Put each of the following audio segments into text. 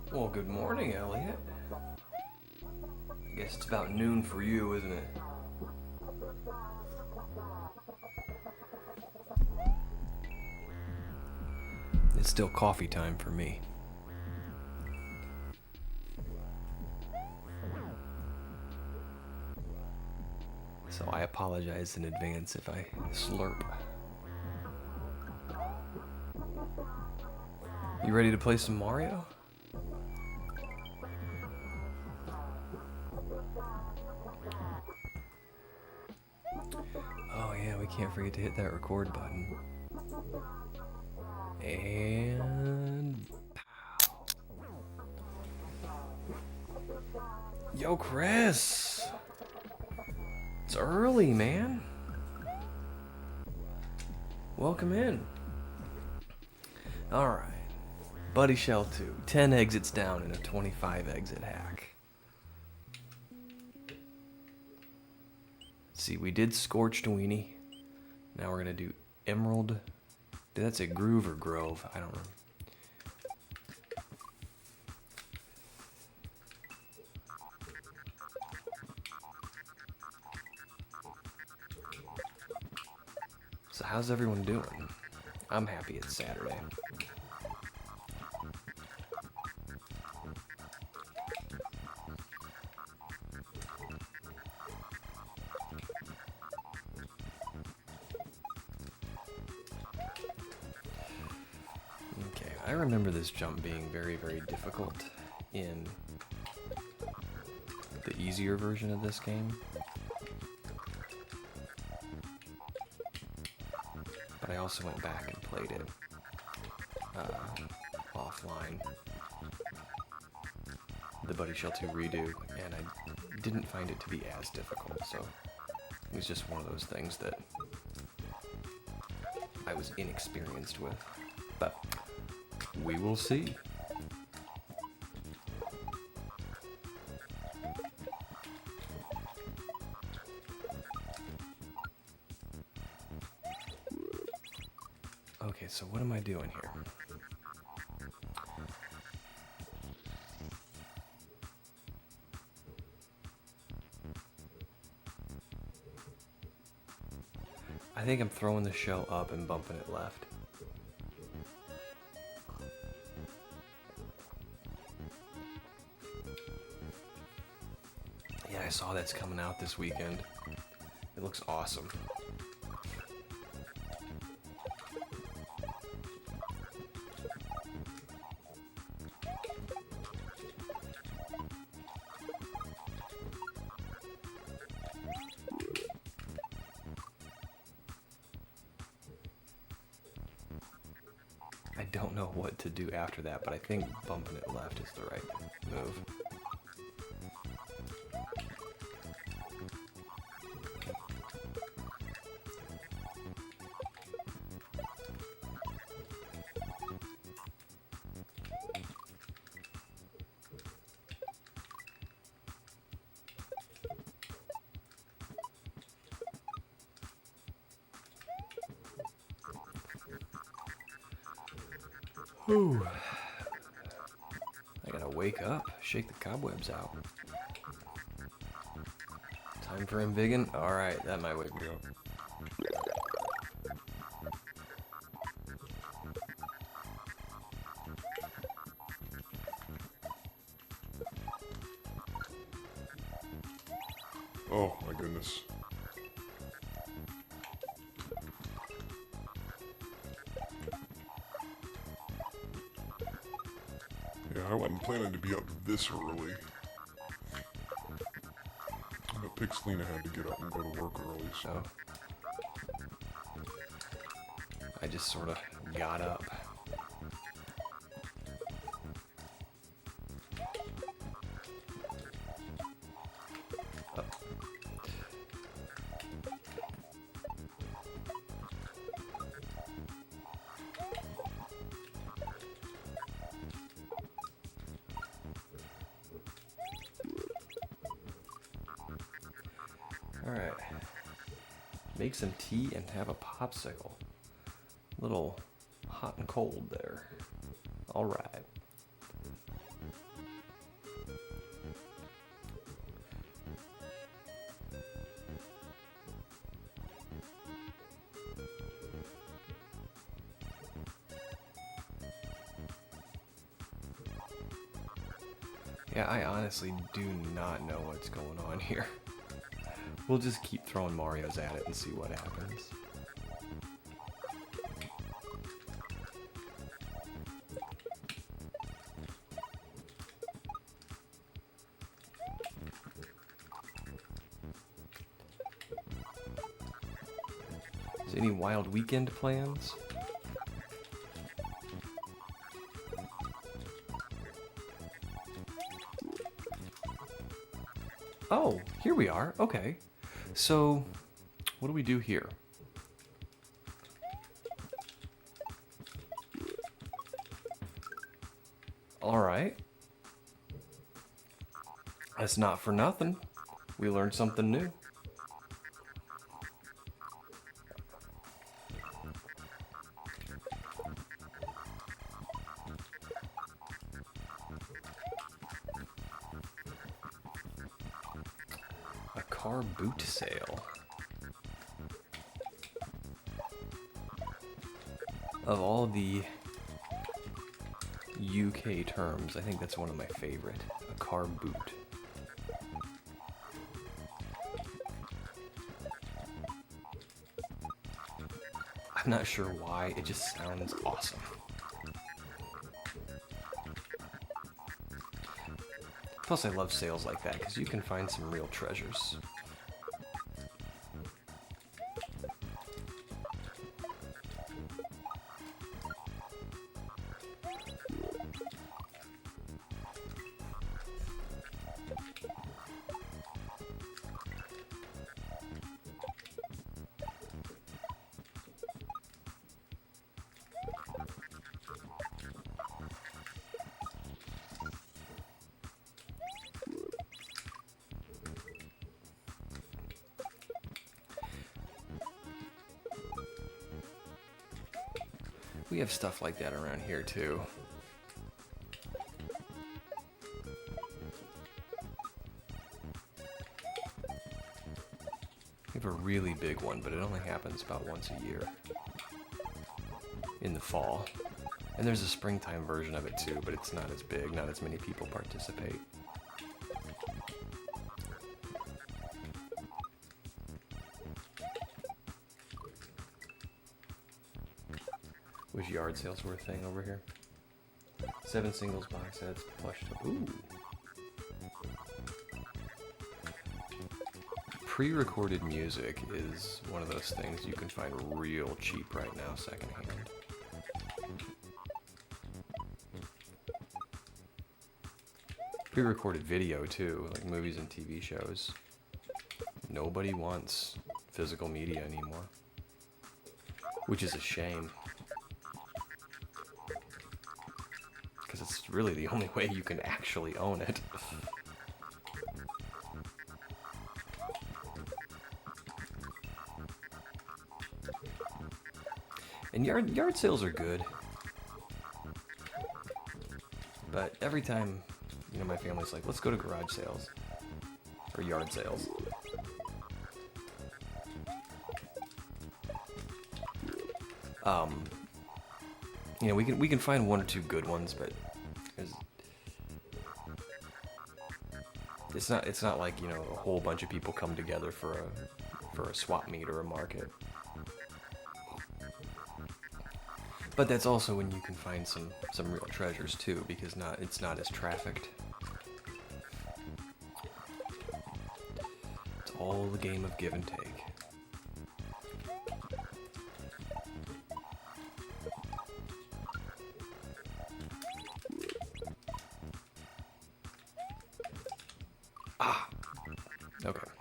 Well, good morning, Elliot. I guess it's about noon for you, isn't it? It's still coffee time for me. So I apologize in advance if I slurp. You ready to play some Mario? Oh yeah, we can't forget to hit that record button. And pow. Yo, Chris! It's early, man. Welcome in. Alright. Buddy Shell 2. 10 exits down in a 25 exit hack. Let's see, we did Scorched Weenie. Now we're gonna do Emerald. Did that say Groove or Grove? I don't know. So how's everyone doing? I'm happy it's Saturday. Okay, I remember this jump being very, very difficult in the easier version of this game. But I also went back and played it offline, the Buddy Shell 2 redo, and I didn't find it to be as difficult, so it was just one of those things that I was inexperienced with, but we will see. Okay, so what am I doing here? I think I'm throwing the shell up and bumping it left. Yeah, I saw that's coming out this weekend. It looks awesome. I don't know what to do after that, but I think bumping it left is the right move. Whew. I gotta wake up, shake the cobwebs out. Time for Invigon? Alright, that might wake me up. Oh my goodness. Yeah, I wasn't planning to be up this early. But Pixelina had to get up and go to work early, so... I just sort of got up. Alright. Make some tea and have a popsicle. A little hot and cold there. Alright. Yeah, I honestly do not know what's going on here. We'll just keep throwing Marios at it and see what happens. Is any wild weekend plans? Oh, here we are. Okay. So, what do we do here? Alright. That's not for nothing. We learned something new. Car boot sale. Of all the UK terms, I think that's one of my favorite. A car boot. I'm not sure why, it just sounds awesome. Plus I love sales like that because you can find some real treasures. We have stuff like that around here too. We have a really big one, but it only happens about once a year. In the fall. And there's a springtime version of it too, but it's not as big, not as many people participate. Wish yard sales were a thing over here. 7 singles box sets, plush. Ooh. Pre-recorded music is one of those things you can find real cheap right now, secondhand. Pre-recorded video too, like movies and TV shows. Nobody wants physical media anymore, which is a shame. Because it's really the only way you can actually own it. And yard sales are good. But every time, you know, my family's like, let's go to garage sales. Or yard sales. You know, we can find 1 or 2 good ones, but it's not like, you know, a whole bunch of people come together for a swap meet or a market. But that's also when you can find some real treasures too, because it's not as trafficked. It's all the game of give and take. Okay.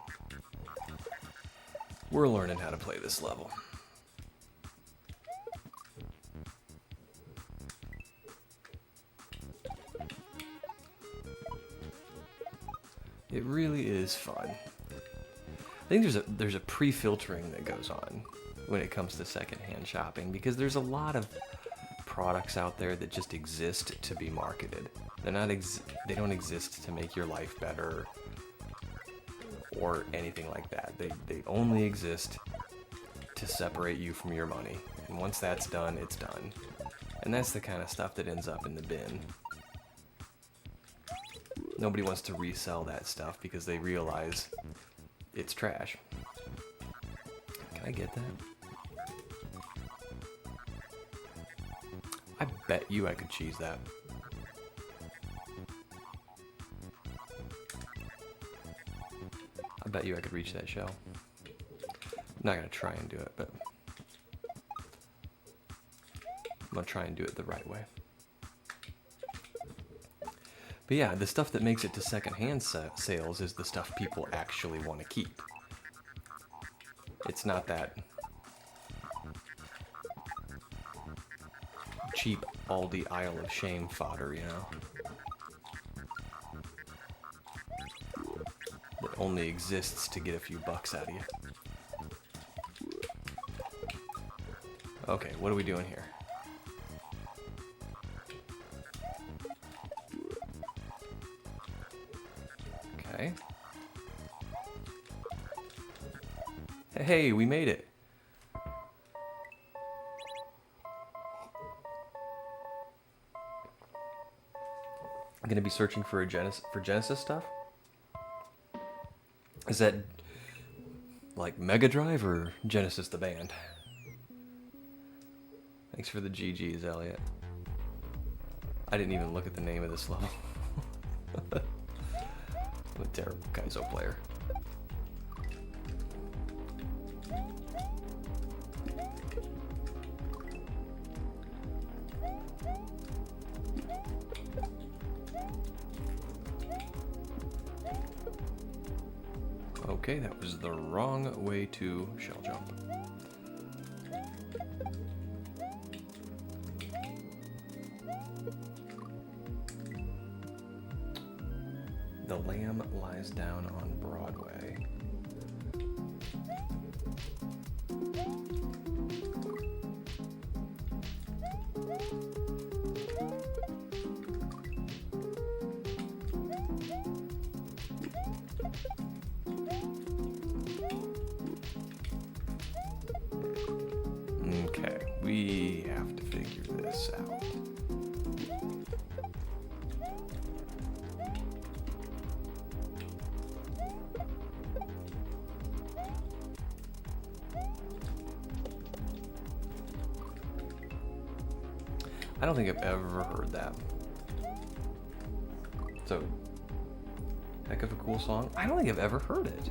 We're learning how to play this level. It really is fun. I think there's a pre-filtering that goes on when it comes to secondhand shopping, because there's a lot of products out there that just exist to be marketed. They don't exist to make your life better or anything like that. They only exist to separate you from your money. And once that's done, it's done. And that's the kind of stuff that ends up in the bin. Nobody wants to resell that stuff because they realize it's trash. Can I get that? I bet you I could cheese that. I bet you I could reach that shell. I'm not gonna try and do it, but I'm gonna try and do it the right way. But yeah, the stuff that makes it to secondhand sales is the stuff people actually want to keep. It's not that cheap Aldi Isle of Shame fodder, you know? That only exists to get a few bucks out of you. Okay, what are we doing here? Okay. Hey, we made it. I'm gonna be searching for Genesis stuff. Is that like Mega Drive or Genesis the band? Thanks for the GGs, Elliot. I didn't even look at the name of this level. I'm a terrible kaizo player. Okay, that was the wrong way to shell jump. The Lamb Lies Down on Broadway. Okay, we have to figure this out. I don't think I've ever heard that. So, heck of a cool song. I don't think I've ever heard it.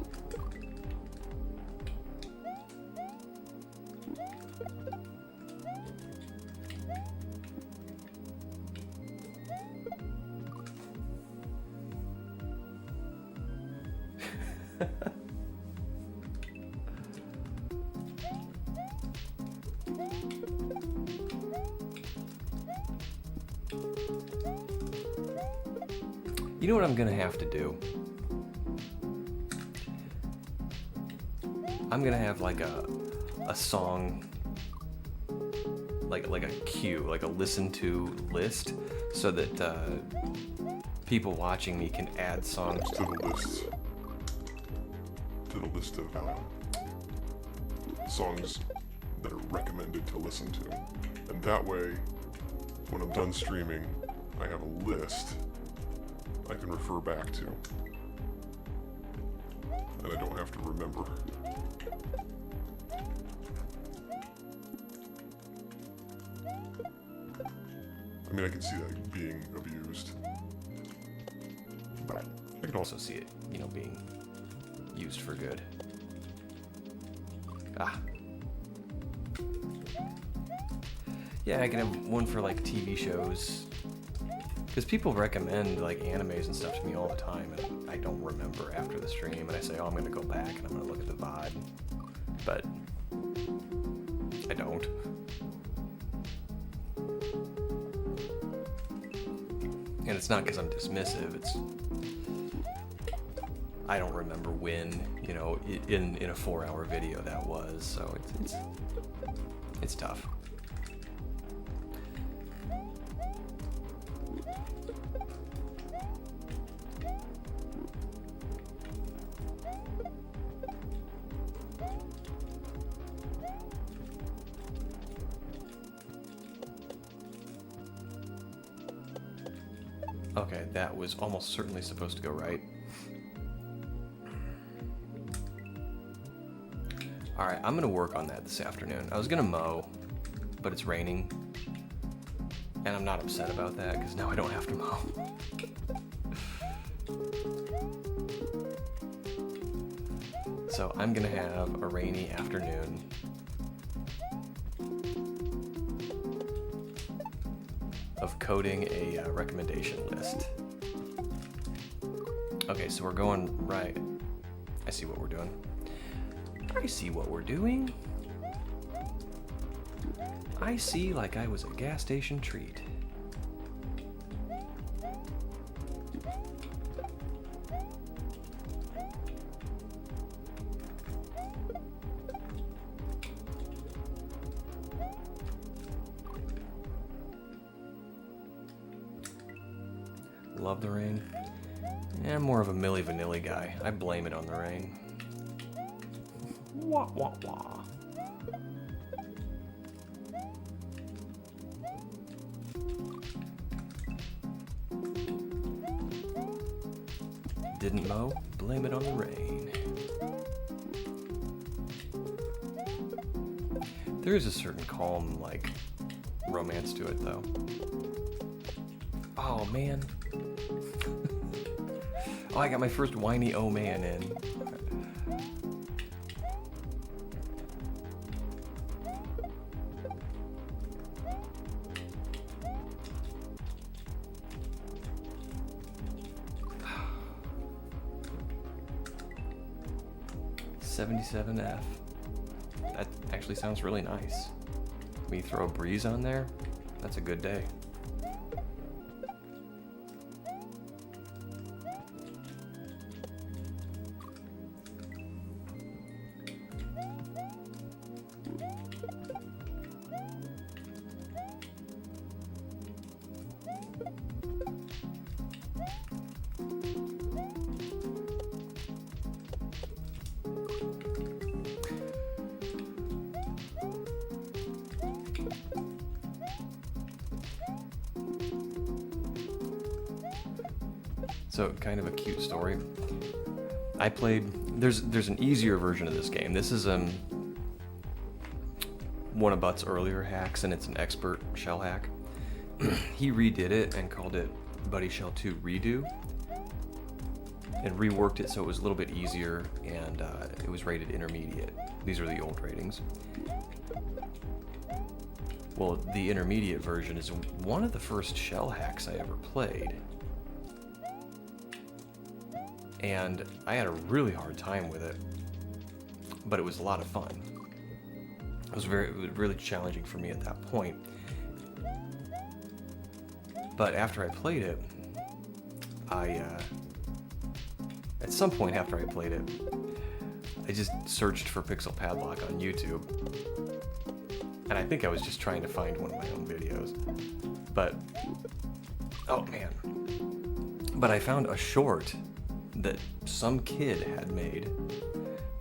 You know what I'm gonna have to do? I'm gonna have like a song, like a queue, like a listen to list, so that people watching me can add songs to the list. To the list of songs that are recommended to listen to, and that way, when I'm done streaming, I have a list I can refer back to, and I don't have to remember. I mean, I can see that being abused, but I can also see it, you know, being used for good. Ah. Yeah, I can have one for like TV shows. Because people recommend like animes and stuff to me all the time, and I don't remember after the stream, and I say, oh, I'm going to go back and I'm going to look at the VOD. But I don't. And it's not because I'm dismissive, it's I don't remember when, you know, in a 4-hour video that was. So it's tough. Okay, that was almost certainly supposed to go right. Alright, I'm gonna work on that this afternoon. I was gonna mow, but it's raining. And I'm not upset about that, because now I don't have to mow. So I'm gonna have a rainy afternoon. Of coding a recommendation list. Okay, so we're going right. I see what we're doing. I see what we're doing. I see like I was a gas station treat. Love the rain. Yeah, I'm more of a Milli Vanilli guy. I blame it on the rain. Wah, wah, wah. Didn't mow? Blame it on the rain. There is a certain calm, like, romance to it, though. Oh, man. Oh, I got my first whiny oh man in. $77F. That actually sounds really nice. When you throw a breeze on there, that's a good day. So, kind of a cute story. I played... There's an easier version of this game. This is one of Butt's earlier hacks, and it's an expert shell hack. He redid it and called it Buddy Shell 2 Redo, and reworked it so it was a little bit easier, and it was rated intermediate. These are the old ratings. Well, the intermediate version is one of the first shell hacks I ever played. And I had a really hard time with it, but it was a lot of fun. It was really challenging for me at that point. But after I played it, at some point after I played it, I just searched for PixelPadlock on YouTube. And I think I was just trying to find one of my own videos. But, oh man. But I found a short that some kid had made.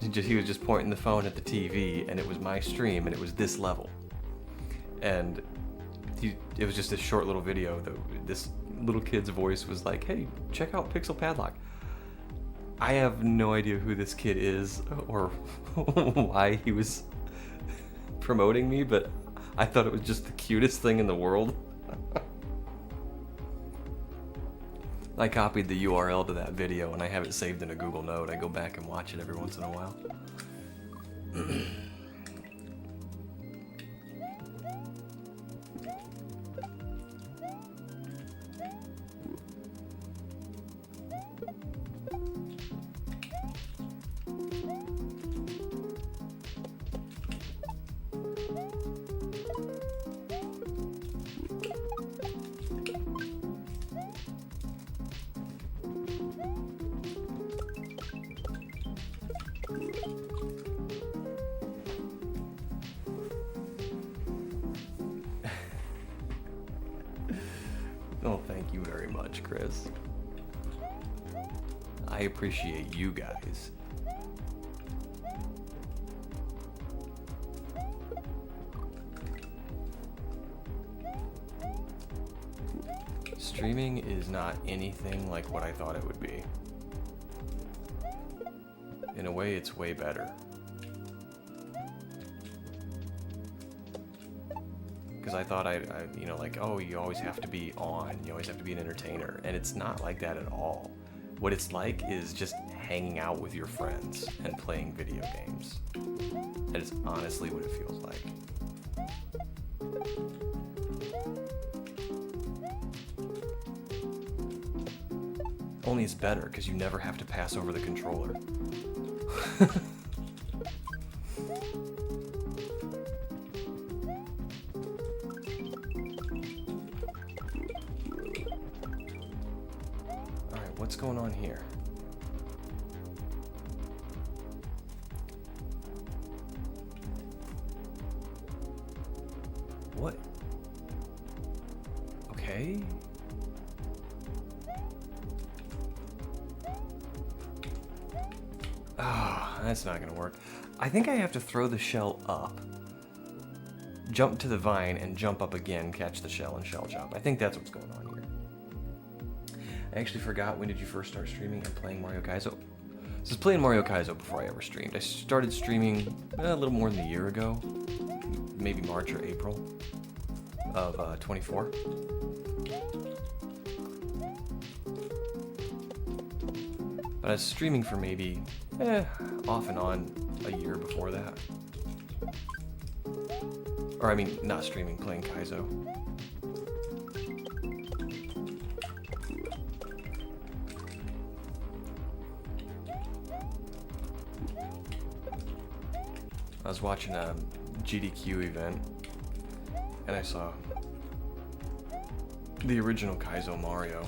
He was just pointing the phone at the TV, and it was my stream, and it was this level. And it was just a short little video that this little kid's voice was like, "Hey, check out PixelPadlock." I have no idea who this kid is or why he was promoting me, but I thought it was just the cutest thing in the world. I copied the URL to that video and I have it saved in a Google Note. I go back and watch it every once in a while. Oh, thank you very much, Chris. I appreciate you guys. Streaming is not anything like what I thought it would be. In a way, it's way better. Because I thought you know, like, oh, you always have to be on, you always have to be an entertainer, and it's not like that at all. What it's like is just hanging out with your friends and playing video games. That is honestly what it feels like. Only it's better, because you never have to pass over the controller. Alright, what's going on here? What? Okay. Ah, that's not gonna work. I think I have to throw the shell up, jump to the vine, and jump up again, catch the shell, and shell jump. I think that's what's going on here. I actually forgot, when did you first start streaming and playing Mario Kaizo? This is playing Mario Kaizo before I ever streamed. I started streaming a little more than a year ago, maybe March or April of 24. But I was streaming for maybe, off and on, a year before that. Or I mean, not streaming, playing Kaizo. I was watching a GDQ event, and I saw the original Kaizo Mario.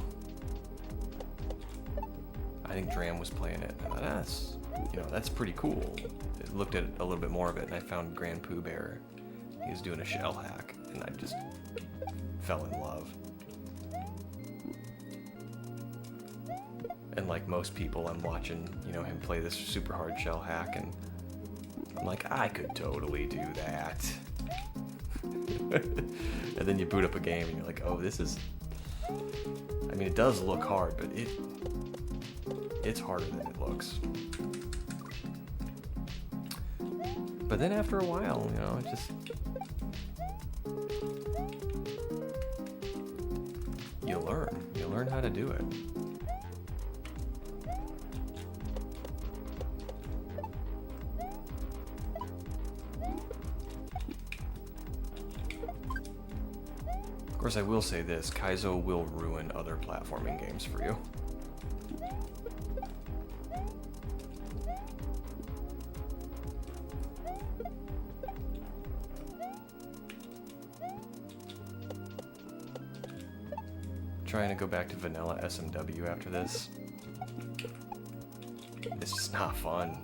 I think Dram was playing it, and I thought, that's pretty cool. I looked at a little bit more of it, and I found Grand Pooh Bear. He was doing a shell hack, and I just fell in love. And like most people, I'm watching, him play this super hard shell hack, and I'm like, I could totally do that. And then you boot up a game, and you're like, oh, this is... I mean, it does look hard, but it's harder than it looks. But then after a while, it just... You learn how to do it. Of course, I will say this, Kaizo will ruin other platforming games for you. Trying to go back to vanilla SMW after this. It's just not fun.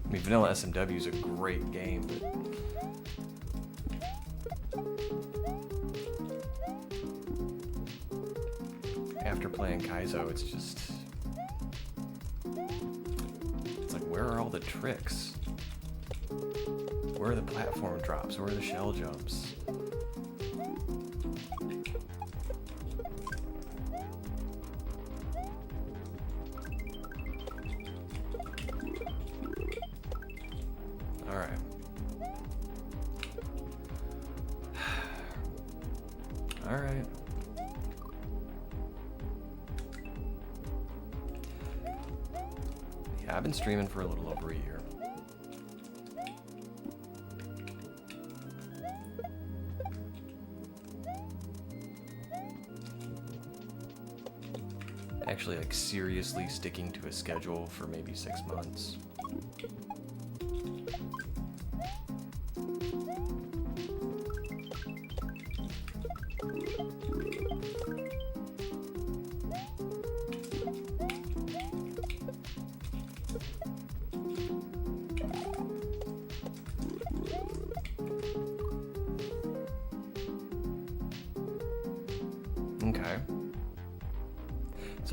I mean, vanilla SMW is a great game, but after playing Kaizo, it's just... It's like, where are all the tricks? Where are the platform drops? Where are the shell jumps? Alright. Alright. Yeah, I've been streaming for a little over a year. Actually, like, seriously sticking to a schedule for maybe 6 months.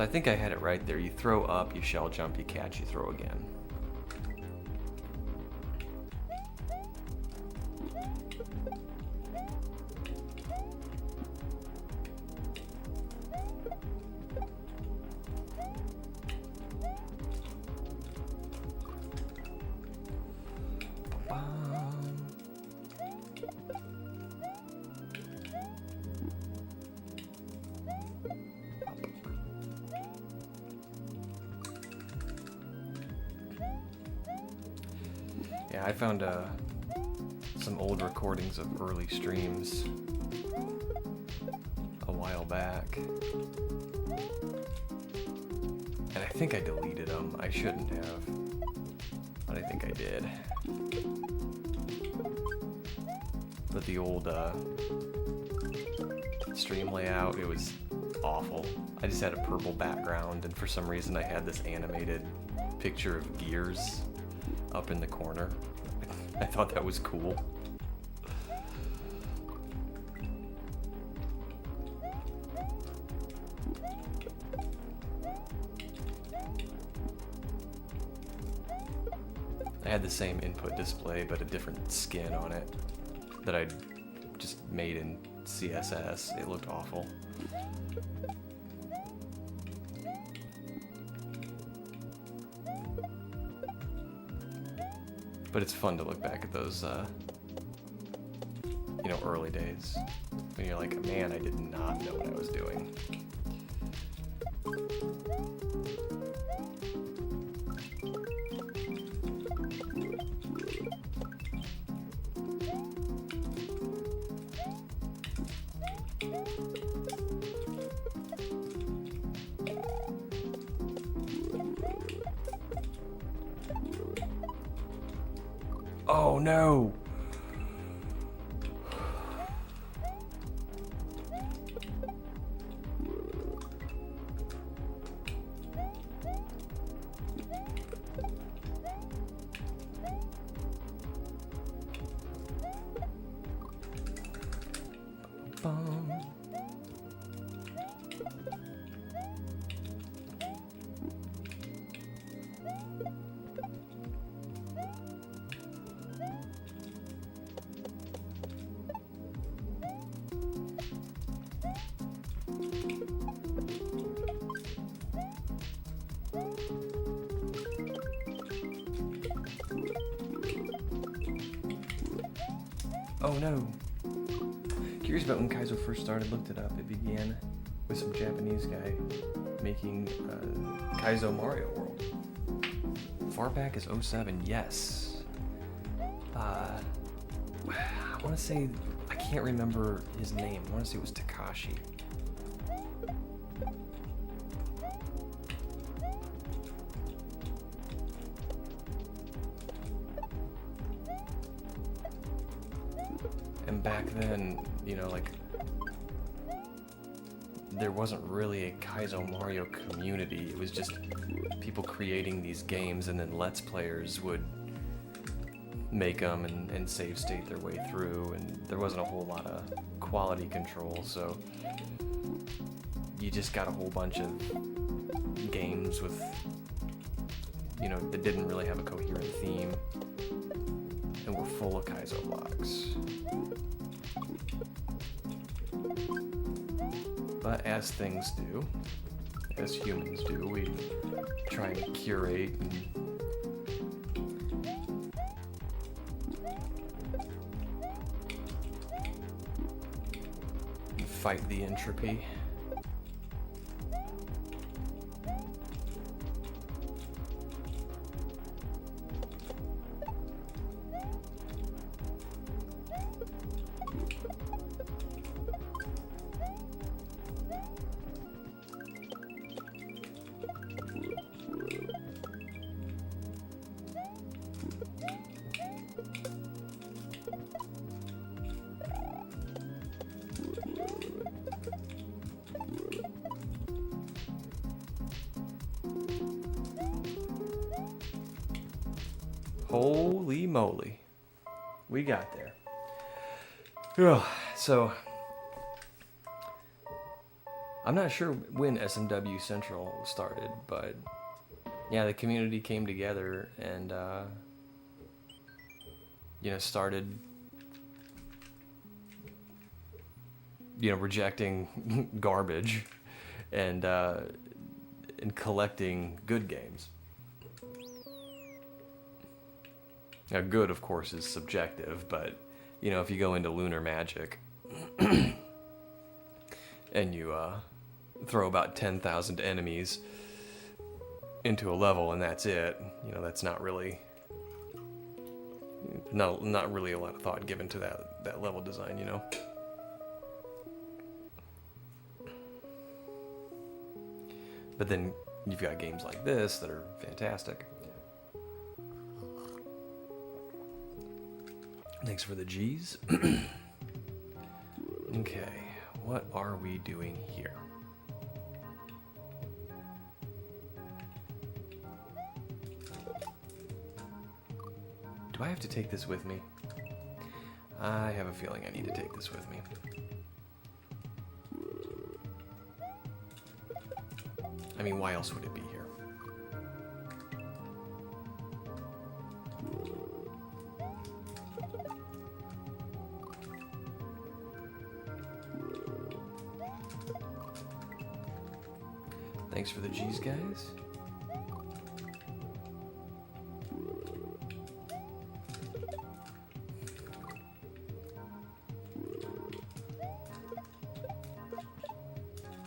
So I think I had it right there. You throw up, you shell jump, you catch, you throw again. Yeah, I found some old recordings of early streams a while back. And I think I deleted them. I shouldn't have, but I think I did. But the old stream layout, it was awful. I just had a purple background, and for some reason I had this animated picture of gears up in the corner. I thought that was cool. I had the same input display, but a different skin on it that I just made in CSS. It looked awful. But it's fun to look back at those, early days. When you're like, man, I did not know what I was doing. Oh no! Oh no. Curious about when Kaizo first started, looked it up. It began with some Japanese guy making Kaizo Mario World. Far back as 07, yes. I want to say, I can't remember his name. I want to say it was Takashi. And back then, there wasn't really a Kaizo Mario community. It was just people creating these games, and then Let's Players would make them and save state their way through, and there wasn't a whole lot of quality control, so you just got a whole bunch of games with, that didn't really have a coherent theme and were full of kaizo blocks. But as things do, as humans do, we try and curate and fight the entropy. Holy moly. We got there. So, I'm not sure when SMW Central started, but yeah, the community came together and started rejecting garbage and collecting good games. Now, good, of course, is subjective, but if you go into Lunar Magic and you throw about 10,000 enemies into a level and that's it, that's not really not really a lot of thought given to that level design, But then you've got games like this that are fantastic. Thanks for the G's. Okay, what are we doing here? Do I have to take this with me? I have a feeling I need to take this with me. I mean, why else would it be here? Thanks for the G's, guys.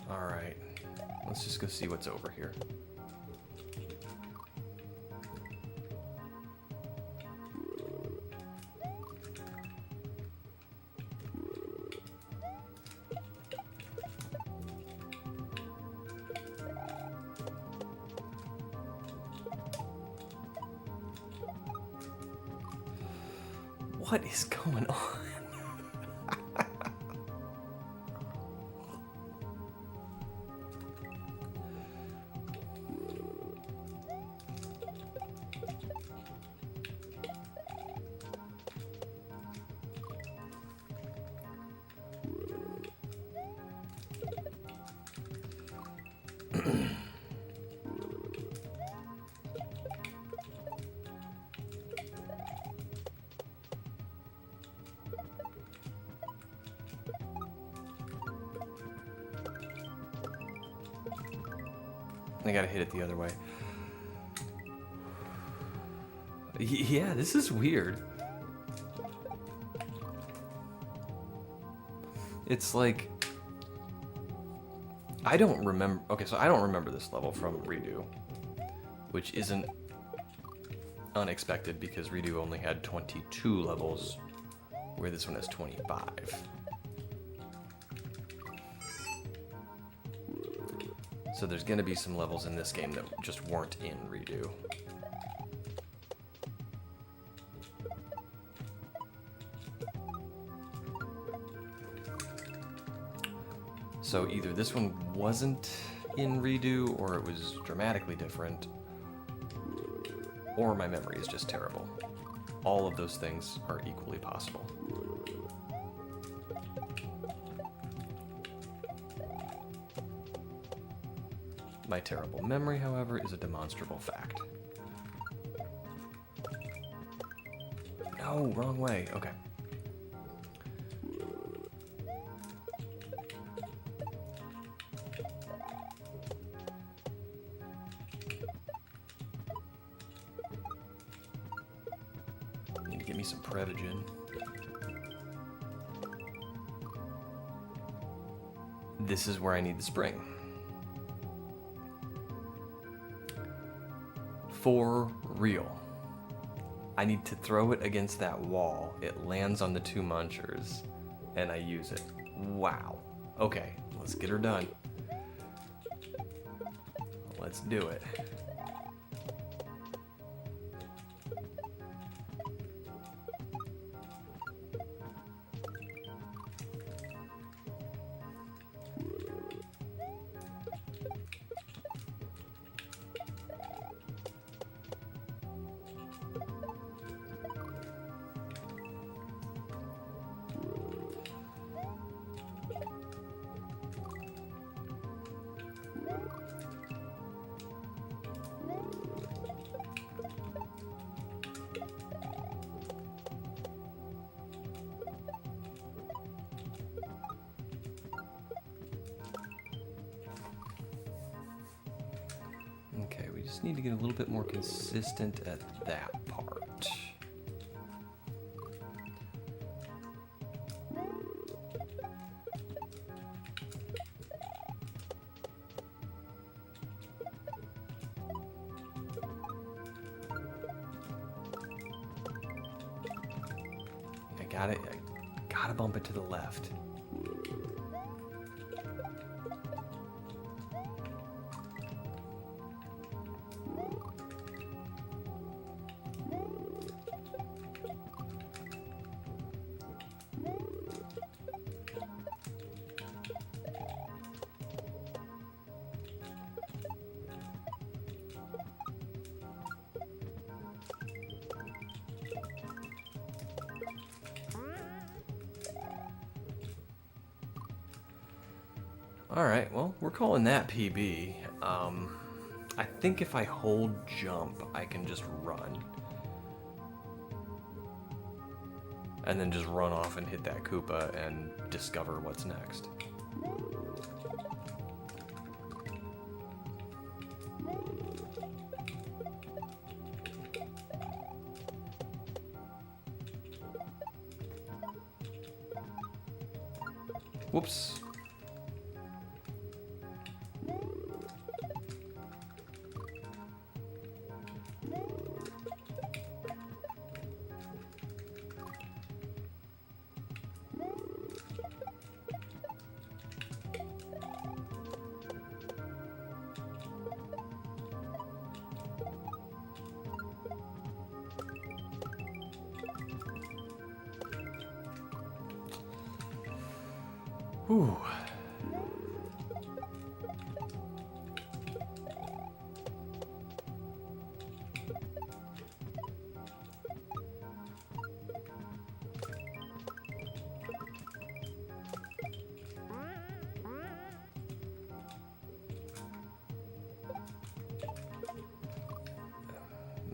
All right, let's just go see what's over here. What is going on? I gotta hit it the other way. Yeah, this is weird. It's like... I don't remember... Okay, so I don't remember this level from Redo, which isn't unexpected because Redo only had 22 levels, where this one has 25. So there's going to be some levels in this game that just weren't in Redo. So either this one wasn't in Redo, or it was dramatically different, or my memory is just terrible. All of those things are equally possible. My terrible memory, however, is a demonstrable fact. No, wrong way. Okay. Need to get me some Prevagen. This is where I need the spring. For real. I need to throw it against that wall. It lands on the two munchers, and I use it. Wow. Okay, let's get her done. Let's do it. just need to get a little bit more consistent at that part. I gotta bump it to the left. Alright, well, we're calling that PB. I think if I hold jump, I can just run. And then just run off and hit that Koopa and discover what's next. Whoops. Whew.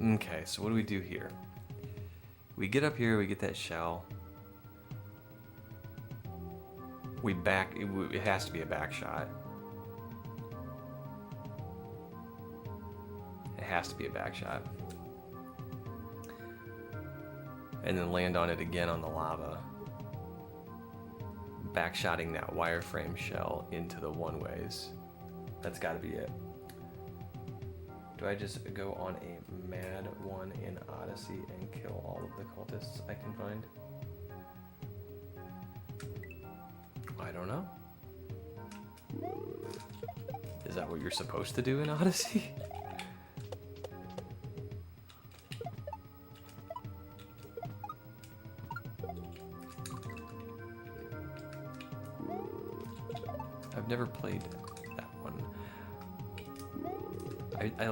Okay, so what do we do here? We get up here, we get that shell. We back, it has to be a back shot. It has to be a back shot. And then land on it again on the lava. Backshotting that wireframe shell into the one-ways. That's gotta be it. Do I just go on a mad one in Odyssey and kill all of the cultists I can find? I don't know. Is that what you're supposed to do in Odyssey? I've never played that one.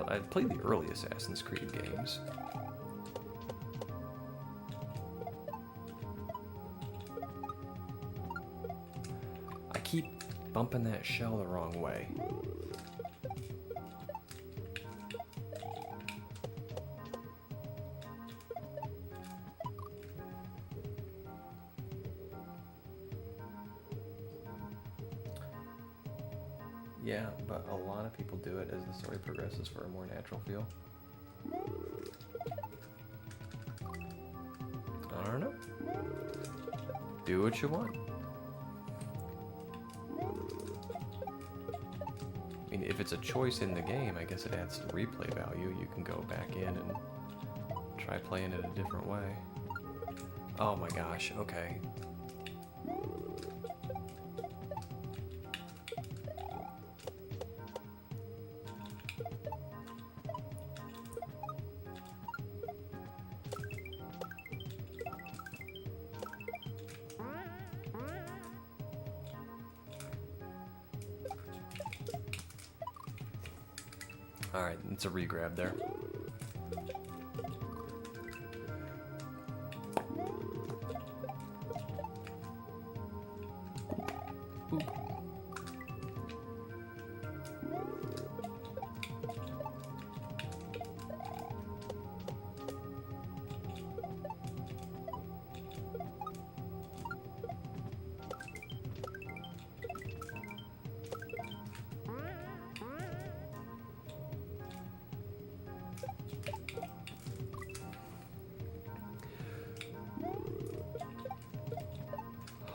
I played the early Assassin's Creed games. I keep bumping that shell the wrong way. Yeah, but a lot of people do it as the story progresses for a more natural feel. I don't know. Do what you want. I mean, if it's a choice in the game, I guess it adds some replay value. You can go back in and try playing it a different way. Oh my gosh, okay. Alright, it's a regrab there. Boop.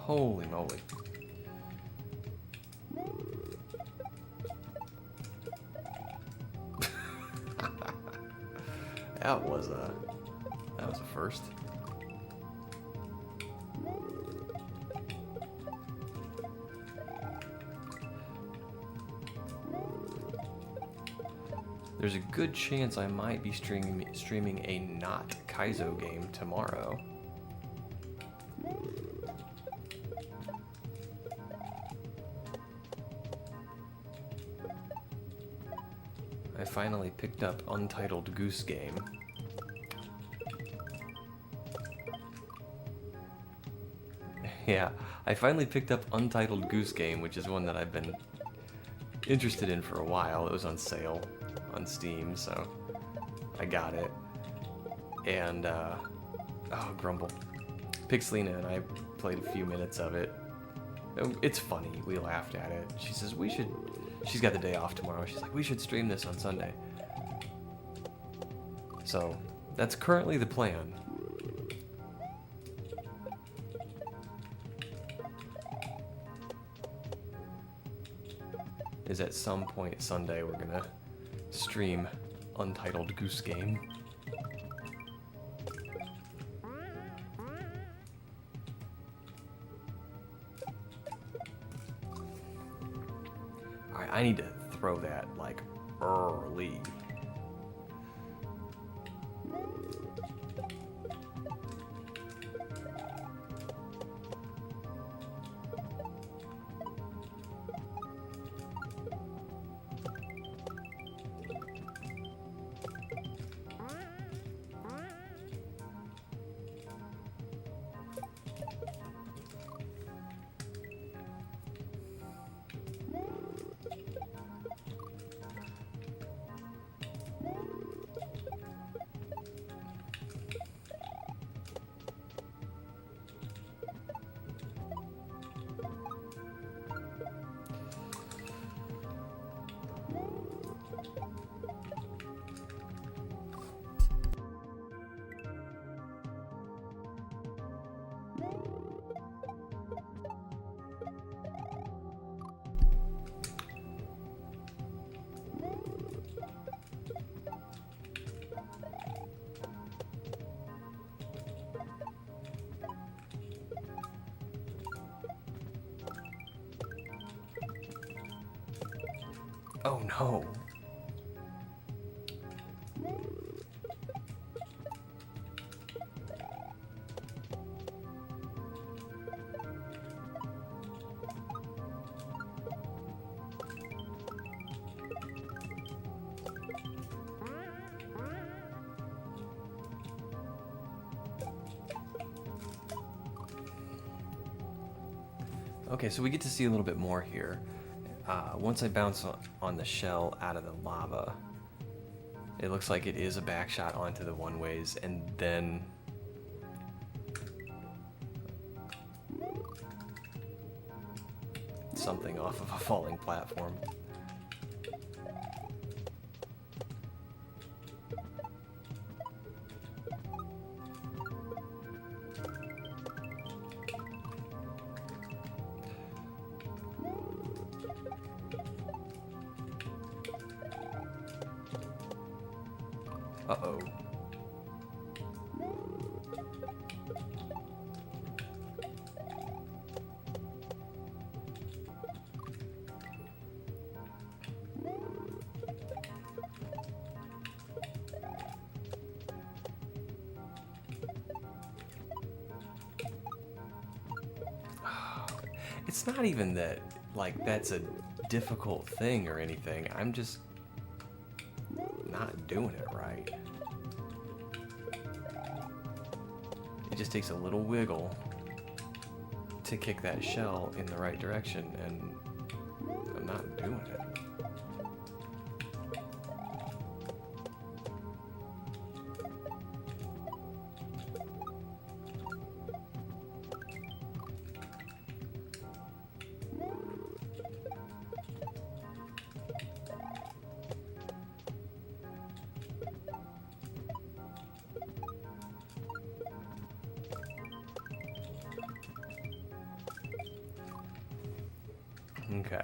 Holy moly. That was a first. There's a good chance I might be streaming a not kaizo game tomorrow. I finally picked up Untitled Goose Game. Yeah, I finally picked up Untitled Goose Game, which is one that I've been interested in for a while. It was on sale on Steam, so I got it. And, oh, Grumble. Pixelina and I played a few minutes of it. It's funny, we laughed at it. She says she's got the day off tomorrow. She's like, we should stream this on Sunday. So, that's currently the plan. Is at some point Sunday we're gonna stream Untitled Goose Game. Alright, I need to throw that like early. Oh no. Okay, so we get to see a little bit more here. Once I bounce on the shell out of the lava, it looks like it is a back shot onto the one-ways, and then something off of a falling platform. Uh-oh. It's not even that, like, that's a difficult thing or anything. I'm just not doing it right. It just takes a little wiggle to kick that shell in the right direction, and I'm not doing it. Okay.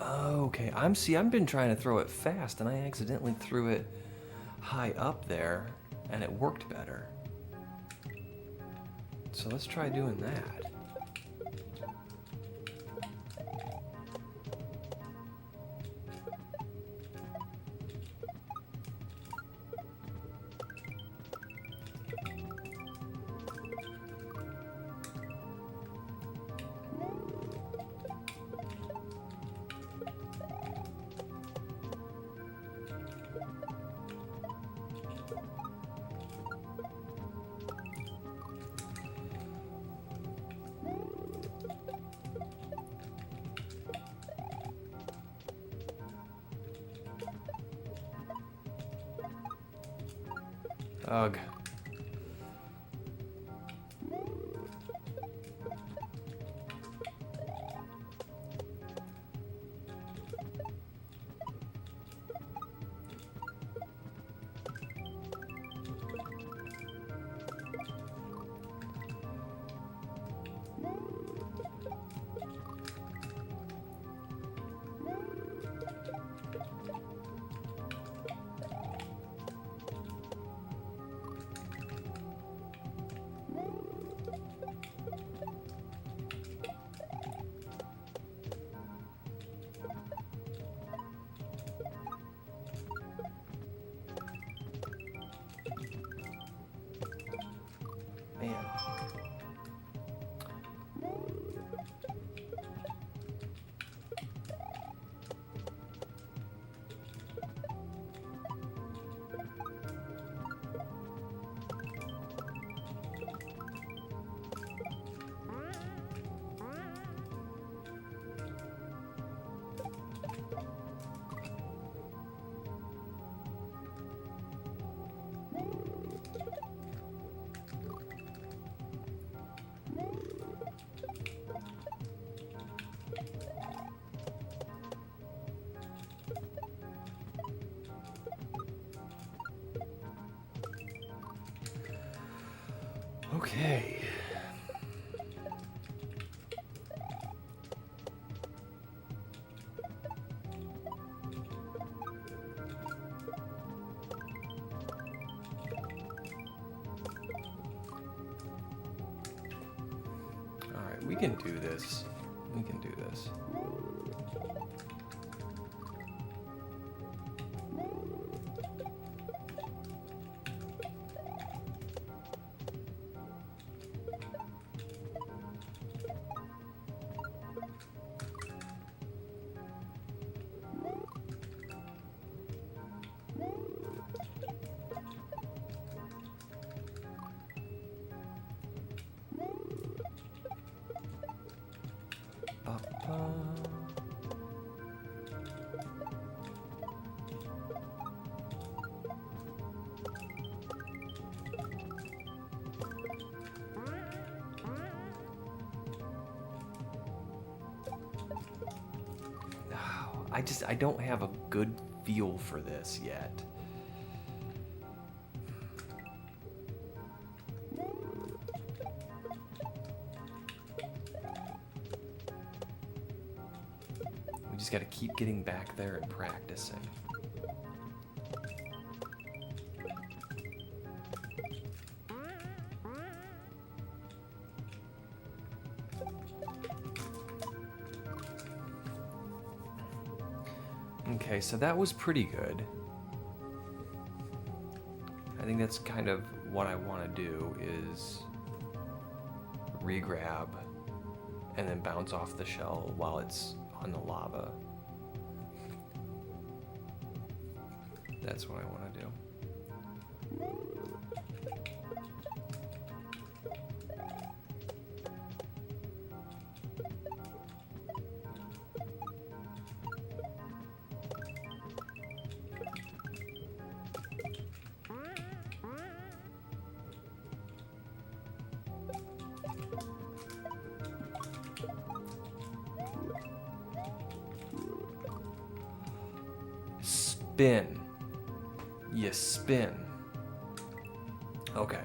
Okay, I've been trying to throw it fast and I accidentally threw it high up there and it worked better. So let's try doing that. Ugh. Man. Okay. All right, we can do this. We can do this. I don't have a good feel for this yet. We just got to keep getting back there and practicing. Okay, so that was pretty good. I think that's kind of what I want to do is regrab and then bounce off the shell while it's on the lava. That's what I want to do. spin. You spin. Okay.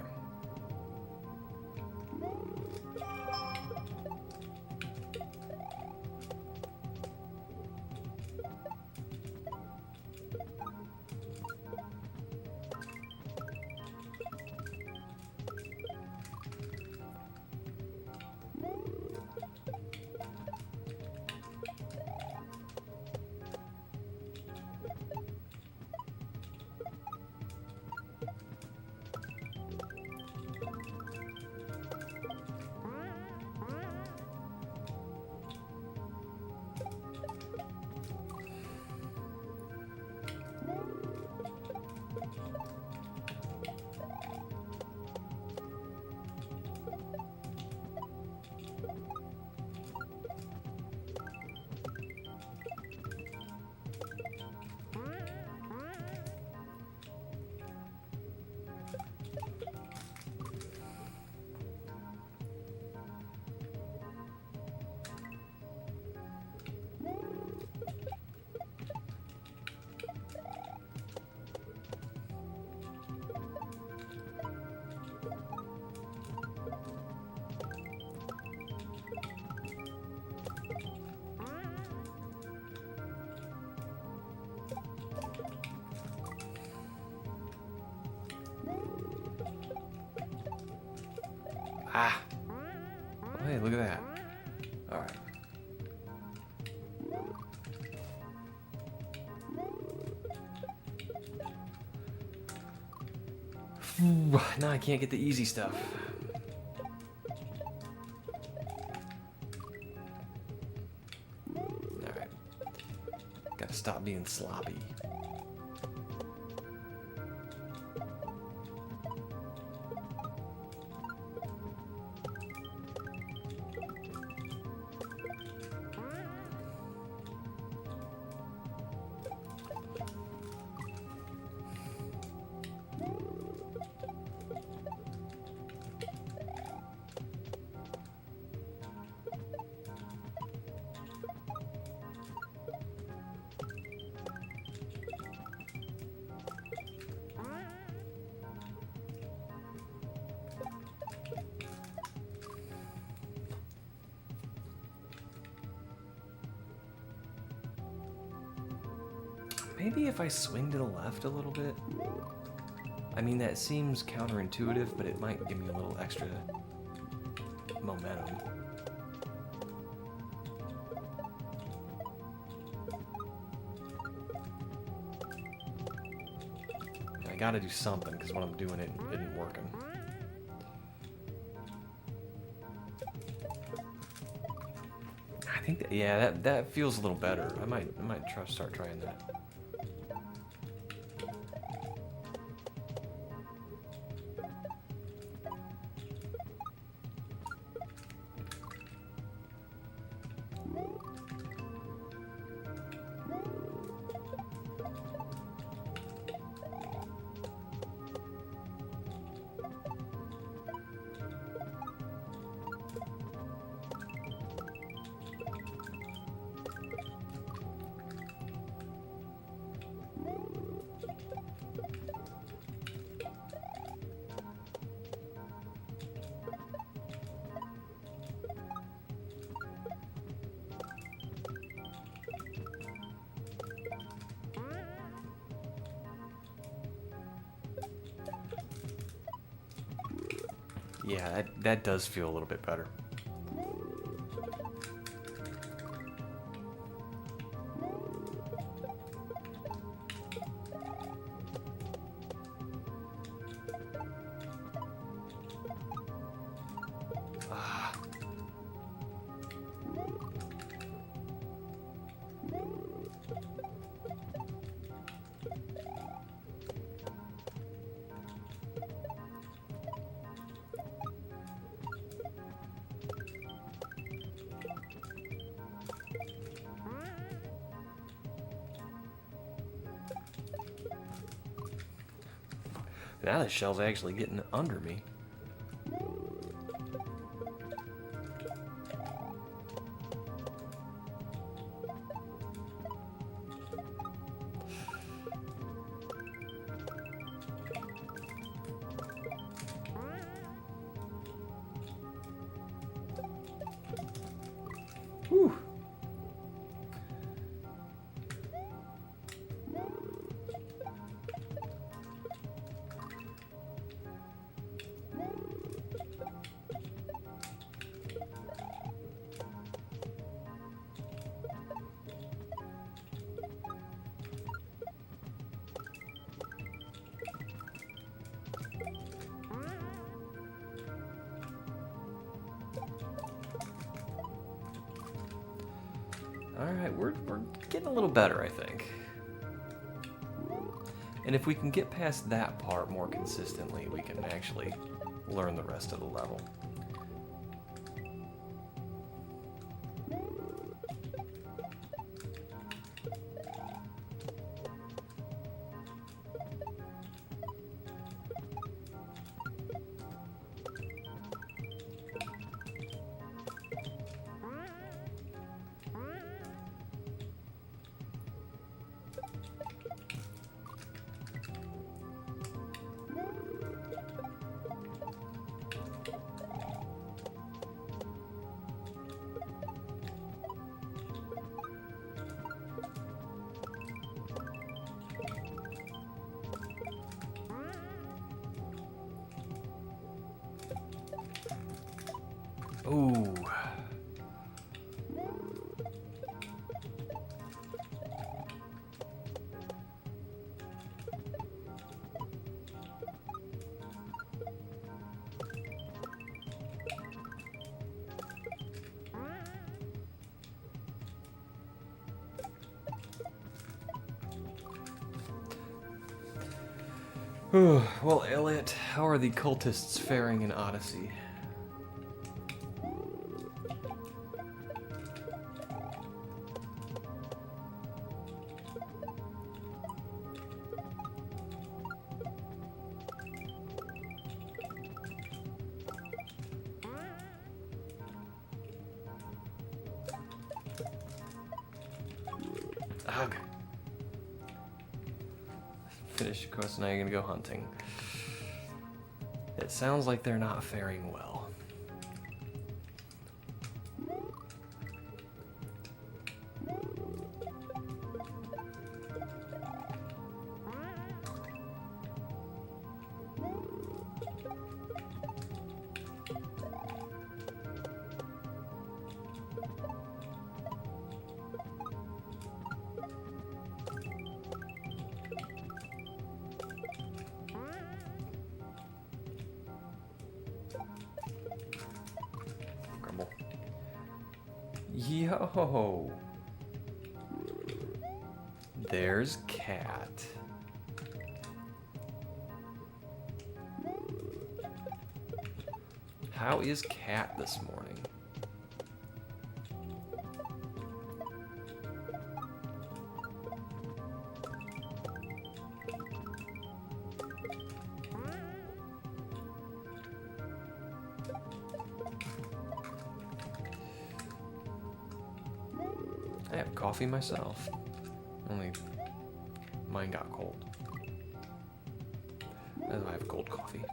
Ah. Hey, look at that. All right. Now I can't get the easy stuff. All right. Gotta stop being sloppy. Maybe if I swing to the left a little bit. I mean, that seems counterintuitive, but it might give me a little extra momentum. I gotta do something, because what I'm doing it isn't working. I think that, yeah, that feels a little better. I might start trying that. Yeah, that does feel a little bit better. Ah. Now the shell's actually getting under me. Alright, we're getting a little better, I think. And if we can get past that part more consistently, we can actually learn the rest of the level. Ooh. Well, Elliot, how are the cultists faring in Odyssey? Ugh. Finish your quest, now you're gonna go hunting. It sounds like they're not faring well. Yo! There's Cat. How is Cat this morning? I have coffee myself. Only mine got cold. That's why I have cold coffee.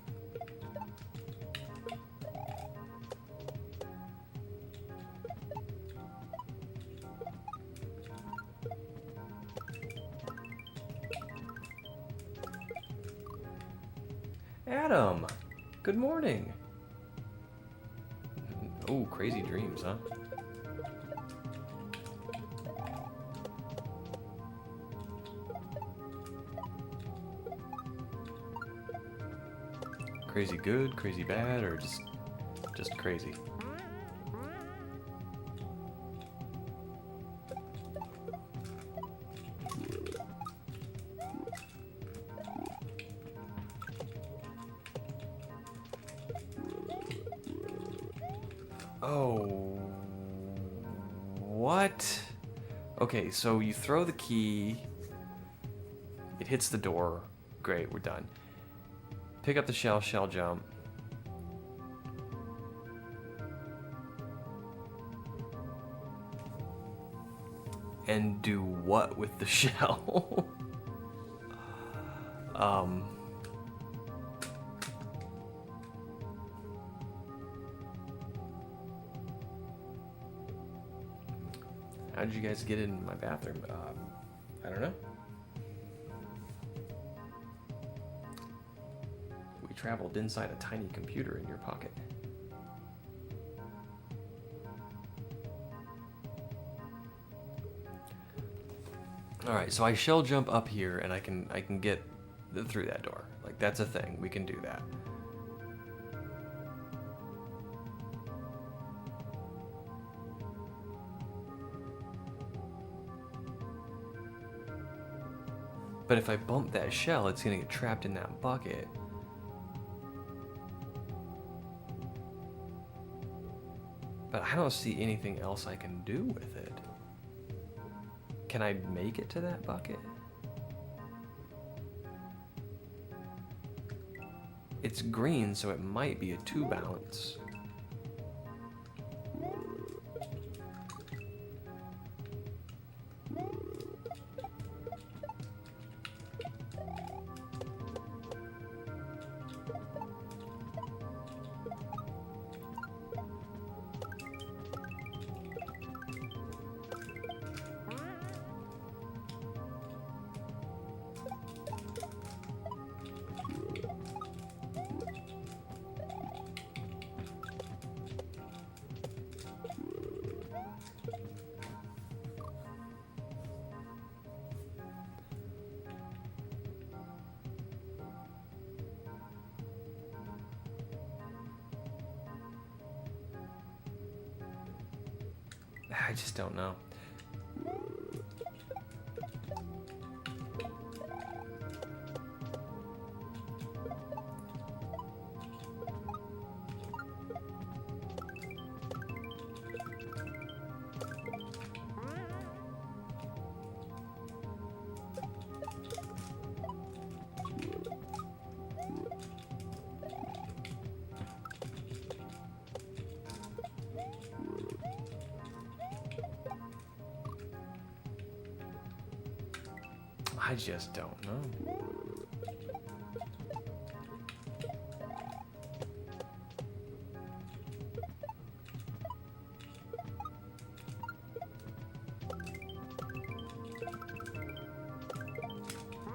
Adam, good morning. Oh, crazy dreams, huh? Crazy good, crazy bad, or just crazy? Oh, what? Okay, so you throw the key, it hits the door. Great, we're done. Pick up the shell jump. And do what with the shell? How did you guys get in my bathroom? I don't know. We traveled inside a tiny computer in your pocket. All right, so I shell jump up here, and I can get through that door. Like, that's a thing. We can do that. But if I bump that shell, it's gonna get trapped in that bucket. But I don't see anything else I can do with it. Can I make it to that bucket? It's green, so it might be a 2-bounce. I just don't know. I just don't know.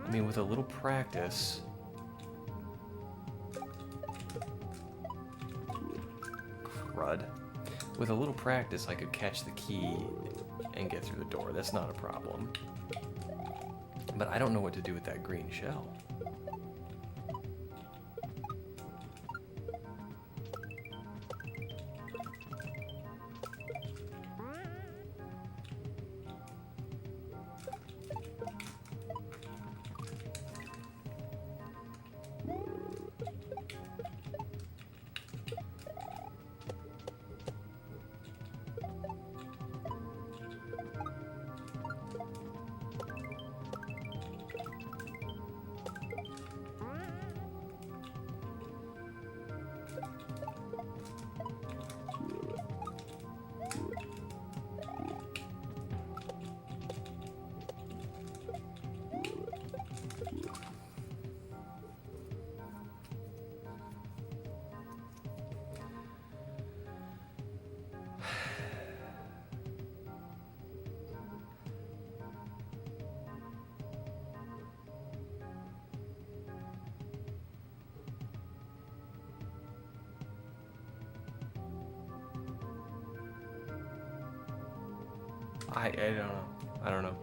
I mean, with a little practice, crud. With a little practice, I could catch the key and get through the door. That's not a problem. But I don't know what to do with that green shell. I don't know. I don't know.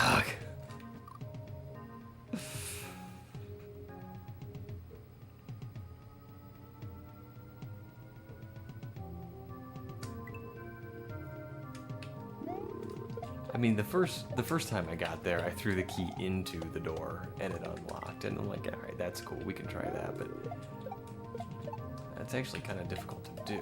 Ugh. I mean, the first time I got there, I threw the key into the door and it unlocked, and I'm like, all right, that's cool, we can try that, but that's actually kind of difficult to do.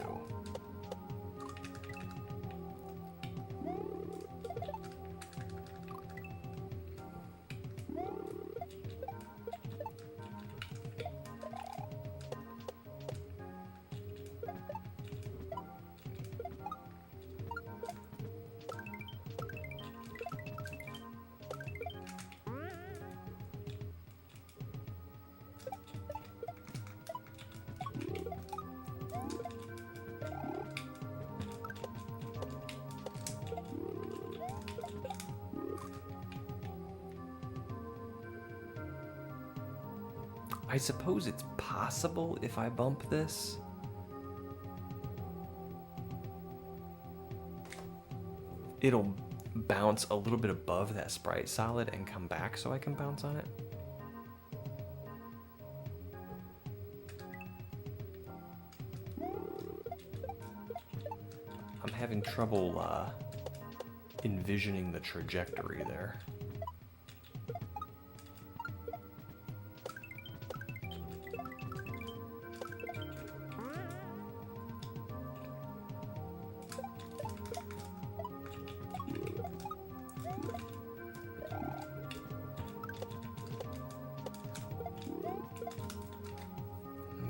I suppose it's possible if I bump this. It'll bounce a little bit above that sprite solid and come back so I can bounce on it. I'm having trouble envisioning the trajectory there.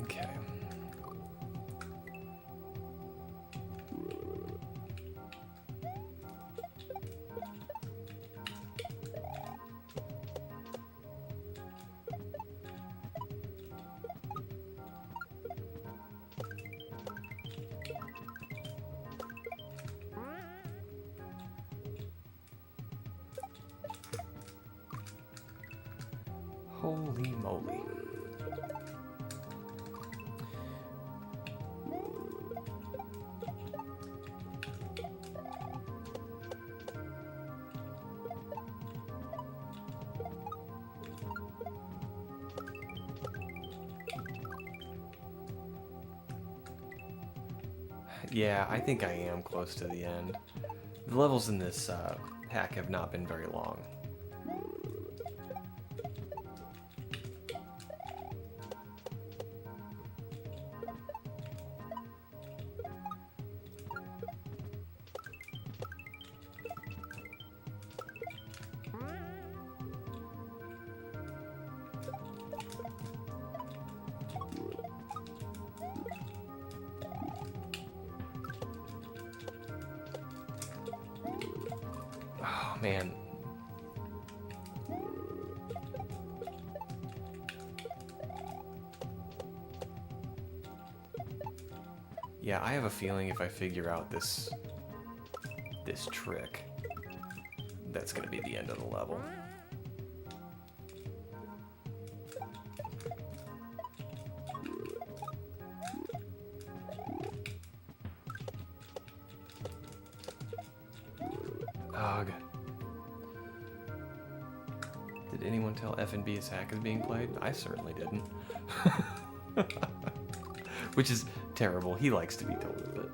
Okay. Holy moly. Yeah, I think I am close to the end. The levels in this hack have not been very long. Oh, man. Yeah, I have a feeling if I figure out this trick, that's gonna be the end of the level. Ugh. Did anyone tell FNB's hack is being played? I certainly didn't. Which is terrible. He likes to be told, but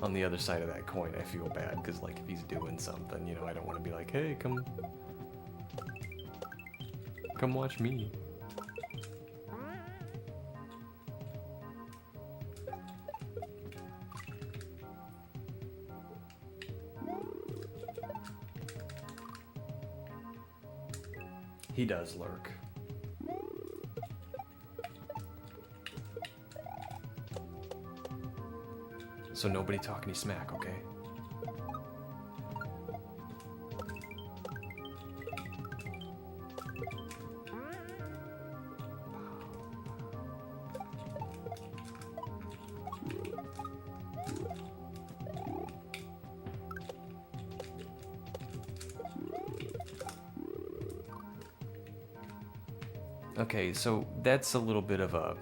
on the other side of that coin, I feel bad because, like, if he's doing something, you know, I don't want to be like, hey, come watch me. He does lurk. So nobody talk any smack, okay? Okay, so that's a little bit of a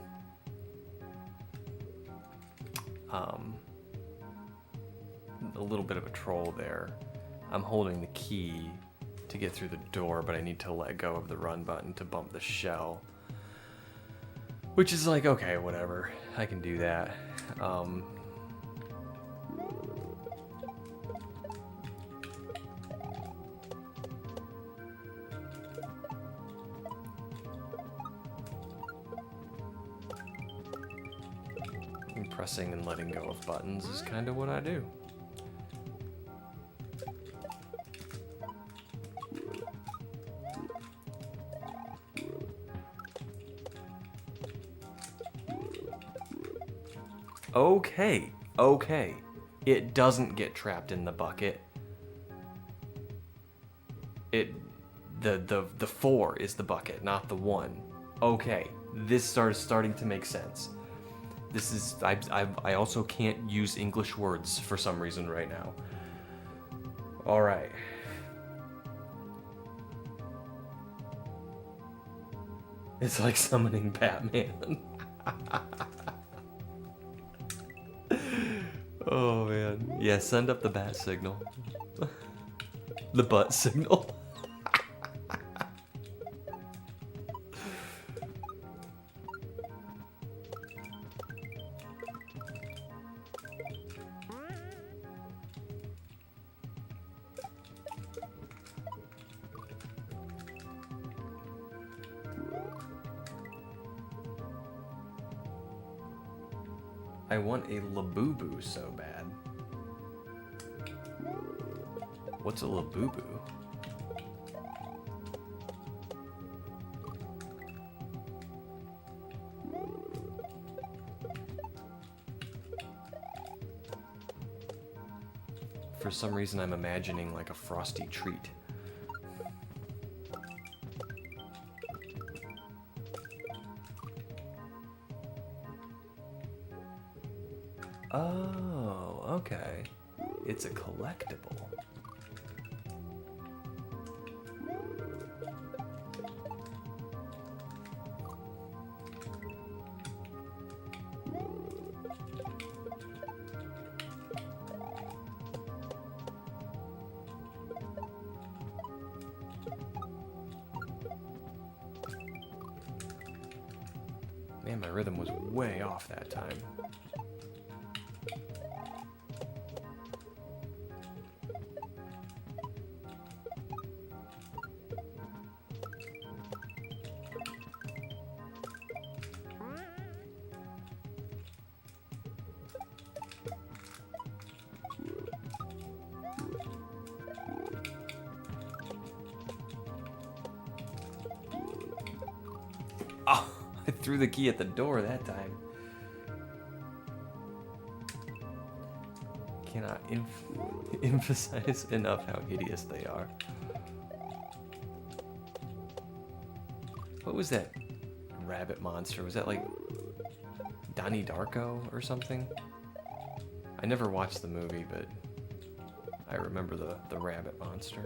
troll there. I'm holding the key to get through the door, but I need to let go of the run button to bump the shell. Which is like, okay, whatever. I can do that. I'm pressing and letting go of buttons is kind of what I do. Okay. It doesn't get trapped in the bucket. The 4 is the bucket, not the 1. Okay, this starting to make sense. This is I also can't use English words for some reason right now. All right. It's like summoning Batman. Oh man. Yeah, send up the bat signal. The butt signal. I want a Labubu so bad. What's a Labubu? For some reason, I'm imagining like a frosty treat. Oh, okay. It's a collectible. Man, my rhythm was way off that time. Oh, I threw the key at the door that time. Cannot emphasize enough how hideous they are. What was that rabbit monster? Was that like Donnie Darko or something? I never watched the movie, but I remember the rabbit monster.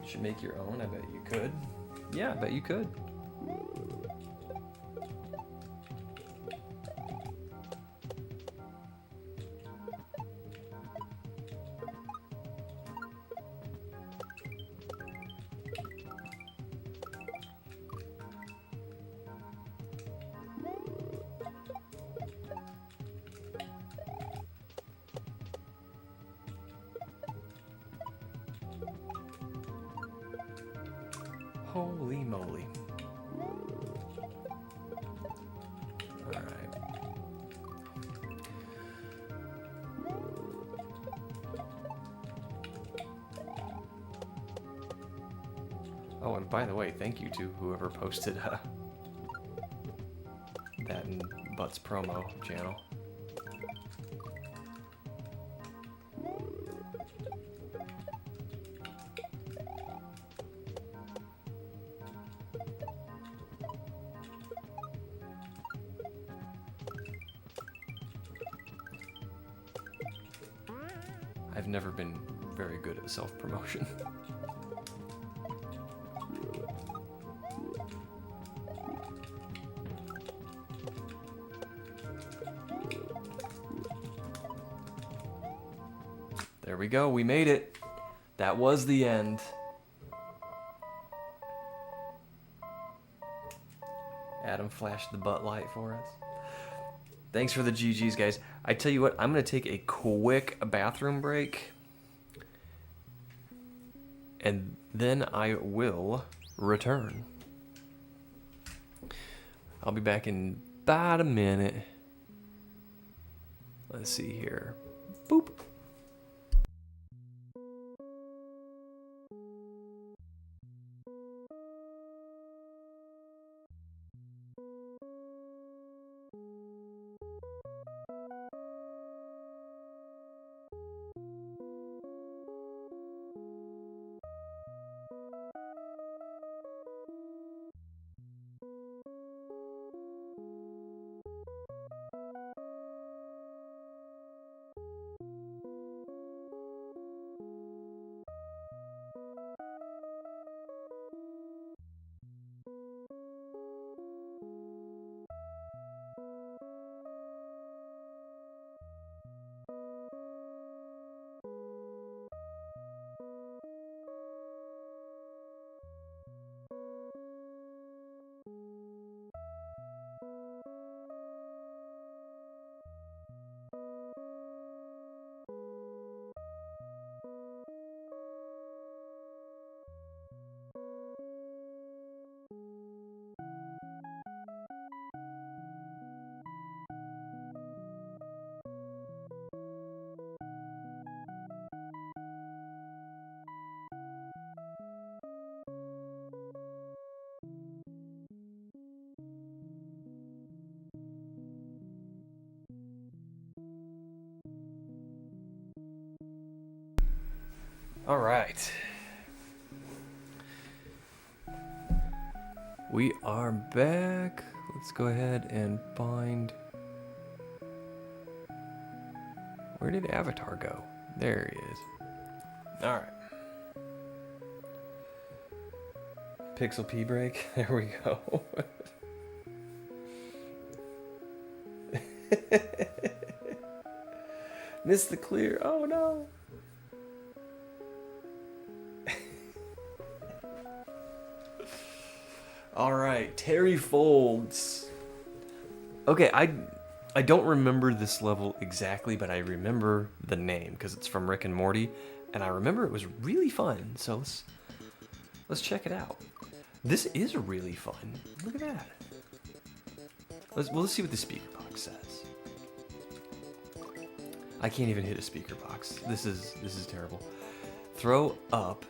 Should make your own, I bet you could. Yeah, I bet you could. Holy moly. Alright. Oh, and by the way, thank you to whoever posted that in Butt's promo channel. I've never been very good at self-promotion. There we go, we made it. That was the end. Adam flashed the butt light for us. Thanks for the GGs, guys. I tell you what, I'm going to take a quick bathroom break. And then I will return. I'll be back in about a minute. Let's see here. Boop. All right. We are back. Let's go ahead and find... Where did Avatar go? There he is. All right. Pixel P break. There we go. Missed the clear. Oh no. All right, Terry Folds. Okay, I don't remember this level exactly, but I remember the name because it's from Rick and Morty, and I remember it was really fun. So let's check it out. This is really fun. Look at that. Let's see what the speaker box says. I can't even hit a speaker box. This is terrible. Throw up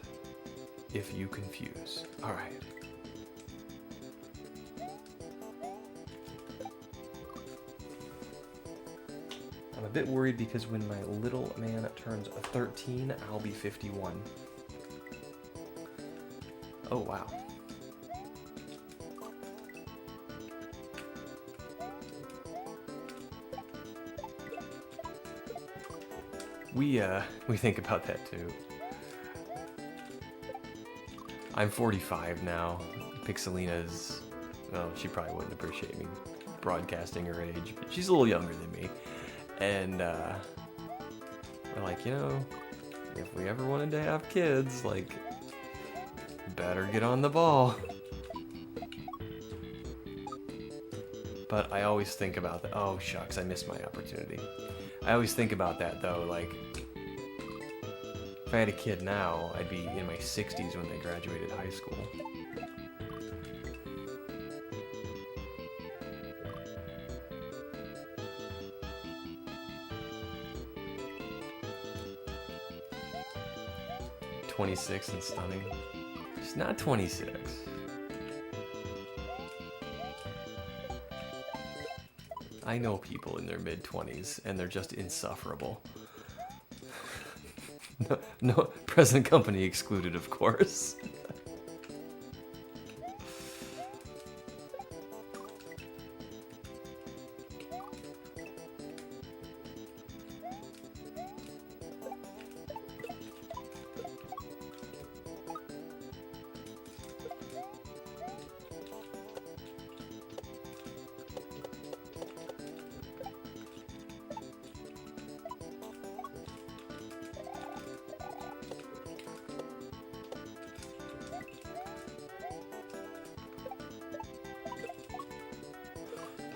if you confuse. All right. I'm a bit worried because when my little man turns 13, I'll be 51. Oh, wow. We think about that too. I'm 45 now. Pixelina's, well, she probably wouldn't appreciate me broadcasting her age, but she's a little younger than me. And we're like, you know, if we ever wanted to have kids, like, better get on the ball. But I always think about that. Oh, shucks, I missed my opportunity. I always think about that, though, like, if I had a kid now, I'd be in my 60s when they graduated high school. "26 and stunning." She's not 26. I know people in their mid-20s, and they're just insufferable. No, present company excluded, of course.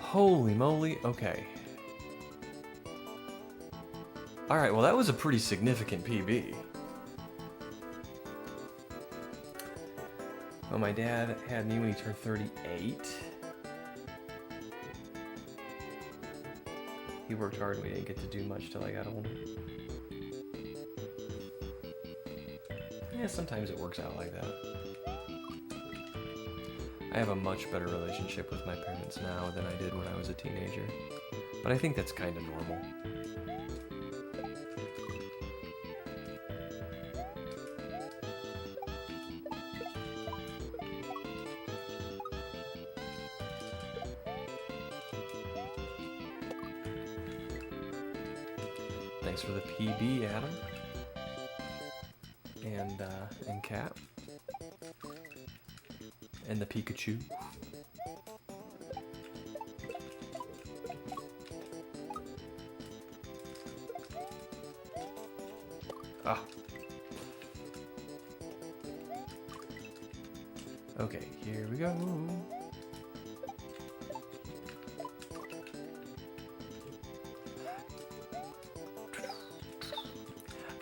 Holy moly, okay. Alright, well that was a pretty significant PB. Well, my dad had me when he turned 38. He worked hard and we didn't get to do much till I got older. Yeah, sometimes it works out like that. I have a much better relationship with my parents now than I did when I was a teenager. But I think that's kind of normal. Thanks for the PB, Adam. And Cap. And the Pikachu. Ah. Okay, here we go.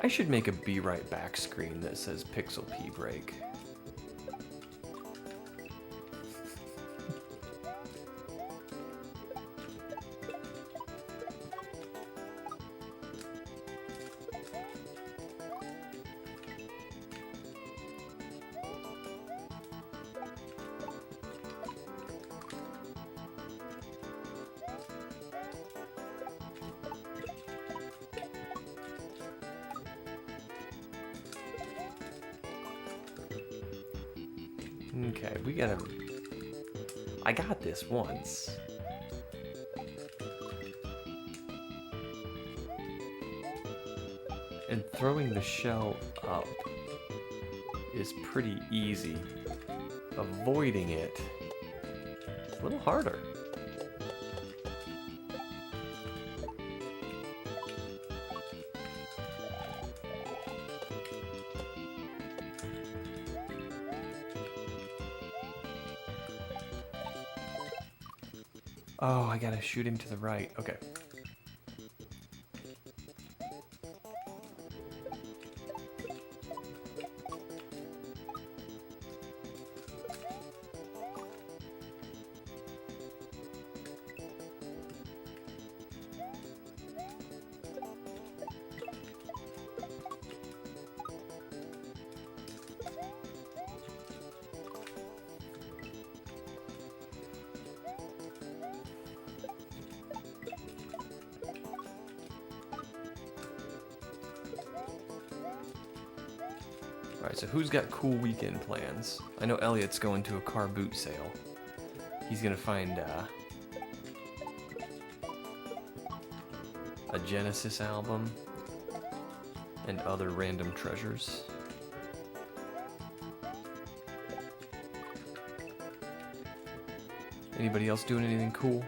I should make a Be Right Back screen that says Pixel P Break. Okay, we gotta... I got this once. And throwing the shell up is pretty easy. Avoiding it is a little harder. Oh, I gotta shoot him to the right. Okay. Alright, so who's got cool weekend plans? I know Elliot's going to a car boot sale. He's gonna find a Genesis album and other random treasures. Anybody else doing anything cool?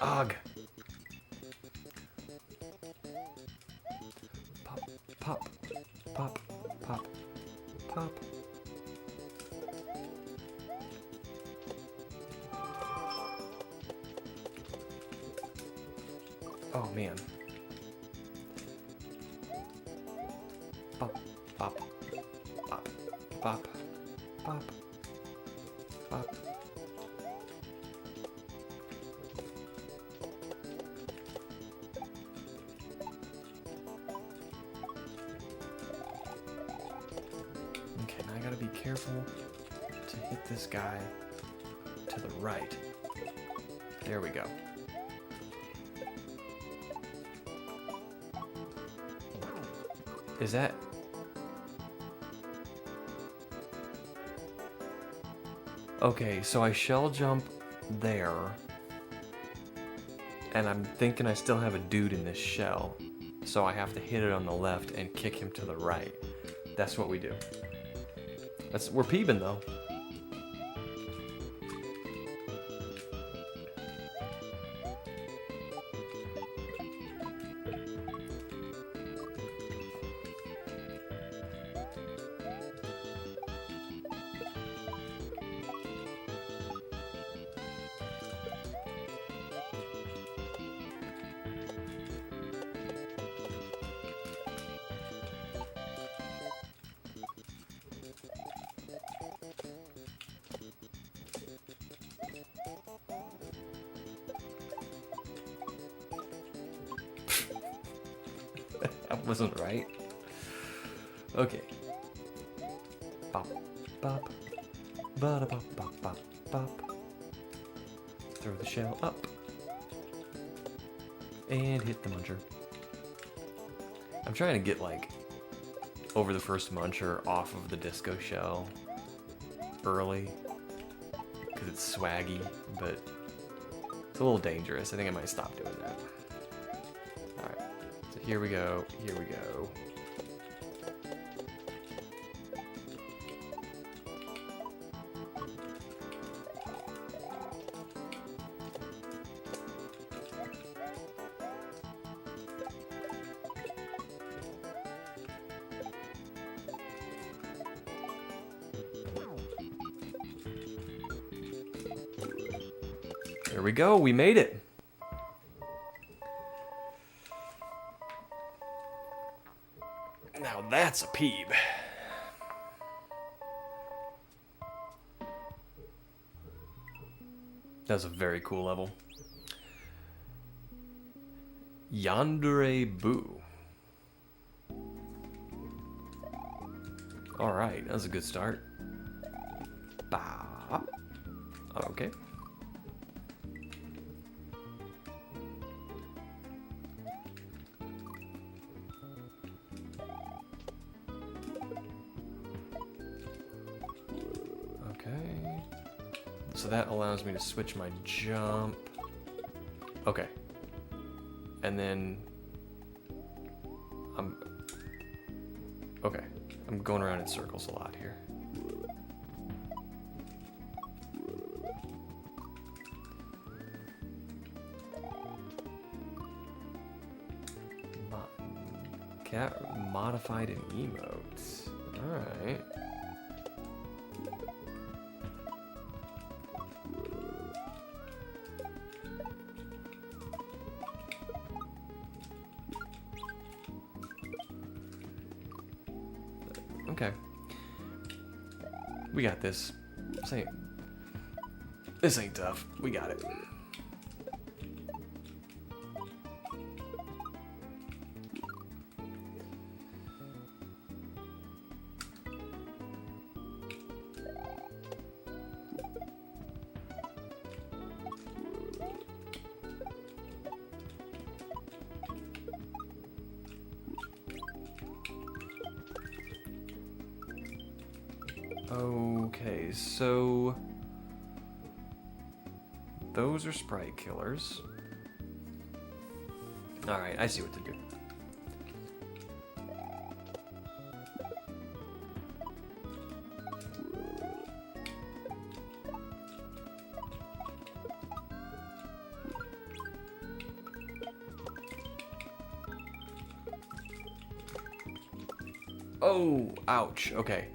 Ugh. Pop, pop, pop, pop, pop. Oh man. Pop, pop, pop, pop, pop, pop. Okay, now I gotta be careful to hit this guy to the right. There we go. Is that... Okay, so I shell jump there, and I'm thinking I still have a dude in this shell, so I have to hit it on the left and kick him to the right. That's what we do. We're peeping though. That wasn't right. Okay. Bop, bop, bada bop, bop, bop, bop. Throw the shell up. And hit the muncher. I'm trying to get, like, over the first muncher off of the disco shell early. Because it's swaggy, but it's a little dangerous. I think I might stop doing that. Alright. So here we go. Here we go. There we go, we made it. Now That's a peeb. That's a very cool level. Yandere Boo. Alright, that was a good start. Bah. Okay. Okay. So that allows me to switch my jump. Okay. And then okay. I'm going around in circles a lot here. Cat modified in emotes. Alright. Okay. We got this. This ain't tough. We got it. Okay, so those are sprite killers. Alright, I see what to do. Oh, ouch. Okay.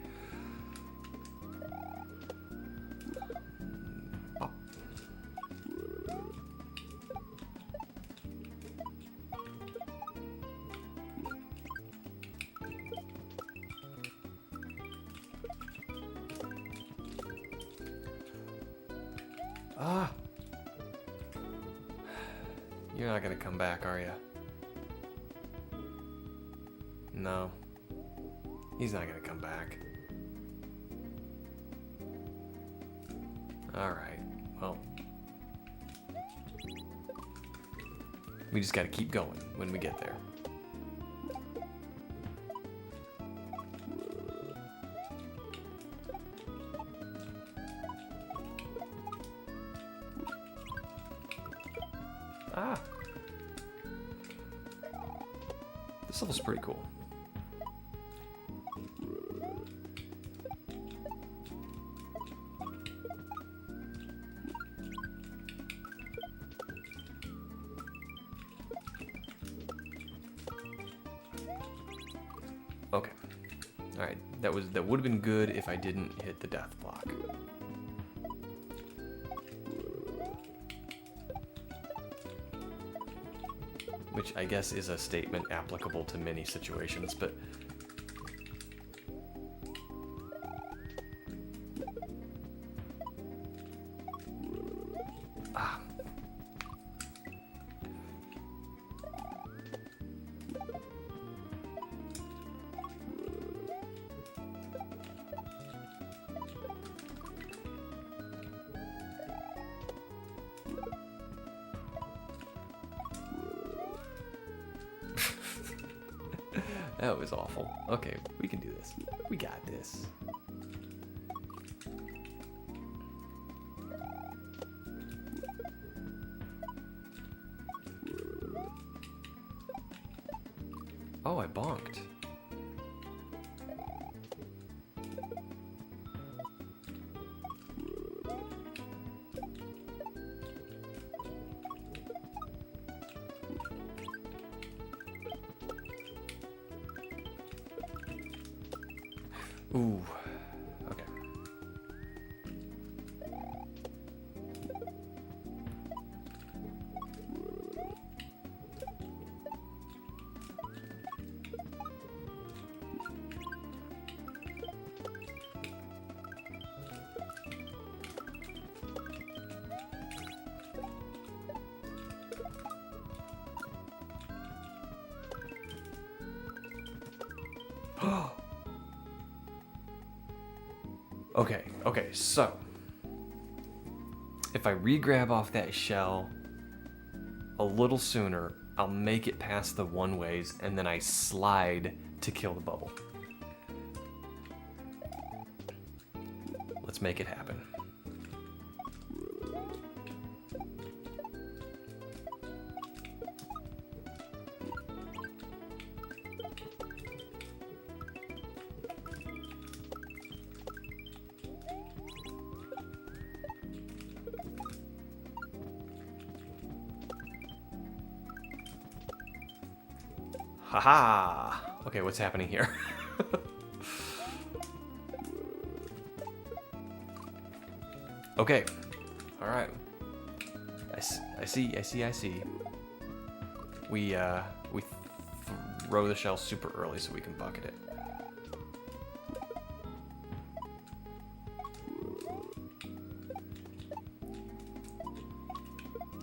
Ah! You're not gonna come back, are you? No. He's not gonna come back. Alright, well. We just gotta keep going when we get there. Ah! This level's pretty cool. Okay. Alright, that would have been good if I didn't hit the death block. Which I guess is a statement applicable to many situations, but ah. That was awful. Okay, we can do this. We got this. Oh, I bonked. Ooh, okay. Okay, so if I re-grab off that shell a little sooner, I'll make it past the one-ways, and then I slide to kill the bubble. Let's make it happen. Haha! Okay, what's happening here? Okay. Alright. I see. We throw the shell super early so we can bucket it.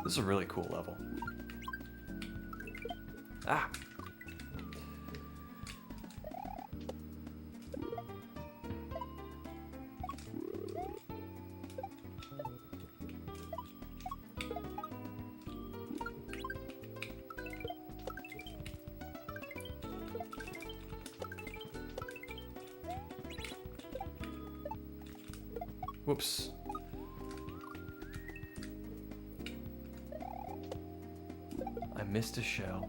This is a really cool level. Ah! Whoops. I missed a shell.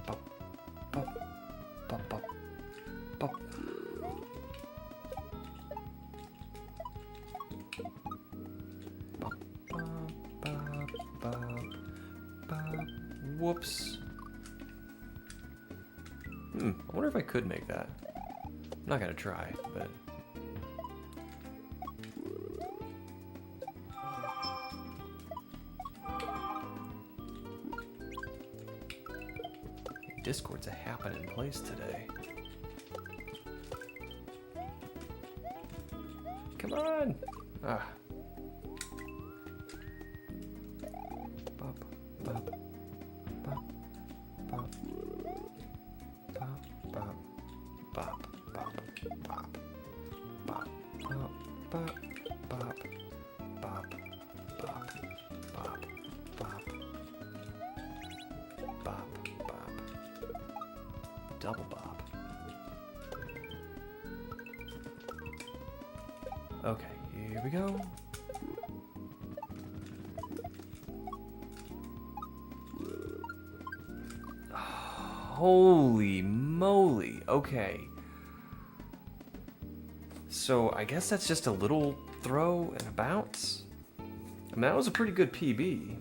Pop, pop, pop, pop, pop. Whoops. I wonder if I could make that. I'm not gonna try, but... Discord's a happening place today. Come on! Ah. Bop, bop, bop, bop, bop, bop, bop, bop, bop, bop, bop, bop, bop, bop, bop, bop, bop, bop, bop, double bop. Okay, here we go. Holy moly, okay. So I guess that's just a little throw and a bounce. I mean, that was a pretty good PB.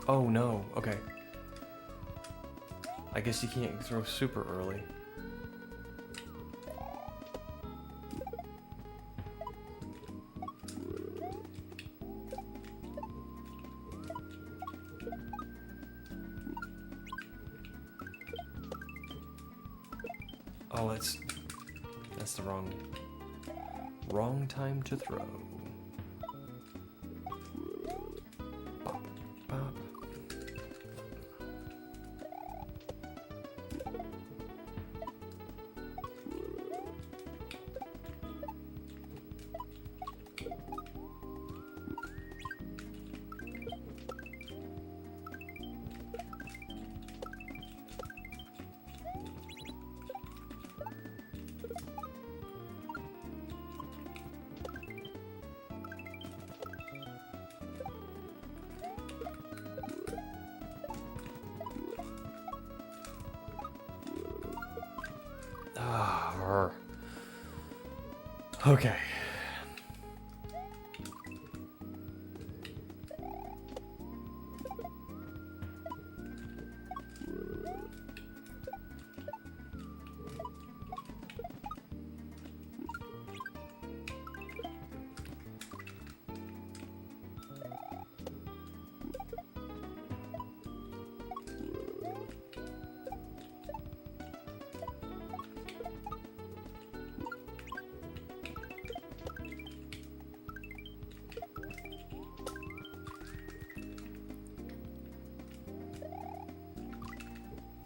Oh no, okay. I guess you can't throw super early. Oh, that's the wrong time to throw. Bop, bop. Okay.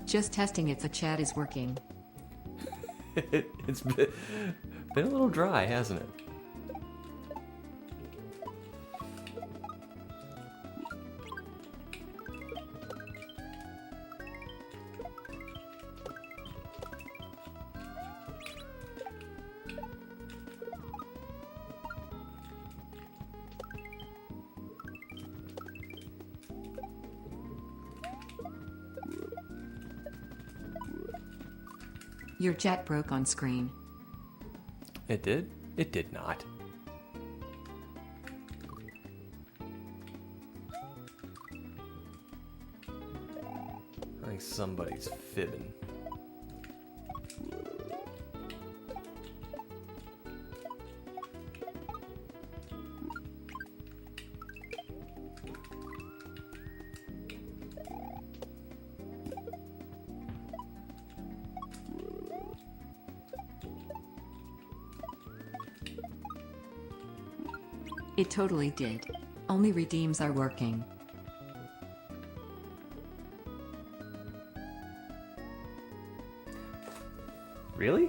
Just testing if the chat is working. It's been a little dry, hasn't it? Your chat broke on screen. It did? It did not. I think somebody's fibbing. It totally did. Only redeems are working. Really?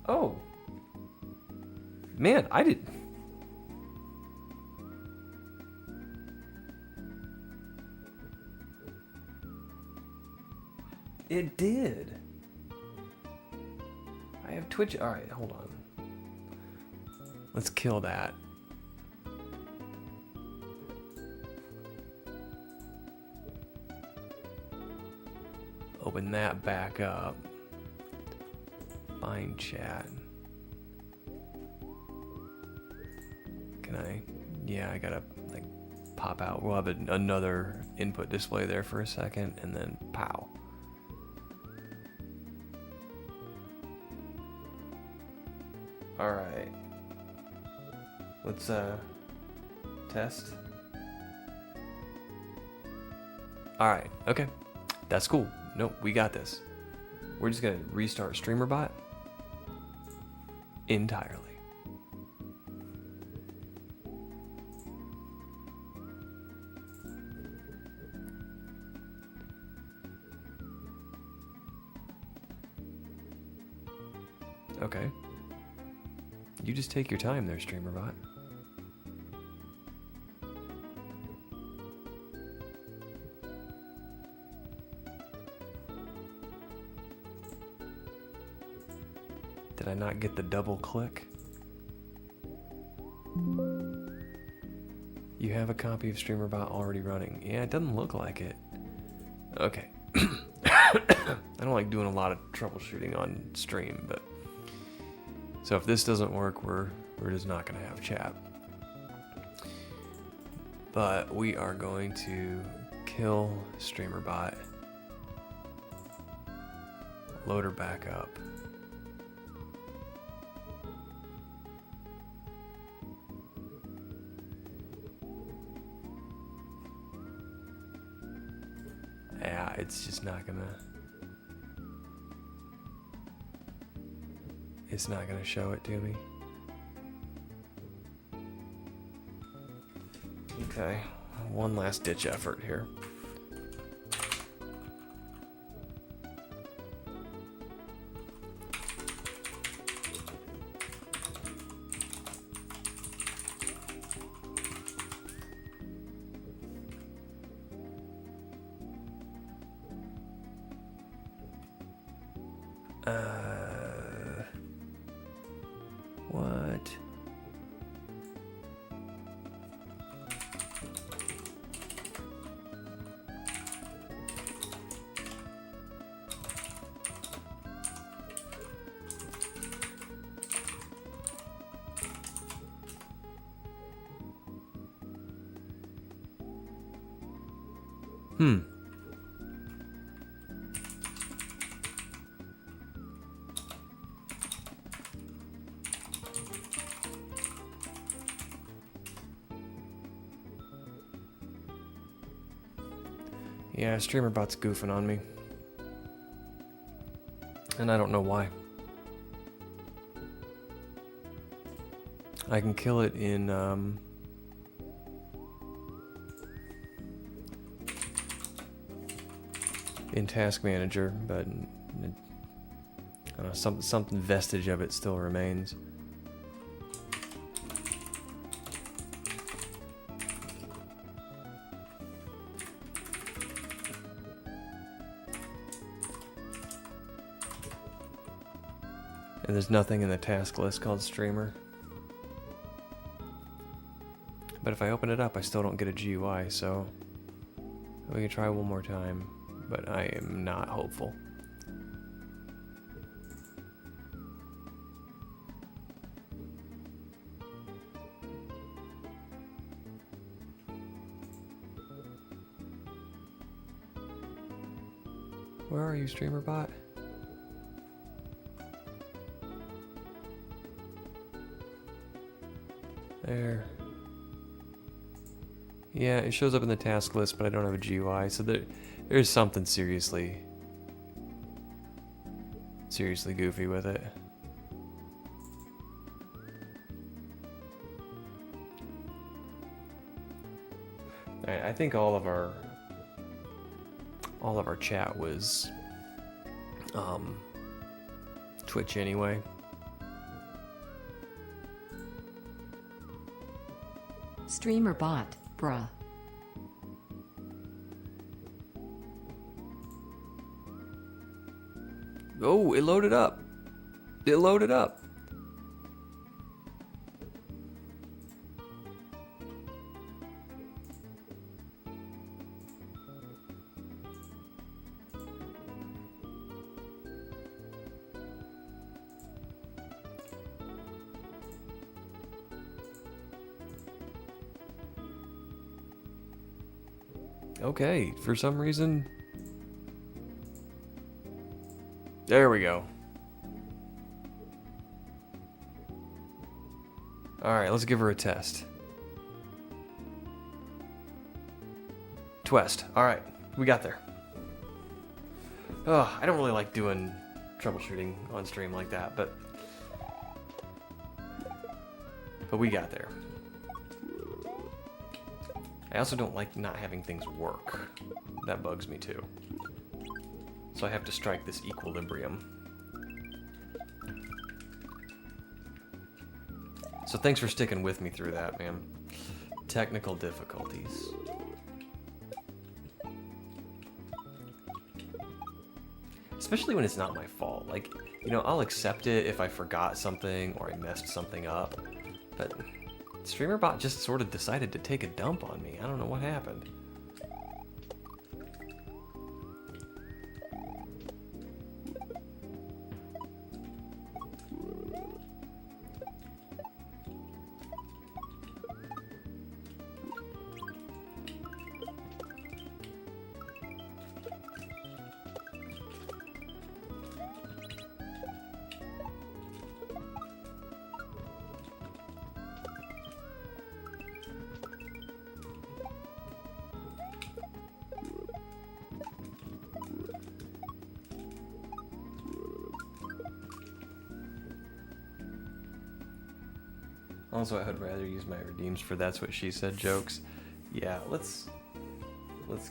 Oh. Man, I did. It did. I have Twitch. All right, hold on. Let's kill that. Open that back up. Find chat. Can I? Yeah, I gotta like pop out. We'll have another input display there for a second, and then pow. All right. Let's test. All right. Okay. That's cool. Nope, we got this. We're just gonna restart StreamerBot entirely. Okay. You just take your time there, StreamerBot. Did I not get the double click? You have a copy of StreamerBot already running. Yeah, it doesn't look like it. Okay. I don't like doing a lot of troubleshooting on stream, but so if this doesn't work, we're just not gonna have chat. But we are going to kill StreamerBot. Load her back up. Yeah, it's just not gonna show it to me. Okay, one last ditch effort here. What? Yeah, StreamerButt's goofing on me. And I don't know why. I can kill it in Task Manager, but I don't know, something vestige of it still remains. And there's nothing in the task list called streamer. But if I open it up, I still don't get a GUI, so we can try one more time, but I am not hopeful. Where are you, StreamerButt? There. Yeah, it shows up in the task list, but I don't have a GUI, so there's something seriously goofy with it. Alright, I think all of our chat was Twitch anyway. StreamerButt, bruh. Oh, it loaded up. It loaded up. Okay, for some reason. There we go. Alright, let's give her a test. Twest. Alright, we got there. I don't really like doing troubleshooting on stream like that, but we got there. I also don't like not having things work. That bugs me too. So I have to strike this equilibrium. So thanks for sticking with me through that, man. Technical difficulties. Especially when it's not my fault. Like, you know, I'll accept it if I forgot something or I messed something up. But StreamerButt just sort of decided to take a dump on me. I don't know what happened. Also, I would rather use my redeems for that's what she said jokes. Yeah, let's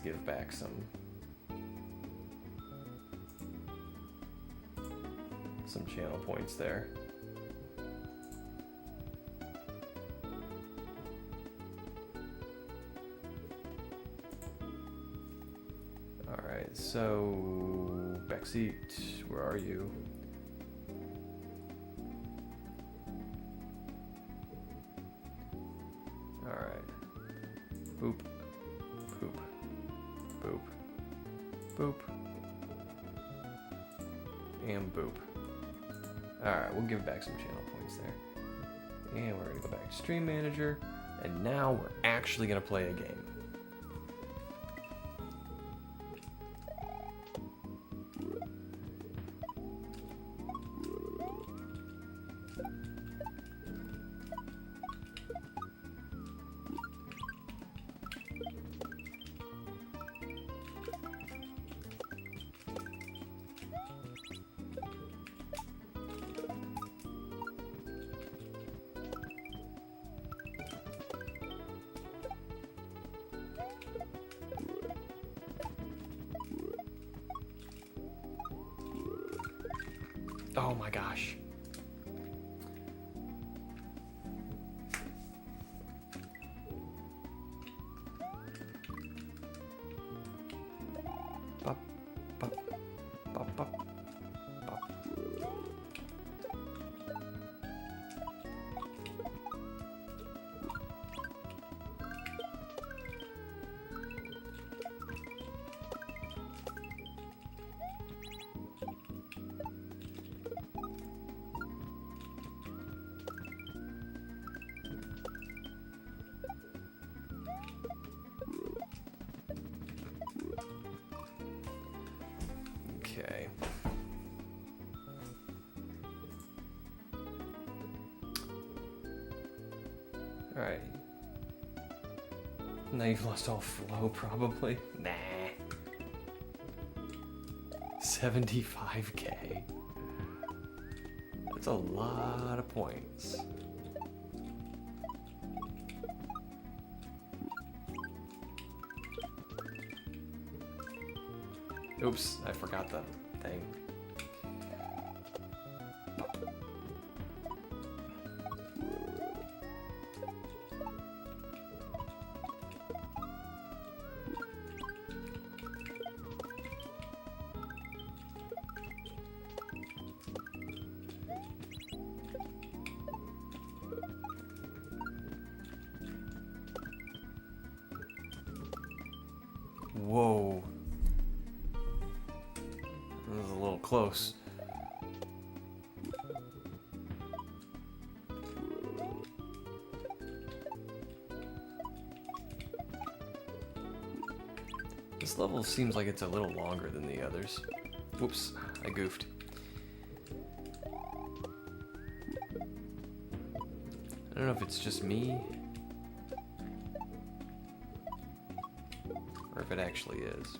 give back some channel points there. All right, so backseat, where are you? Boop, boop, boop, boop, and boop. Alright, we'll give back some channel points there. And we're going to go back to Stream Manager, and now we're actually going to play a game. Oh my gosh. Bop, bop, bop, bop, bop. Okay. Alright. Now you've lost all flow, probably. Nah. 75k. That's a lot of points. Oops, I forgot the thing. Whoa. That was a little close. This level seems like it's a little longer than the others. Whoops, I goofed. I don't know if it's just me, or if it actually is.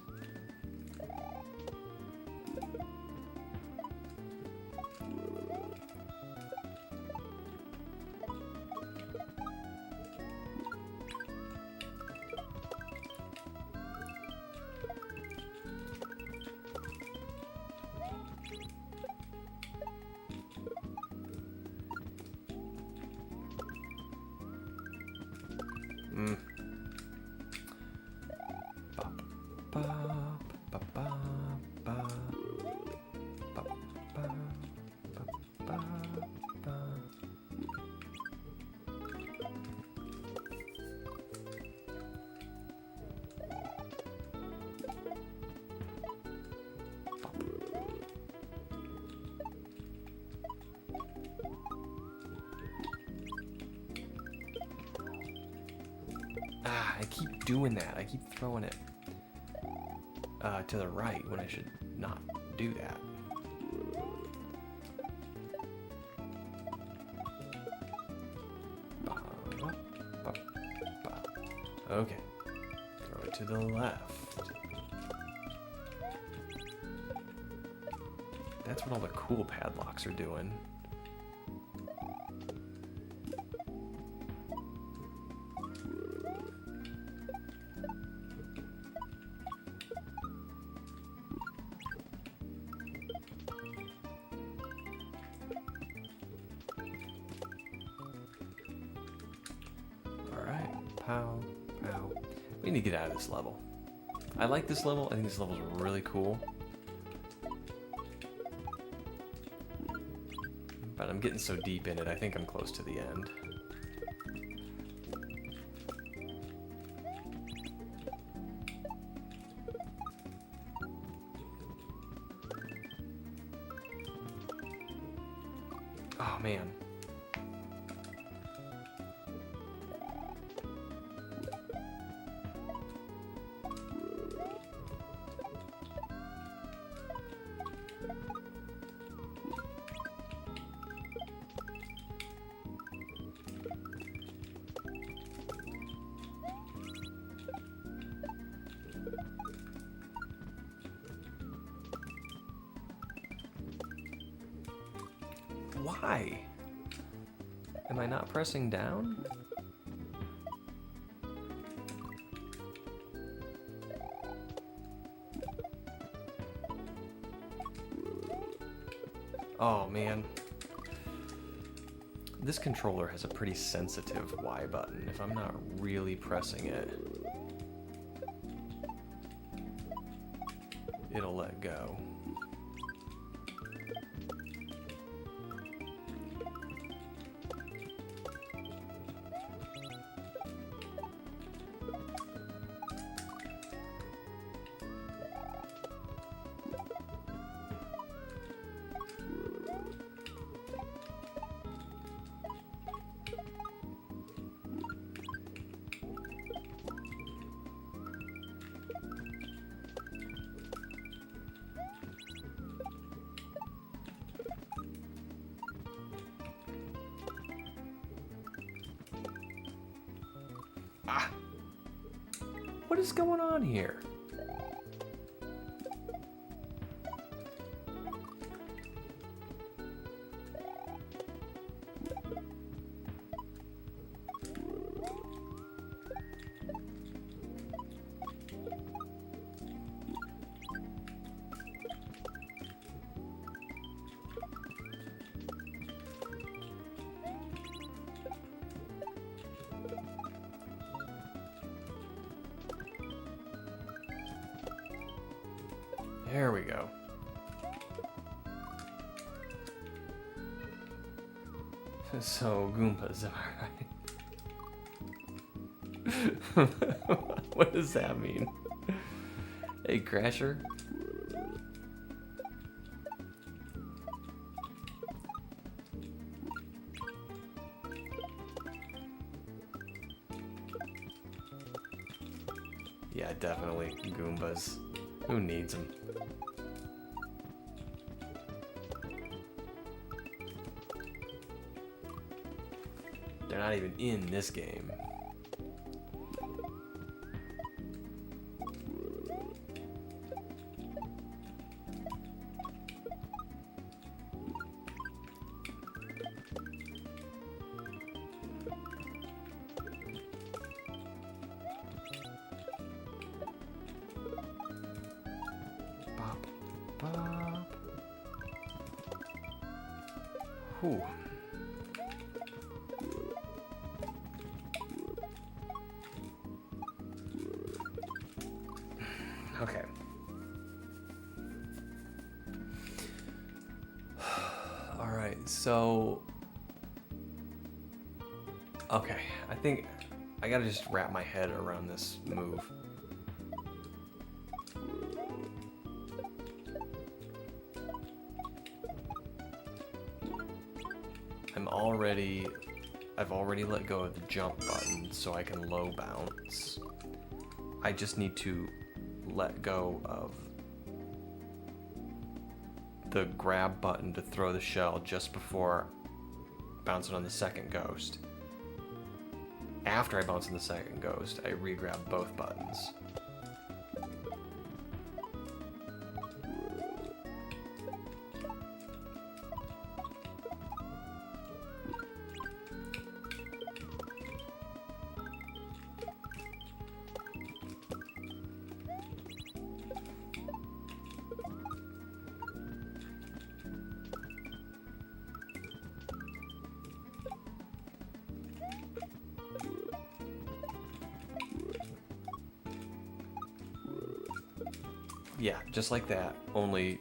I keep doing that. I keep throwing it to the right when I should not do that. Okay. Throw it to the left. That's what all the cool padlocks are doing. Pow, pow. We need to get out of this level. I like this level. I think this level is really cool. But I'm getting so deep in it, I think I'm close to the end. Oh, man. Why? Am I not pressing down? Oh, man. This controller has a pretty sensitive Y button. If I'm not really pressing it, it'll let go. Ah! What is going on here? There we go. So, Goombas, am I right? What does that mean? Hey, Crasher? Yeah, definitely Goombas. Who needs them? They're not even in this game. Bop, bop. Whew. Okay. All right, so... Okay, I think I gotta just wrap my head around this move. I've already let go of the jump button so I can low bounce. I just need to let go of the grab button to throw the shell just before bouncing on the second ghost. After I bounce on the second ghost, I re-grab both buttons. Yeah, just like that, only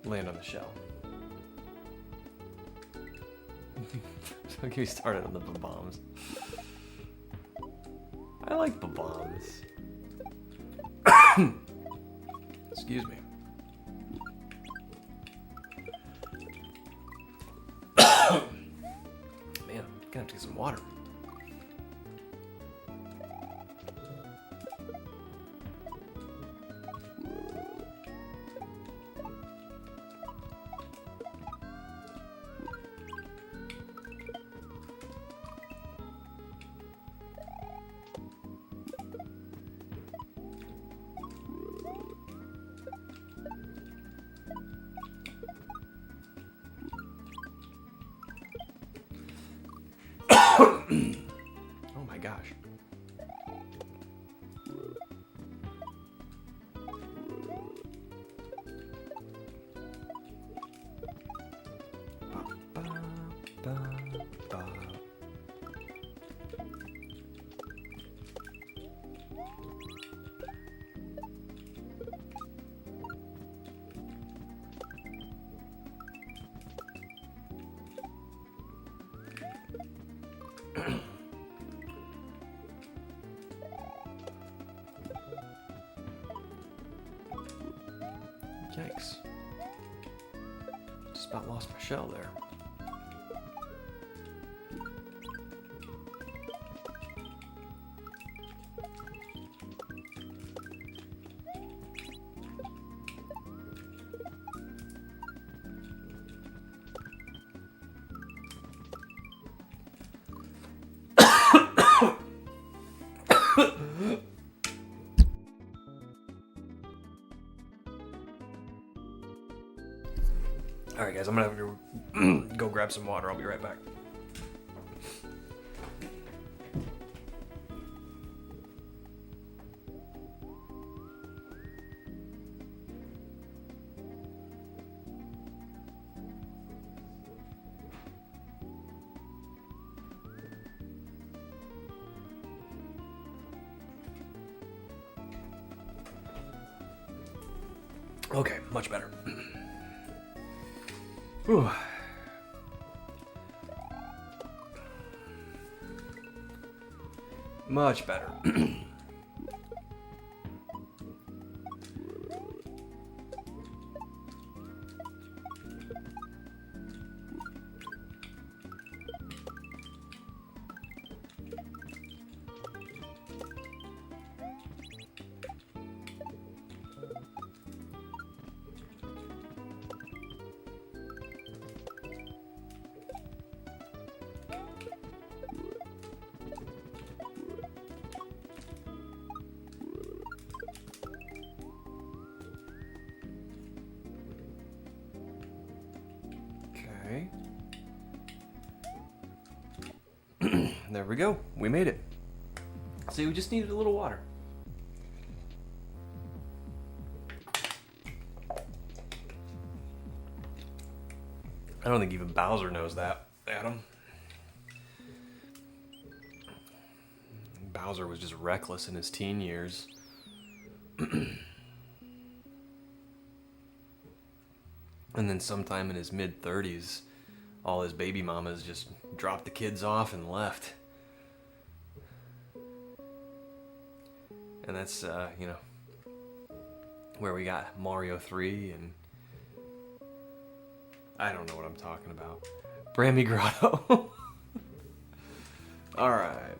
land on the shell. Don't get me started on the bombs. I like bombs. Excuse me. Man, I'm gonna have to get some water. thanks. Just about lost my shell there. Alright guys, I'm gonna have to go grab some water. I'll be right back. Okay, much better. Whew. Much better. Okay. There we go. We made it. See, we just needed a little water. I don't think even Bowser knows that, Adam. Bowser was just reckless in his teen years. And then sometime in his mid-30s, all his baby mamas just dropped the kids off and left. And that's, you know, where we got Mario 3 and... I don't know what I'm talking about. Brammy Grotto. Alright.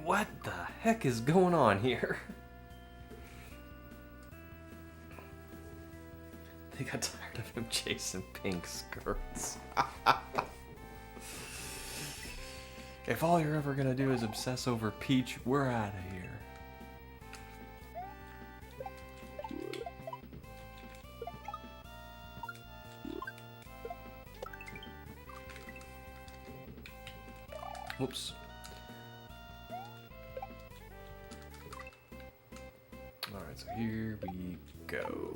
What the heck is going on here? They got tired of him chasing pink skirts. If all you're ever gonna do is obsess over Peach, we're out of here. Whoops. Alright, so here we go.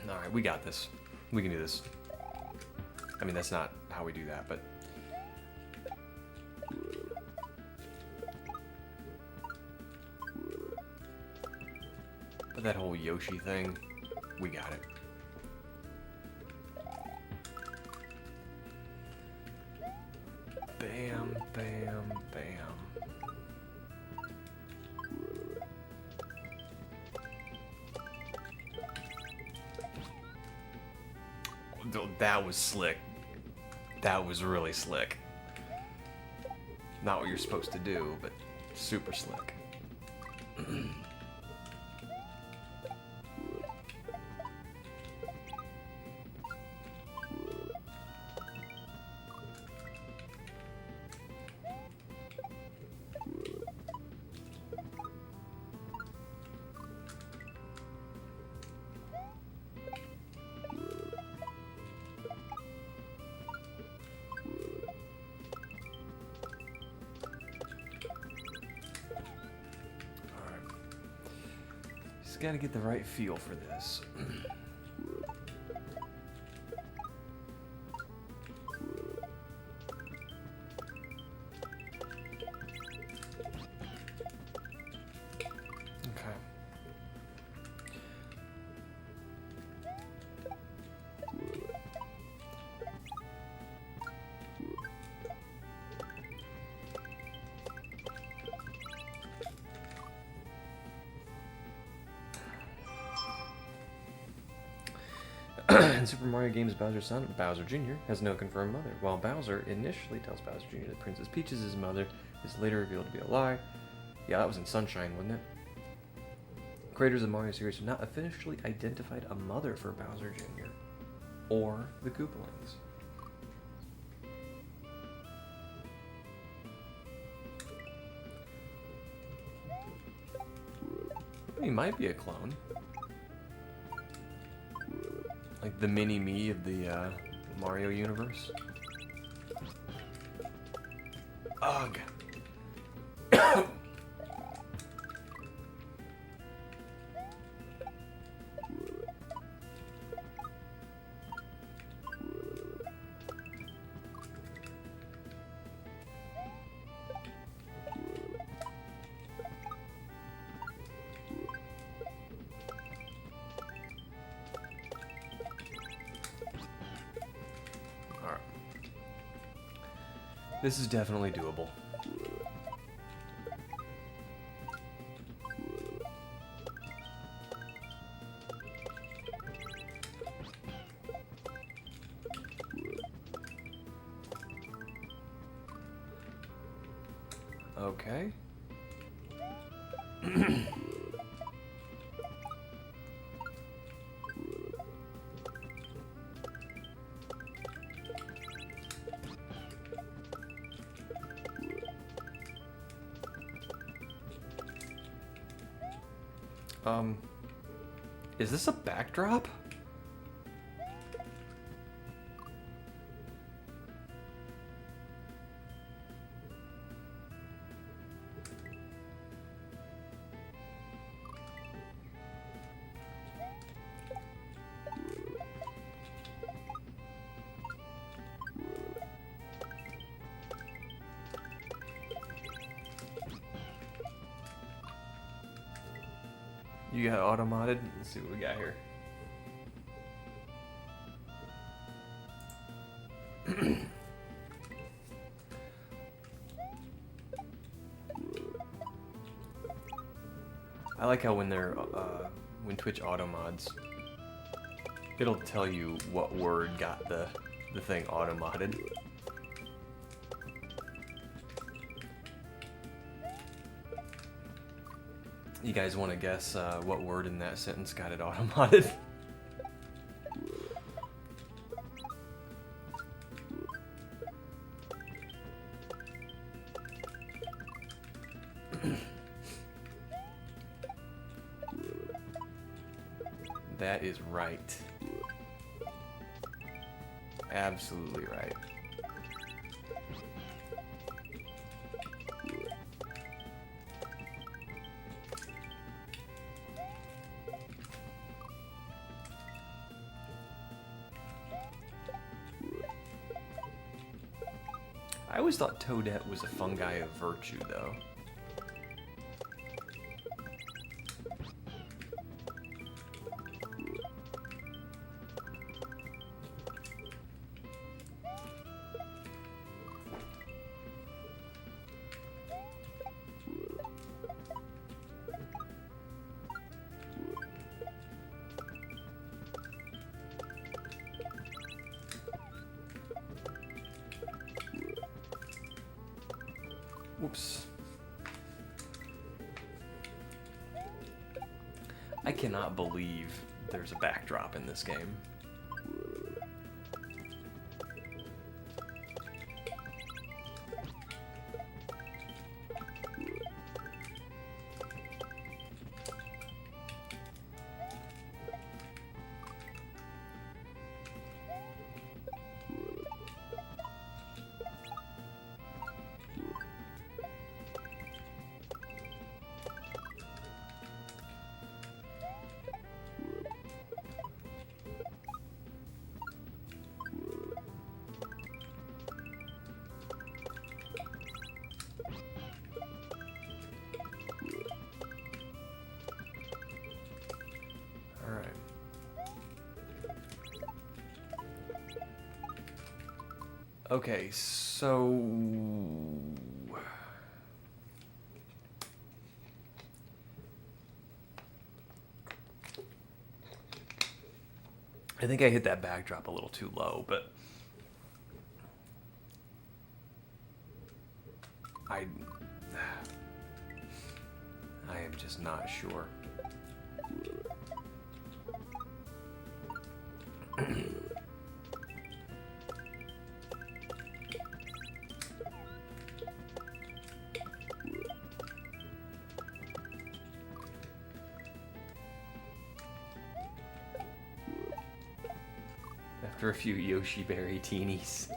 Alright, we got this. We can do this. I mean, that's not how we do that, but... But that whole Yoshi thing, we got it. Bam, bam, bam. That was slick. That was really slick. Not what you're supposed to do, but super slick. Just gotta get the right feel for this. Okay. In Super Mario games, Bowser's son, Bowser Jr., has no confirmed mother. While Bowser initially tells Bowser Jr. that Princess Peach is his mother, is later revealed to be a lie. Yeah, that was in Sunshine, wasn't it? Creators of the Mario series have not officially identified a mother for Bowser Jr. or the Koopalings. He might be a clone. Like the mini-me of the Mario universe. Ugh. This is definitely doable. Okay. Is this a backdrop? You got auto modded? Let's see what we got here. I like how when they're when Twitch auto mods, it'll tell you what word got the thing auto modded. You guys want to guess what word in that sentence got it auto-modded? That is right. Absolutely right. I always thought Toadette was a fungi of virtue, though. Whoops. I cannot believe there's a backdrop in this game. Okay, so I think I hit that backdrop a little too low, but I am just not sure. After a few Yoshi Berry teenies.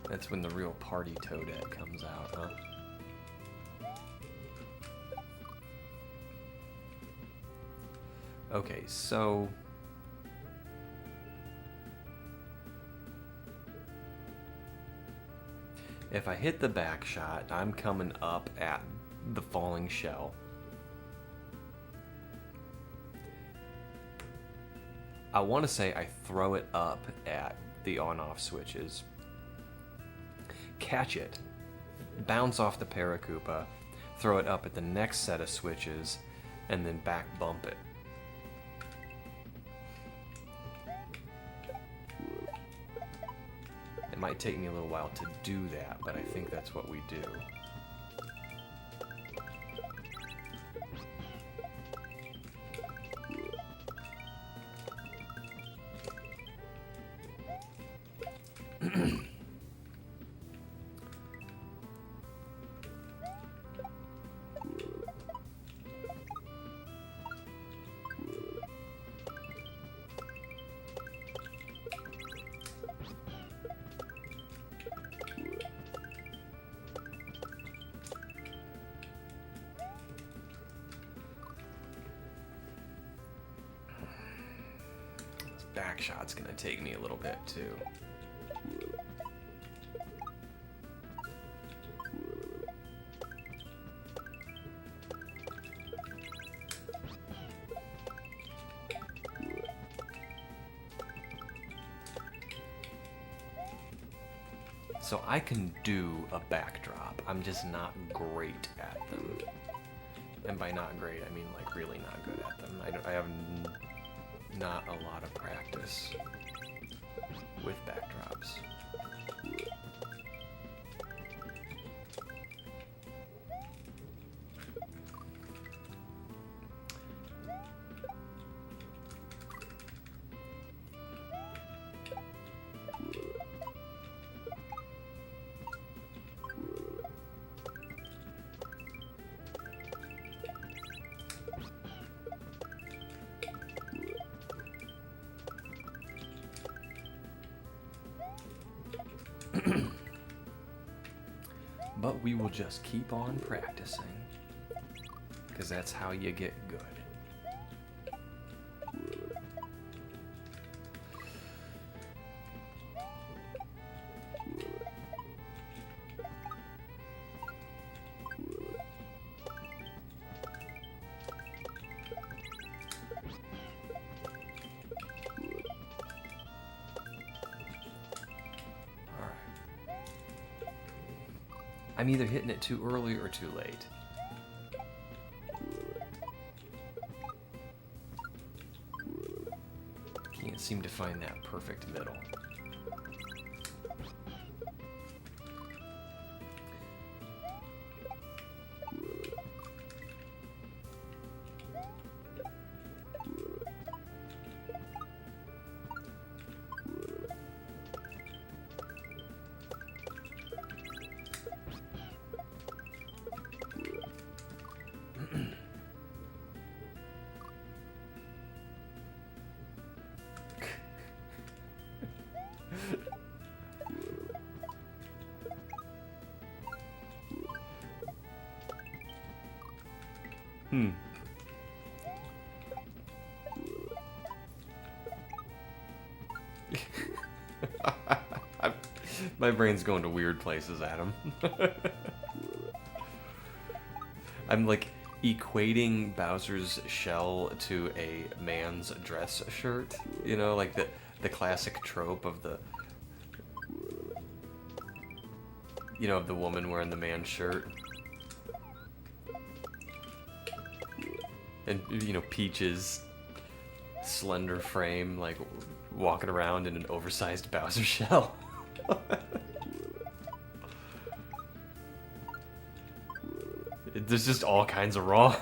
That's when the real party Toadette comes out, huh? Okay, so if I hit the back shot, I'm coming up at the falling shell. I want to say I throw it up at the on-off switches, catch it, bounce off the Paracupa, throw it up at the next set of switches, and then back bump it. It might take me a little while to do that, but I think that's what we do. Back shot's gonna take me a little bit too. So I can do a backdrop. I'm just not great at them. And by not great, I mean like really not good at them. I have not a lot of practice with backdrops. But we will just keep on practicing, because that's how you get good. I'm either hitting it too early or too late. Can't seem to find that perfect middle. My brain's going to weird places, Adam. I'm like equating Bowser's shell to a man's dress shirt. You know, like the classic trope of the, you know, of the woman wearing the man's shirt. And, you know, Peach's slender frame, like, walking around in an oversized Bowser shell. There's just all kinds of wrong.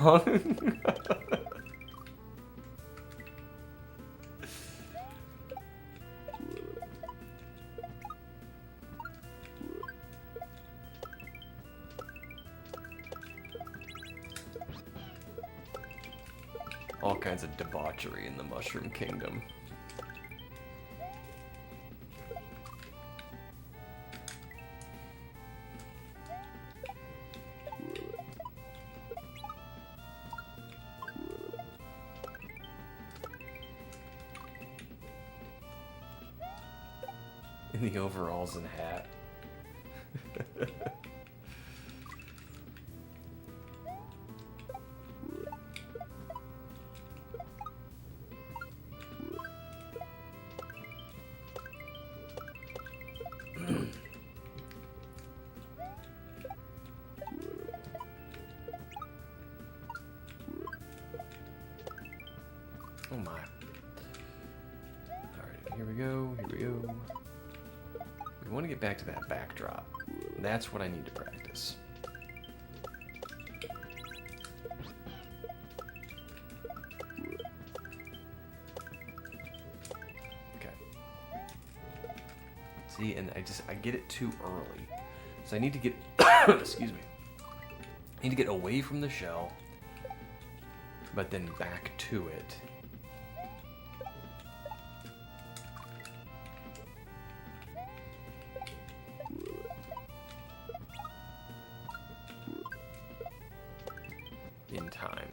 All kinds of debauchery in the Mushroom Kingdom. In the overalls and hat. Oh my. Alright, here we go, here we go. We want to get back to that backdrop. That's what I need to practice. Okay. See, and I get it too early. So I need to get, excuse me. I need to get away from the shell, but then back to it. In time.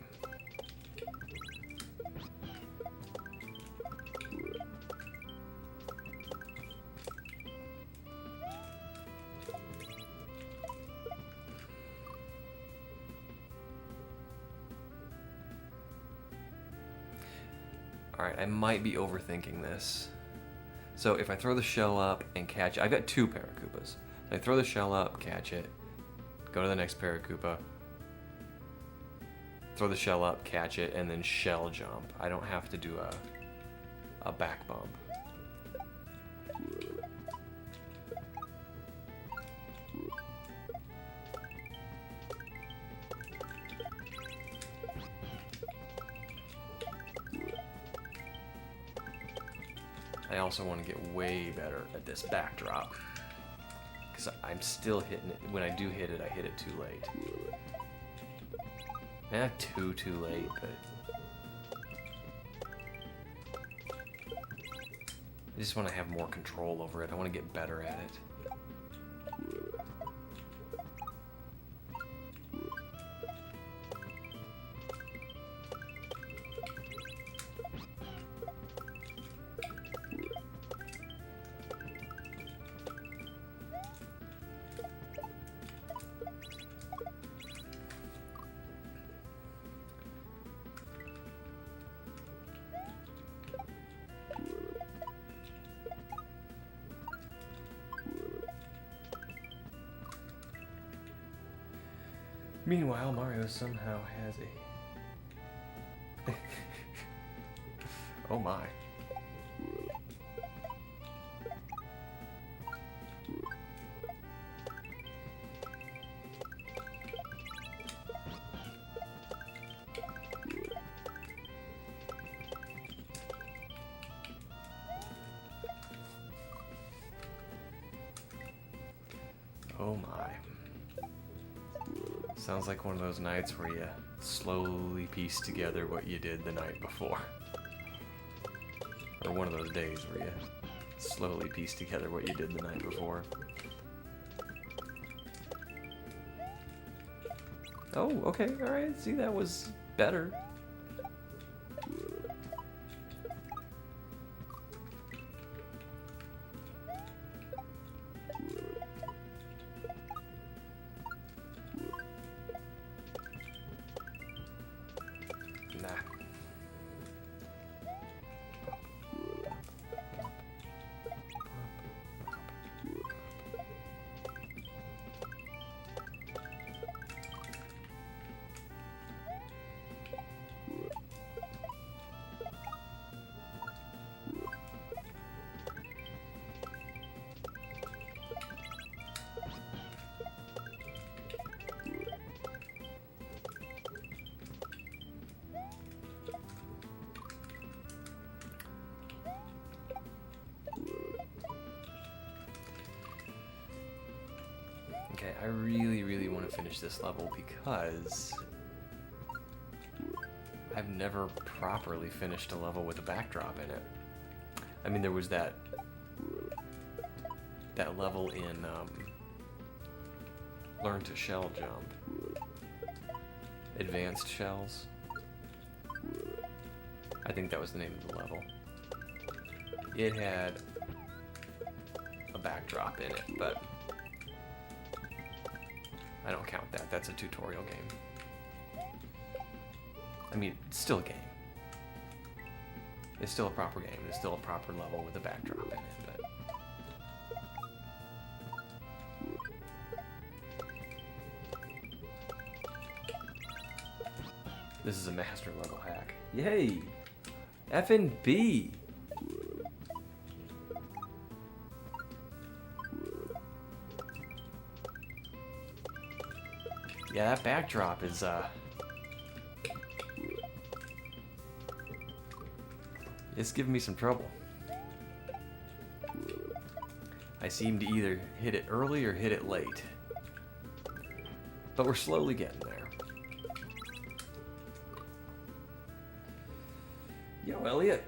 Alright, I might be overthinking this. So if I throw the shell up and catch it, I've got two Paracoopas. So I throw the shell up, catch it, go to the next Paracoopa, throw the shell up, catch it, and then shell jump. I don't have to do a back bump. I also want to get way better at this backdrop, because I'm still hitting it. When I do hit it, I hit it too late. Not too late, but I just want to have more control over it. I want to get better at it. Meanwhile, Mario somehow has a... Oh my. Oh my. Sounds like one of those nights where you slowly piece together what you did the night before. Or one of those days where you slowly piece together what you did the night before. Oh, okay, alright, see, that was better. Nah. Okay, I really want to finish this level because I've never properly finished a level with a backdrop in it. I mean, there was that level in Learn to Shell Jump. Advanced Shells. I think that was the name of the level. It had a backdrop in it, but I don't count that. That's a tutorial game. I mean, it's still a game. It's still a proper game. It's still a proper level with a backdrop in it, but... This is a master level hack. Yay! F&B! Yeah, that backdrop is, it's giving me some trouble. I seem to either hit it early or hit it late. But we're slowly getting there. Yo, Elliot.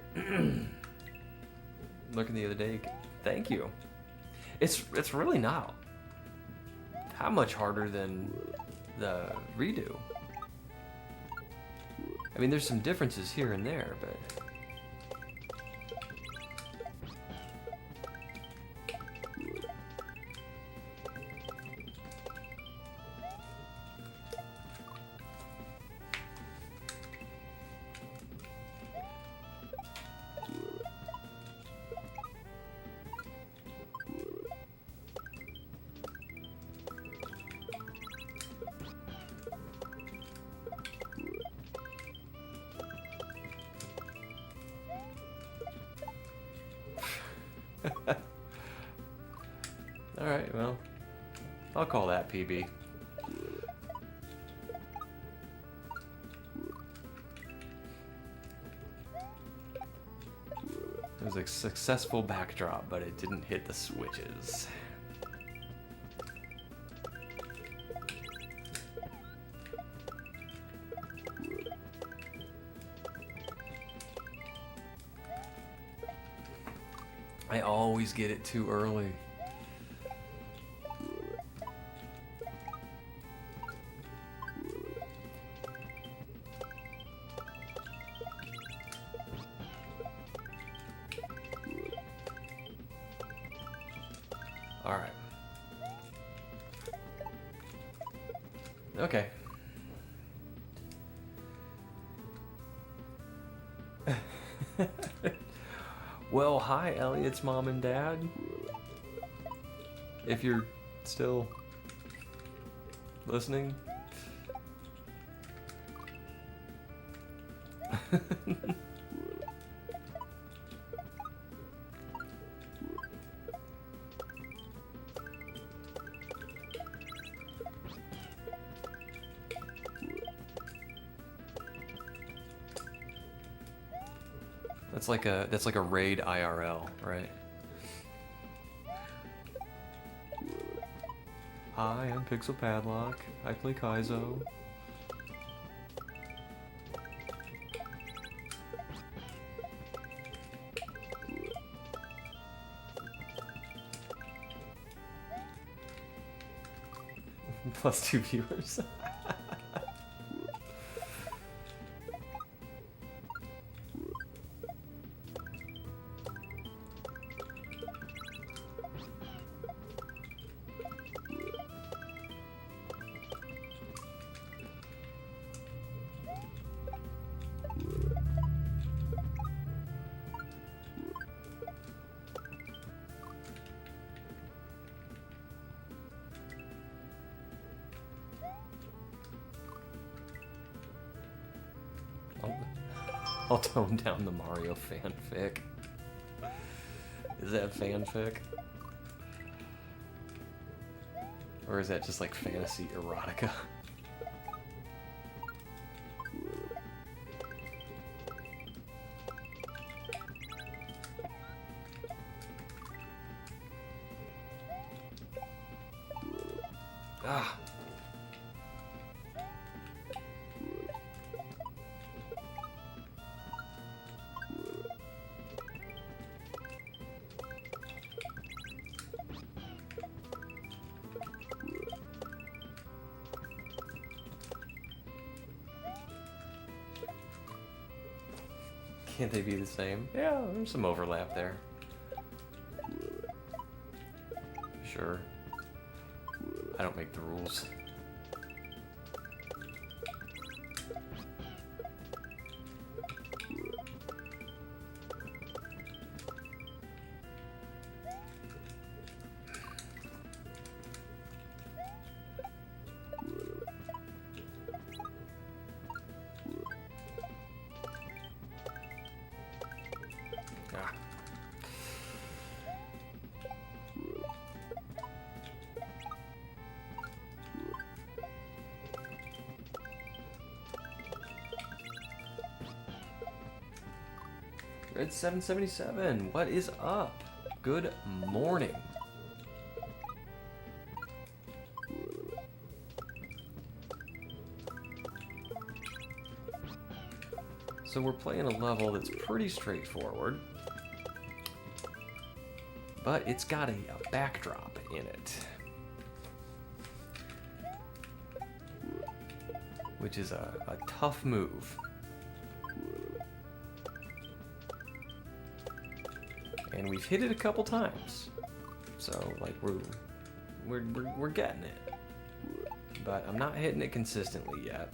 Looking the other day. Thank you. It's really not how much harder than the redo. I mean, there's some differences here and there, but... Alright, well, I'll call that PB. It was a successful backdrop, but it didn't hit the switches. I always get it too early. All right. Okay. Well, hi, Elliot's mom and dad. If you're still listening. That's like a raid IRL, right? Hi, I'm PixelPadlock. I play Kaizo. Plus 2 viewers. I'll tone down the Mario fanfic. Is that fanfic? Or is that just like fantasy erotica? Ah. Can't they be the same? Yeah, there's some overlap there. Sure. I don't make the rules. Ah. Red 777, what is up? Good morning. So we're playing a level that's pretty straightforward, but it's got a backdrop in it, which is a tough move. And we've hit it a couple times, so like we're getting it, but I'm not hitting it consistently yet.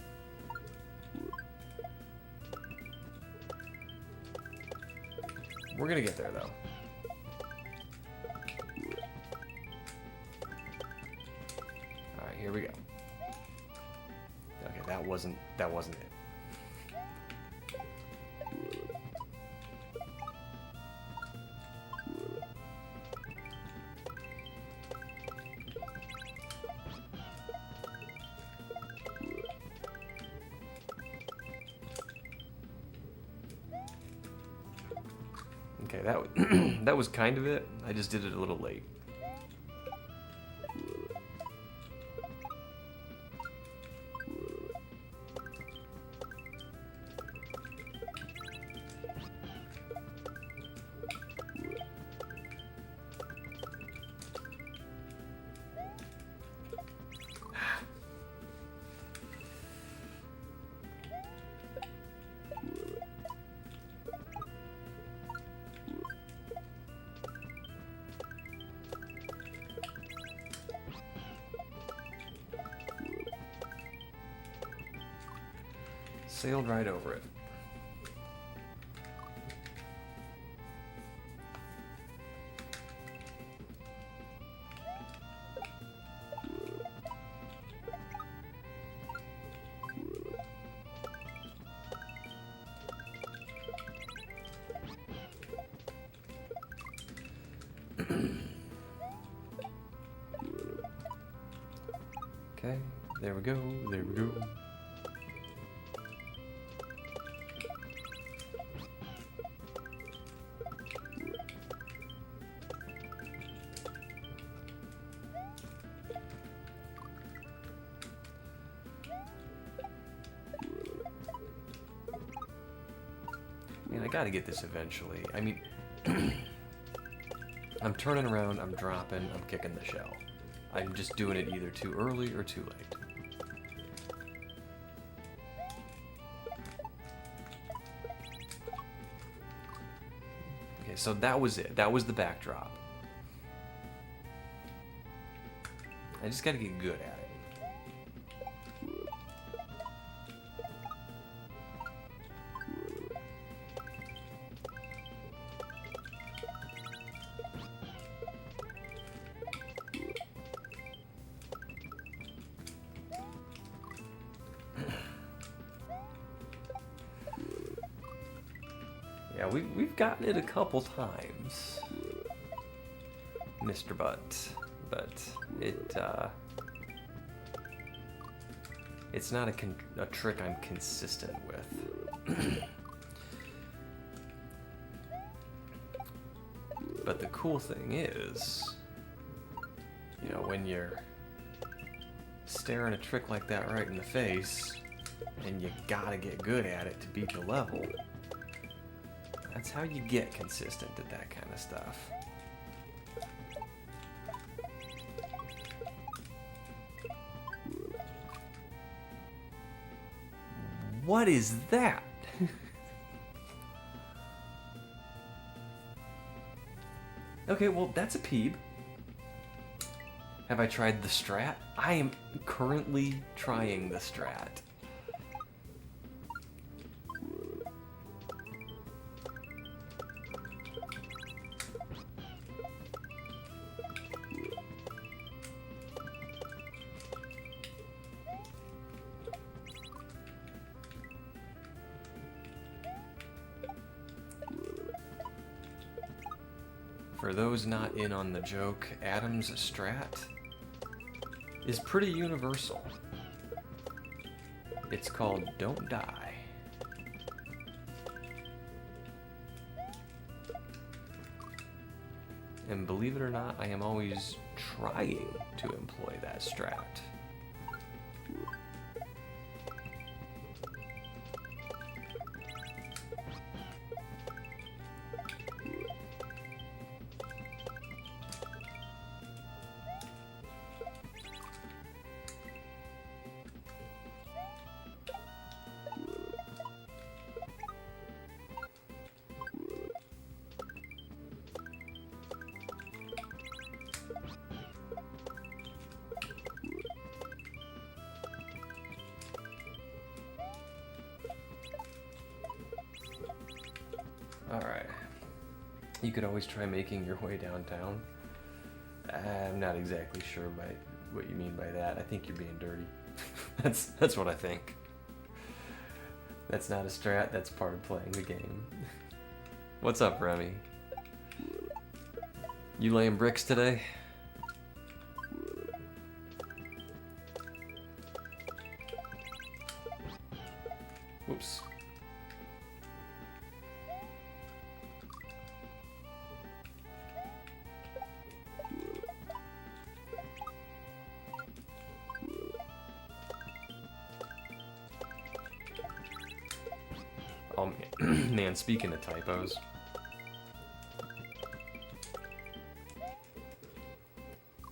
We're gonna get there though. All right, here we go. Okay, that wasn't it. Okay, that was kind of it. I just did it a little late. Sailed right over it. Okay, there we go, there we go. Man, I gotta get this eventually. I mean, I'm turning around, I'm dropping, I'm kicking the shell. I'm just doing it either too early or too late. Okay, so that was it. That was the backdrop. I just gotta get good at it. Yeah, we've gotten it a couple times, Mr. Butt, but it's not a trick I'm consistent with. But the cool thing is, you know, when you're staring a trick like that right in the face, and you gotta get good at it to beat the level, that's how you get consistent at that kind of stuff. What is that? Okay, well, that's a peeb. Have I tried the strat? I am currently trying the strat. For those not in on the joke, Adam's strat is pretty universal. It's called Don't Die. And believe it or not, I am always trying to employ that strat. Alright. You could always try making your way downtown. I'm not exactly sure by what you mean by that. I think you're being dirty. That's what I think. That's not a strat, that's part of playing the game. What's up, Remy? You laying bricks today? Whoops. Oh man, speaking of typos.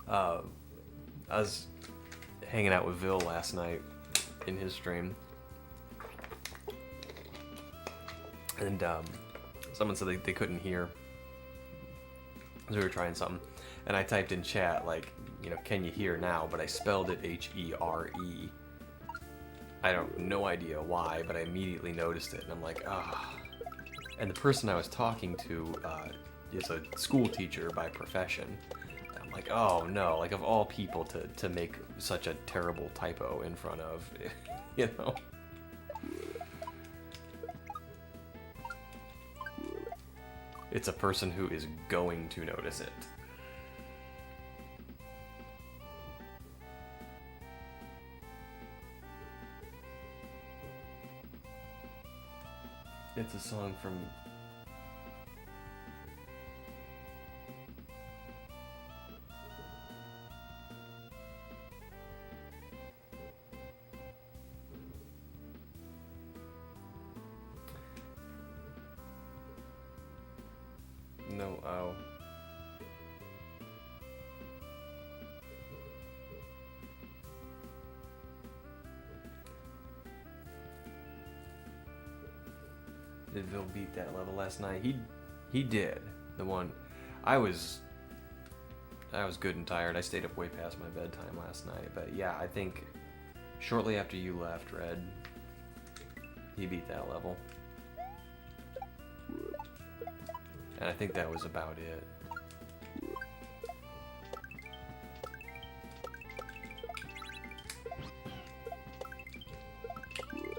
I was hanging out with Vil last night in his stream. And someone said they couldn't hear. So we were trying something. And I typed in chat, like, you know, can you hear now? But I spelled it H-E-R-E. I don't no idea why, but I immediately noticed it, and I'm like, ah. And the person I was talking to is a school teacher by profession. And I'm like, oh no, like of all people to make such a terrible typo in front of, you know? It's a person who is going to notice it. It's a song from... No, oh. Did Vil beat that level last night? He did. The one I was good and tired. I stayed up way past my bedtime last night. But yeah, I think shortly after you left, Red, he beat that level. And I think that was about it.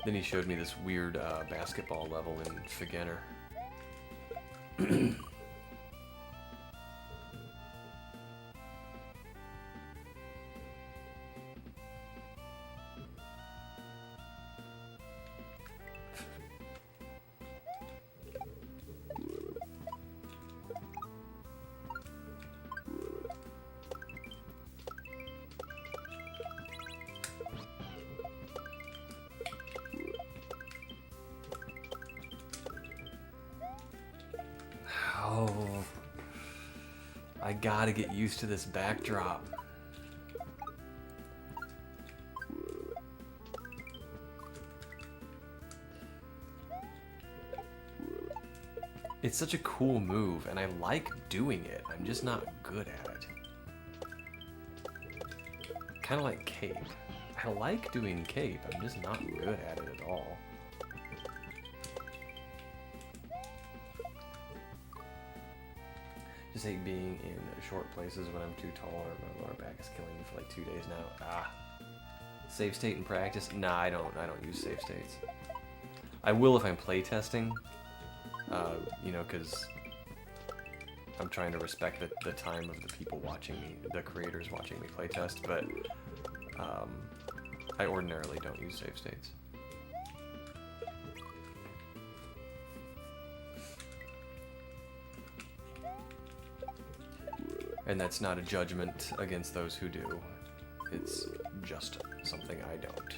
Then he showed me this weird basketball level in Beginner. Oh, I gotta get used to this backdrop. It's such a cool move, and I like doing it. I'm just not good at it. Kind of like cape. I like doing cape. I'm just not good at it at all. Just hate being in short places when I'm too tall or my lower back is killing me for like 2 days now. Ah. Save state in practice? Nah, I don't use save states. I will if I'm playtesting. You know, because I'm trying to respect the time of the people watching me, the creators watching me playtest, but I ordinarily don't use save states. And that's not a judgment against those who do. It's just something I don't.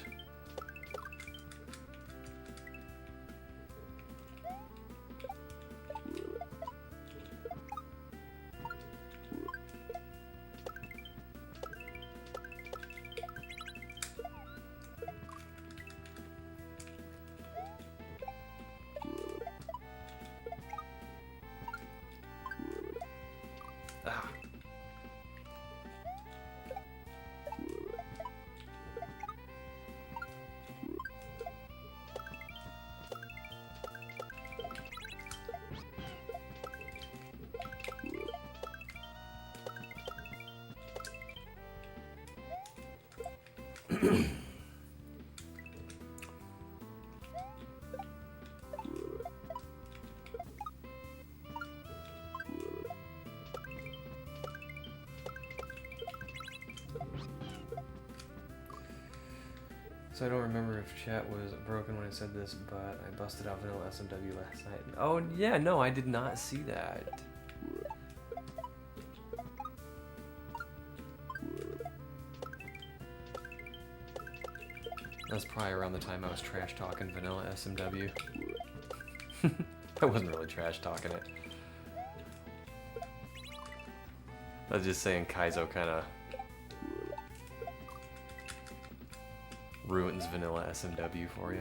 Ah. So I don't remember if chat was broken when I said this, but I busted out vanilla SMW last night. Oh yeah, no, I did not see that. That was probably around the time I was trash talking vanilla SMW. I wasn't really trash talking it. I was just saying Kaizo kind of ruins vanilla SMW for you.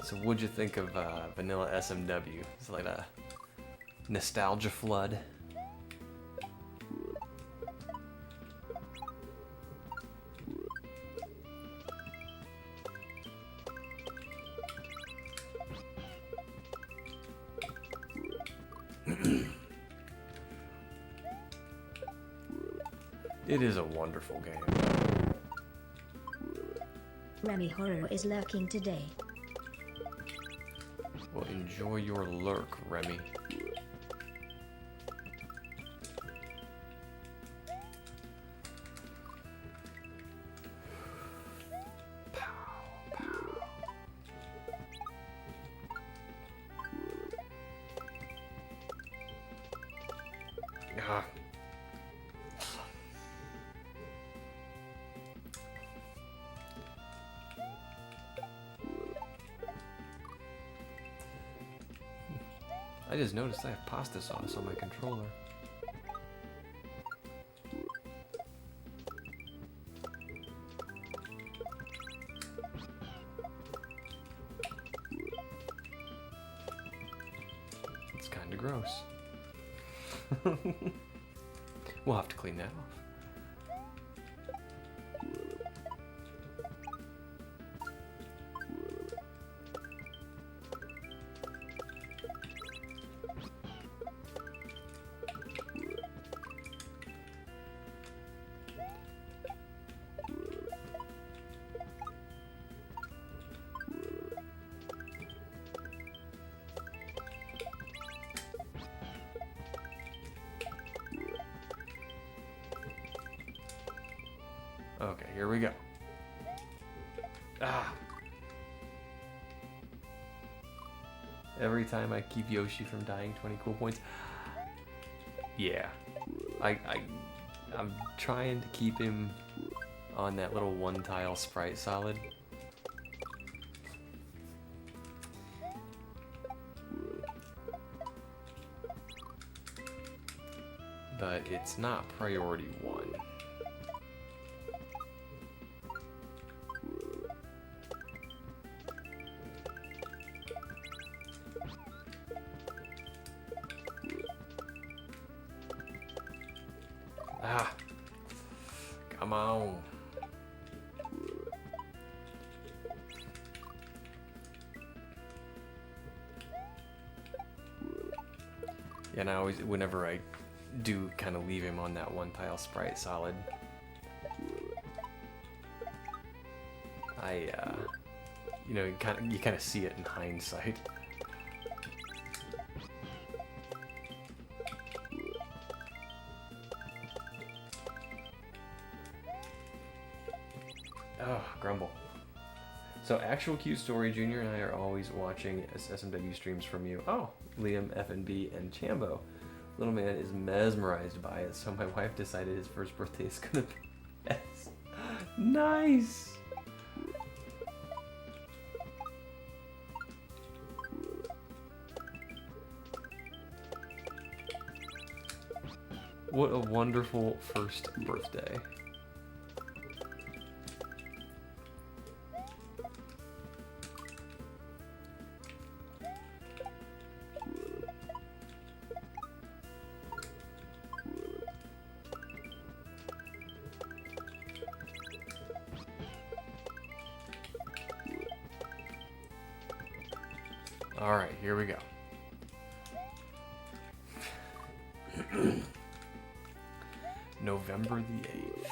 So what'd you think of vanilla SMW? It's like a nostalgia flood. It is a wonderful game. Remy Horror is lurking today. Well, enjoy your lurk, Remy. Pow, pow. Ah. I just noticed I have pasta sauce on my controller. It's kind of gross. We'll have to clean that off. Okay, here we go. Ah. Every time I keep Yoshi from dying, 20 cool points. Yeah. I'm trying to keep him on that little one tile sprite solid. But it's not priority 1. Ah, come on. Yeah, and I always, whenever I do kind of leave him on that one tile sprite solid, you know, you kind of see it in hindsight. Oh, grumble. So, Actual Q Story Jr. and I are always watching SMW streams from you. Oh, Liam, FNB, and Chambo. Little man is mesmerized by it, so my wife decided his first birthday is gonna be S. Nice! What a wonderful first birthday. All right, here we go. November the 8th.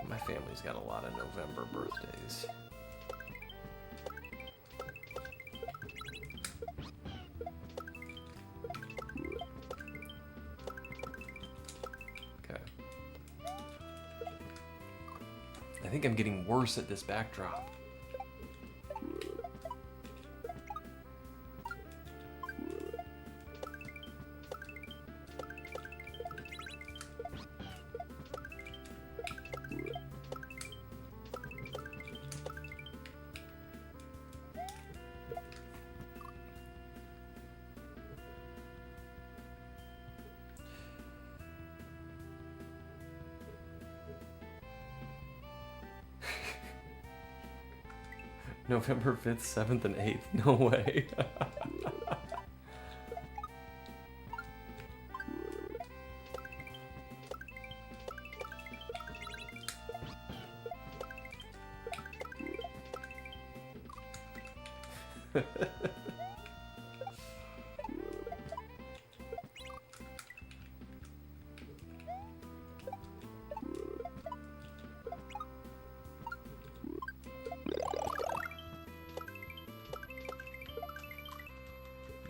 My family's got a lot of November birthdays. Okay. I think I'm getting worse at this backdrop. November 5th, 7th, and 8th. No way.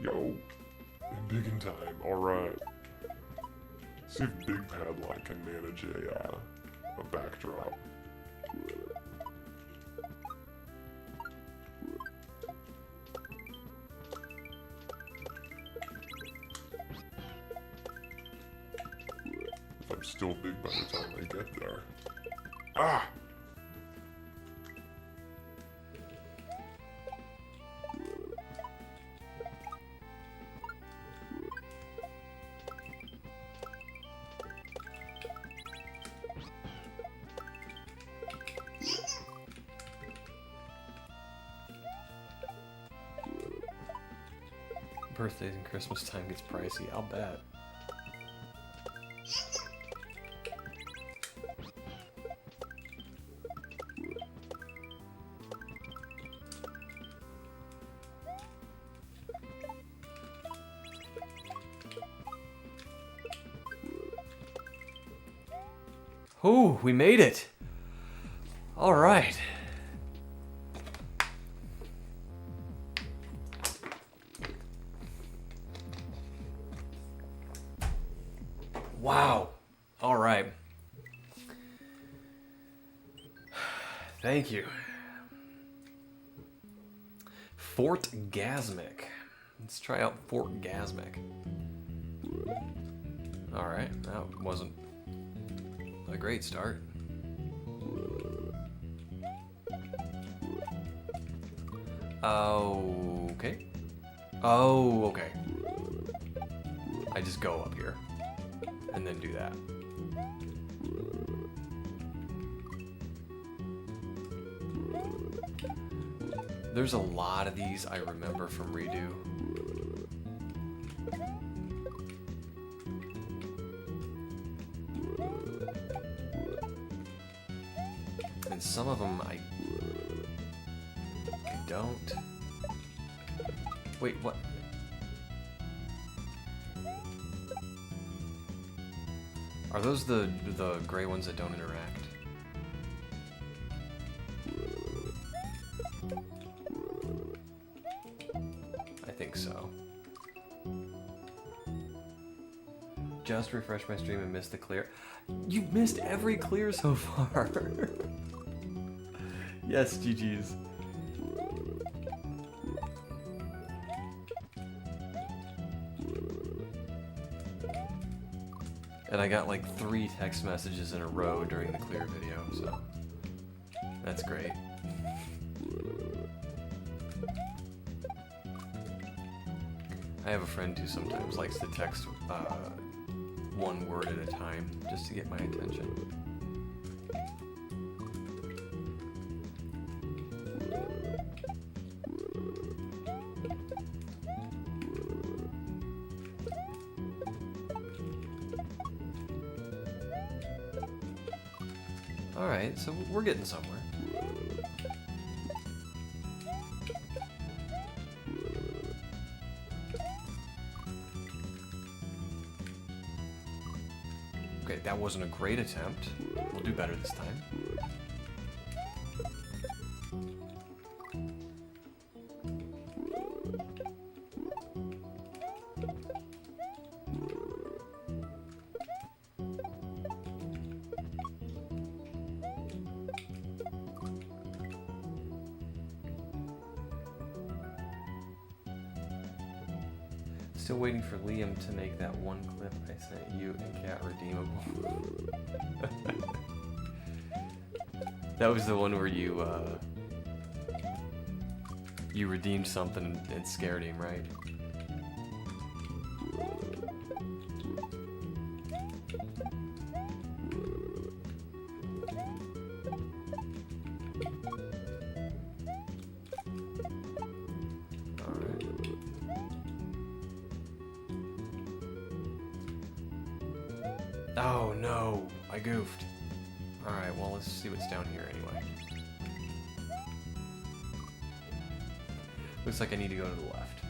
Yo, big in time. All right. See if Big Padlock can manage a backdrop. If I'm still big by the time I get there. Ah! Birthdays and Christmas time gets pricey, I'll bet. Ooh, we made it! All right. Wow. All right. Thank you. Fort Gasmic. Let's try out Fort Gasmic. All right, that wasn't a great start. Okay. Oh, okay. I just go up here and then do that. There's a lot of these I remember from Redo. And some of them I don't. Wait, what? Are those the gray ones that don't interact? I think so. Just refreshed my stream and missed the clear. You've missed every clear so far. Yes, GG's. And I got like 3 text messages in a row during the clear video, so that's great. I have a friend who sometimes likes to text one word at a time just to get my attention. Alright, so we're getting somewhere. Okay, that wasn't a great attempt. We'll do better this time. Still waiting for Liam to make that one clip I sent you and Cat redeemable. That was the one where you you redeemed something and scared him, right? Oh no, I goofed. Alright, well let's see what's down here anyway. Looks like I need to go to the left.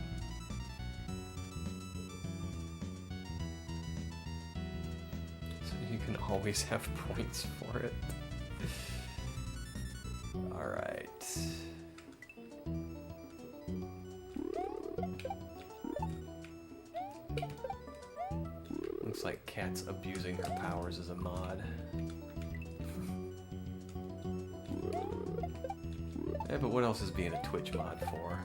So you can always have points for it. Alright. Looks like Cat's abusing her powers as a mod. Yeah, but what else is being a Twitch mod for?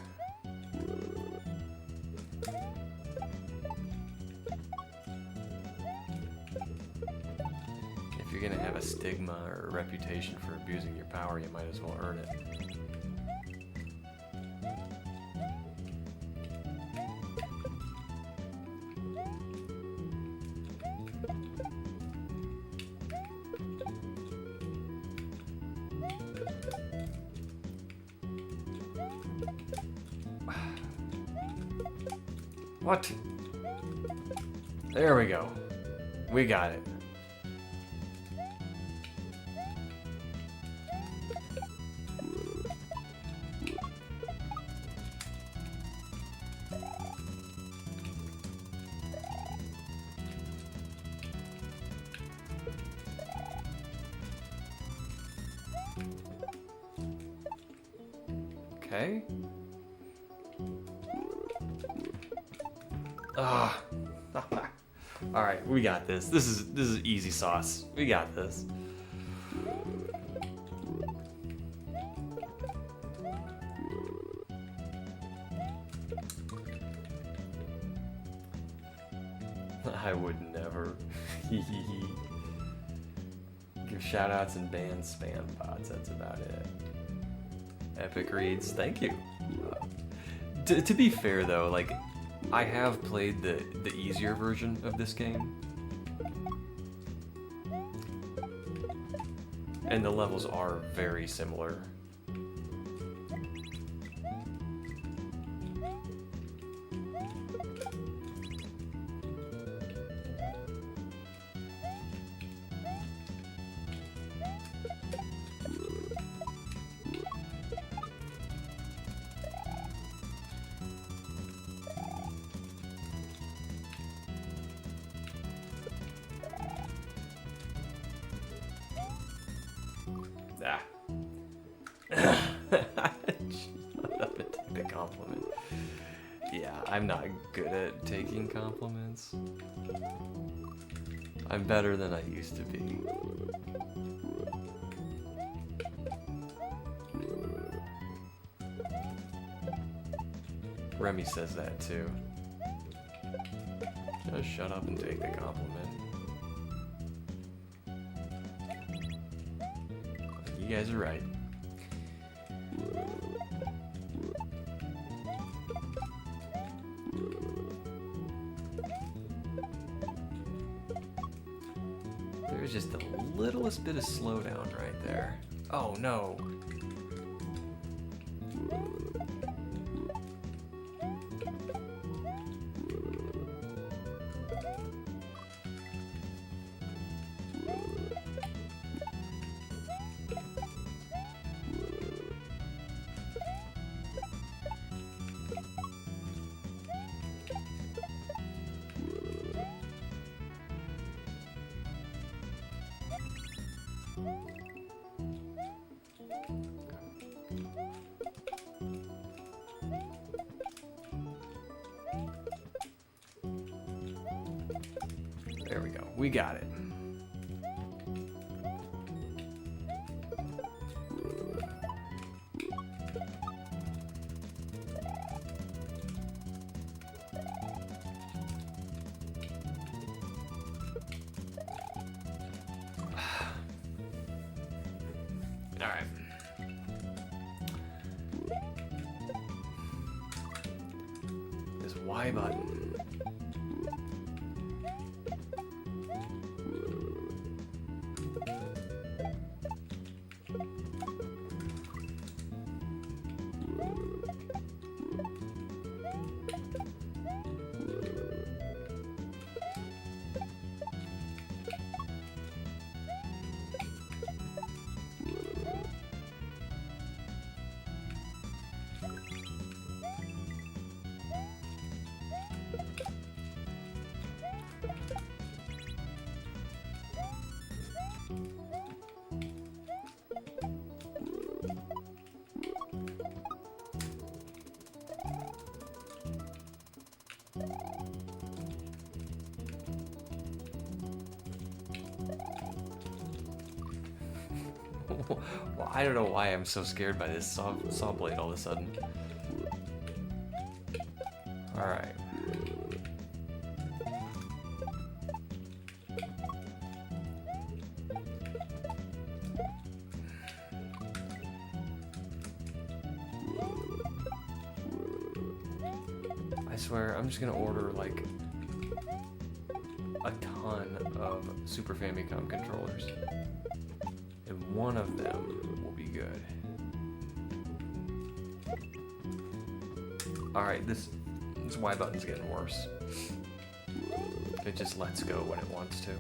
If you're gonna have a stigma or a reputation for abusing your power, you might as well earn it. What? There we go. We got it. Okay. Ah. All right, we got this. This is easy sauce. We got this. I would never. Give shoutouts and ban spam bots. That's about it. Epic reads. Thank you. To be fair though, like I have played the easier version of this game, and the levels are very similar. Ah. Shut up and take the compliment. Yeah, I'm not good at taking compliments. I'm better than I used to be. Remy says that too. Just shut up and take the compliment. You guys are right. There's just the littlest bit of slowdown right there. Oh no. There we go. We got it. All right. This Y button. Well, I don't know why I'm so scared by this saw blade all of a sudden. Alright. I swear, I'm just gonna order like a ton of Super Famicom controllers. And one of them will be good. Alright, this Y button's getting worse. It just lets go when it wants to.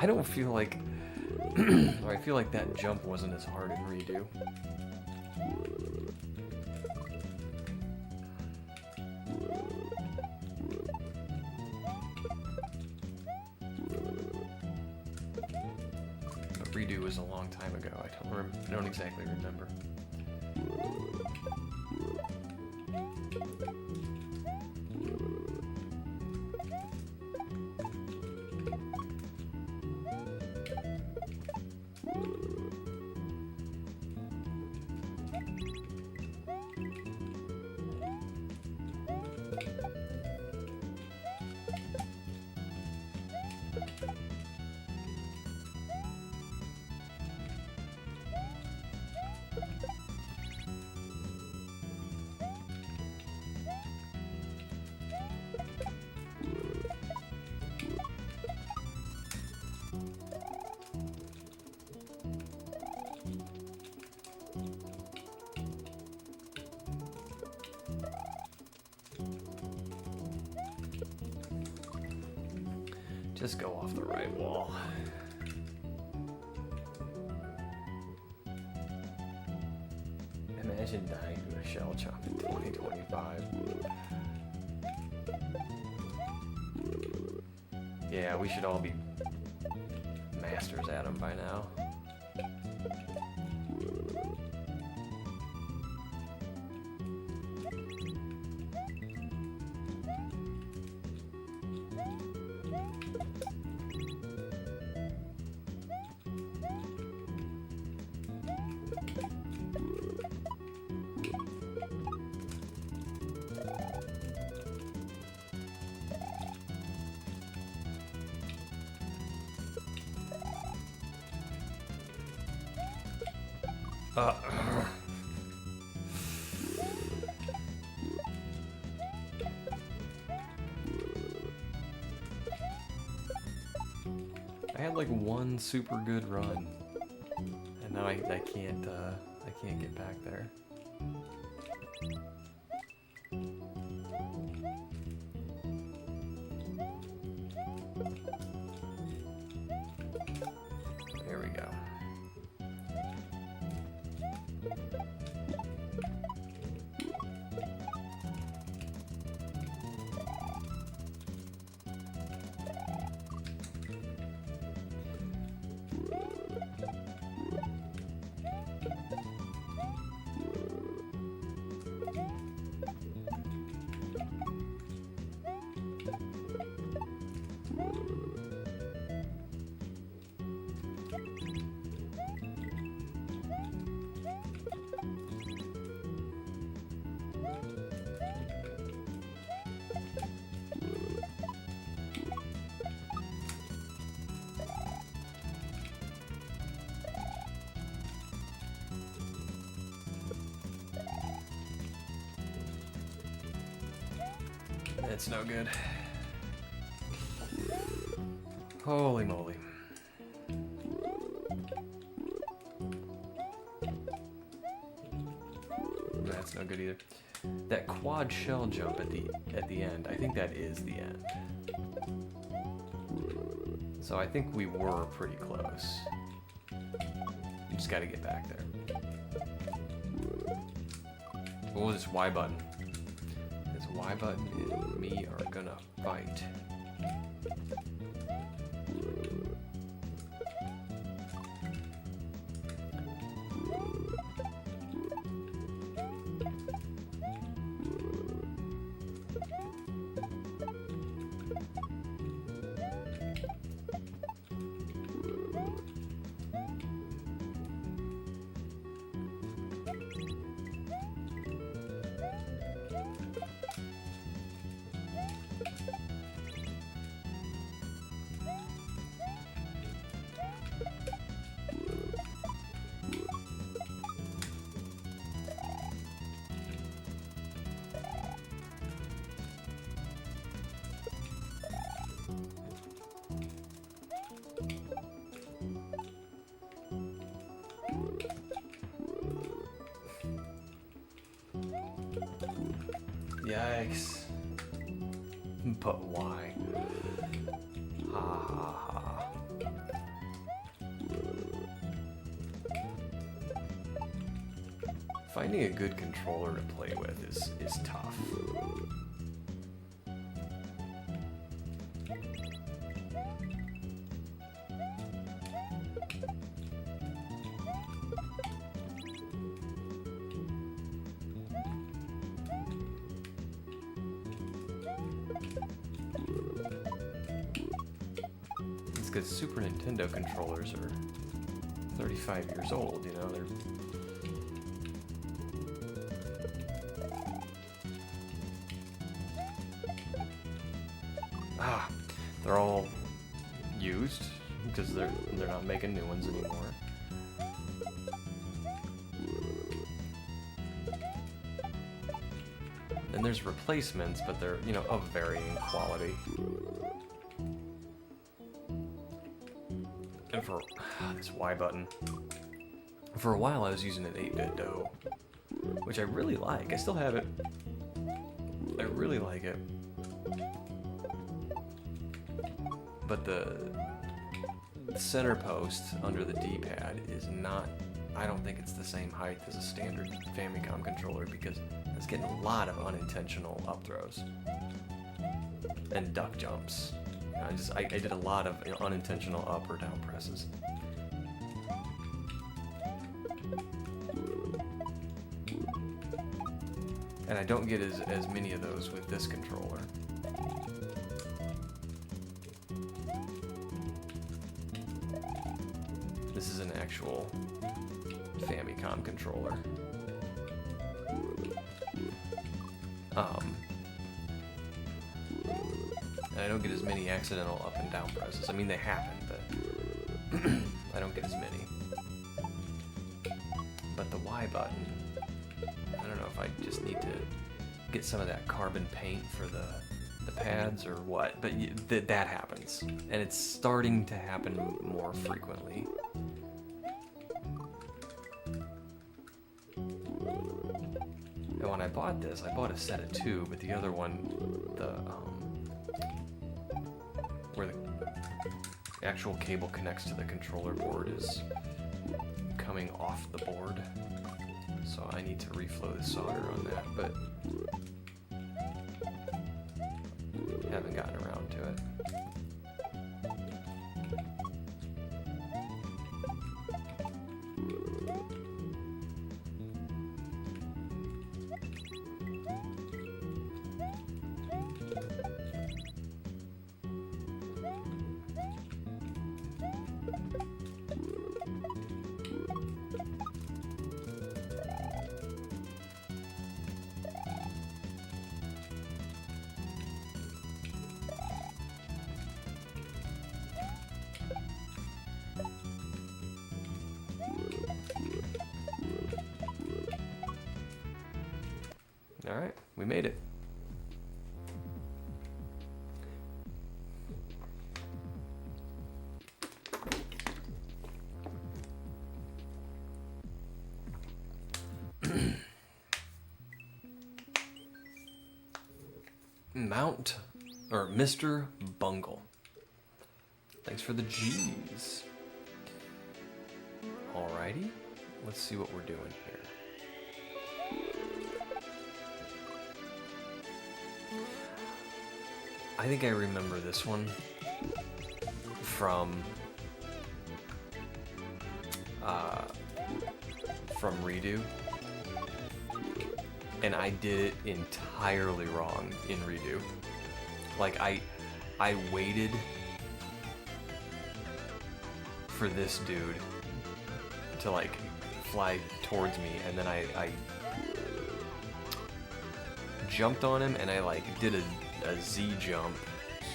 I don't feel like, or I feel like that jump wasn't as hard in redo. But redo was a long time ago. I don't exactly remember. Just go off the right wall. Imagine dying to a shell chomp in 2025. Yeah, we should all be masters at them by now. I had like one super good run, and now I can't get back there. There we go. It's no good. Holy moly. That's no good either. That quad shell jump at the end, I think that is the end. So I think we were pretty close. You just gotta get back there. Oh, this Y button. This Y button and me are gonna fight. Yikes. But why? Ha ha ha. finding a good controller to play with is tough. It's because Super Nintendo controllers are 35 years old, you know, they're all used because they're not making new ones anymore. And there's replacements, but they're, you know, of varying quality. And for this Y button, for a while I was using an 8-bit DOE, which I really like. I still have it. I really like it. But the center post under the D-pad is not, I don't think it's the same height as a standard Famicom controller because it's getting a lot of unintentional up throws and duck jumps. I did a lot of, you know, unintentional up or down presses. And I don't get as many of those with this controller. This is an actual Famicom controller. And I don't get as many accidental up and down presses. I mean, they happen, but I don't get as many. But the Y button, I don't know if I just need to get some of that carbon paint for the pads or what, but that happens. And it's starting to happen more frequently. And when I bought this, I bought a set of two, but the other one, where the actual cable connects to the controller board is coming off the board. So I need to reflow the solder on that, but haven't gotten around to it. Alright, we made it. Mr. Bungle. Thanks for the G's. Alrighty, let's see what we're doing here. I think I remember this one from Redo, and I did it entirely wrong in Redo. Like I waited for this dude to like fly towards me, and then I jumped on him, and I like did a Z jump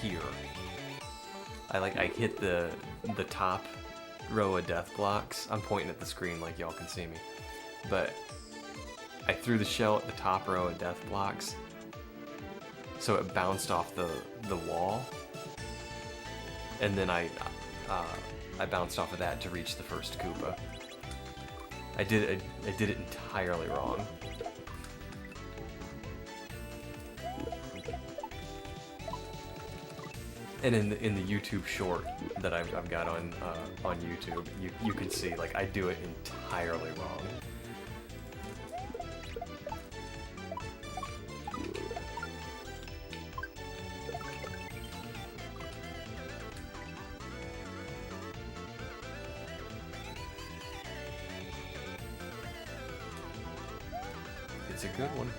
here. I hit the top row of death blocks. I'm pointing at the screen like y'all can see me, but I threw the shell at the top row of death blocks, so it bounced off the wall, and then I bounced off of that to reach the first Koopa. I did it entirely wrong. And in the YouTube short that I've got on YouTube, you can see like I do it entirely wrong. It's a good one.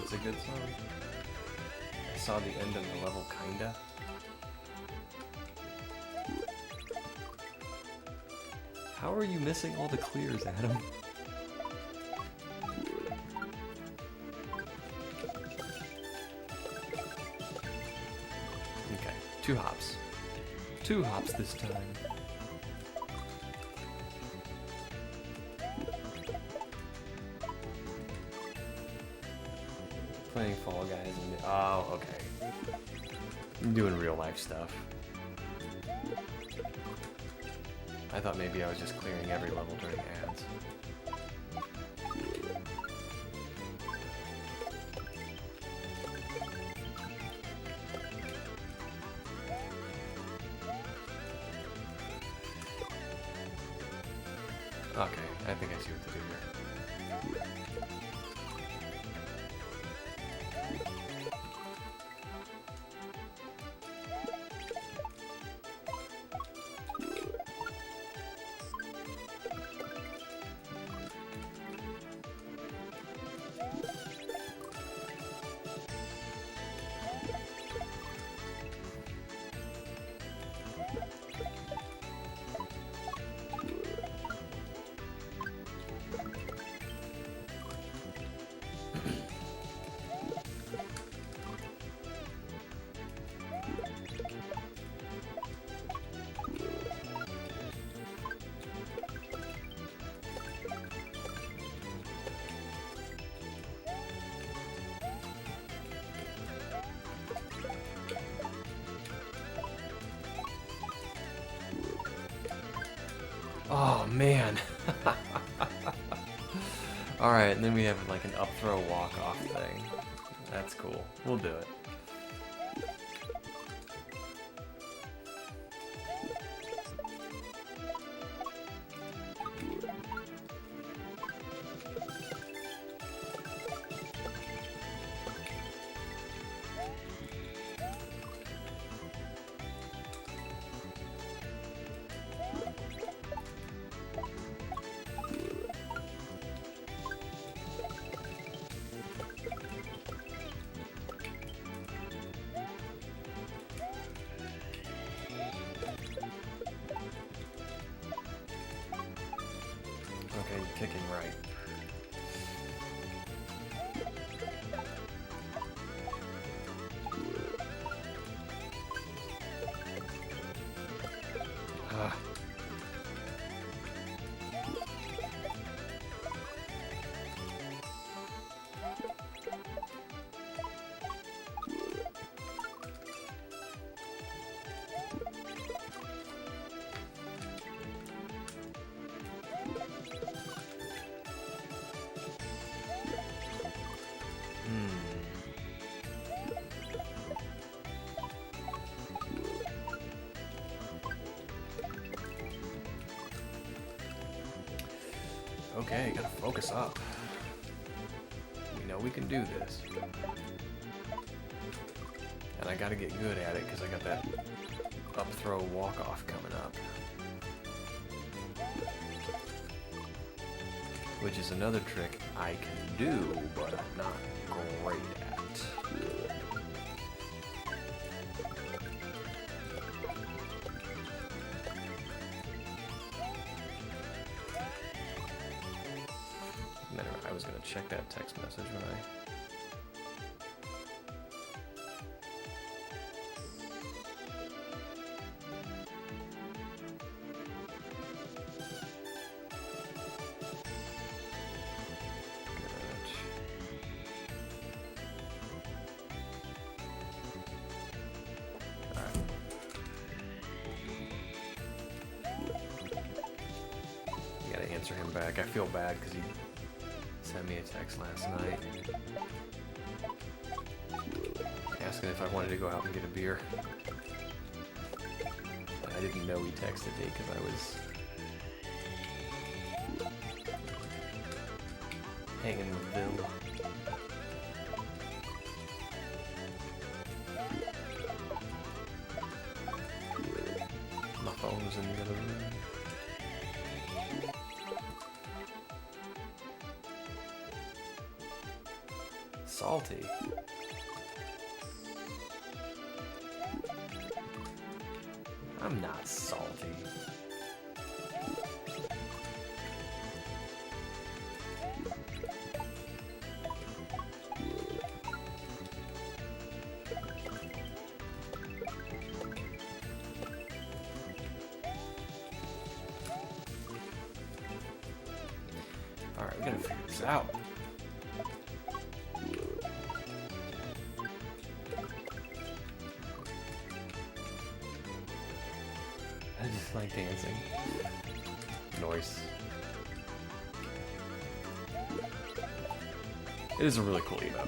It's a good song. I saw the end of the level, kinda. How are you missing all the clears, Adam? Okay, 2 hops. 2 hops this time. Playing Fall Guys and oh, okay. I'm doing real life stuff. I thought maybe I was just clearing every level during ads. Okay, I think I see what to do here. Oh man. Alright, and then we have like an up throw walk off thing. That's cool. We'll do it. Okay, kicking right. Ah. Okay, gotta focus up. We know we can do this. And I gotta get good at it because I got that up throw walk off coming up. Which is another trick I can do, but I'm not great at. I was gonna check that text message when I... Gotta answer him back. I feel bad because he sent me a text last night asking if I wanted to go out and get a beer. And I didn't know he texted me because I was hanging with Bill. My phone was in the other room. salty. I'm not salty. Alright, we gotta figure this out. I just like dancing. Noise. It is a really cool emote.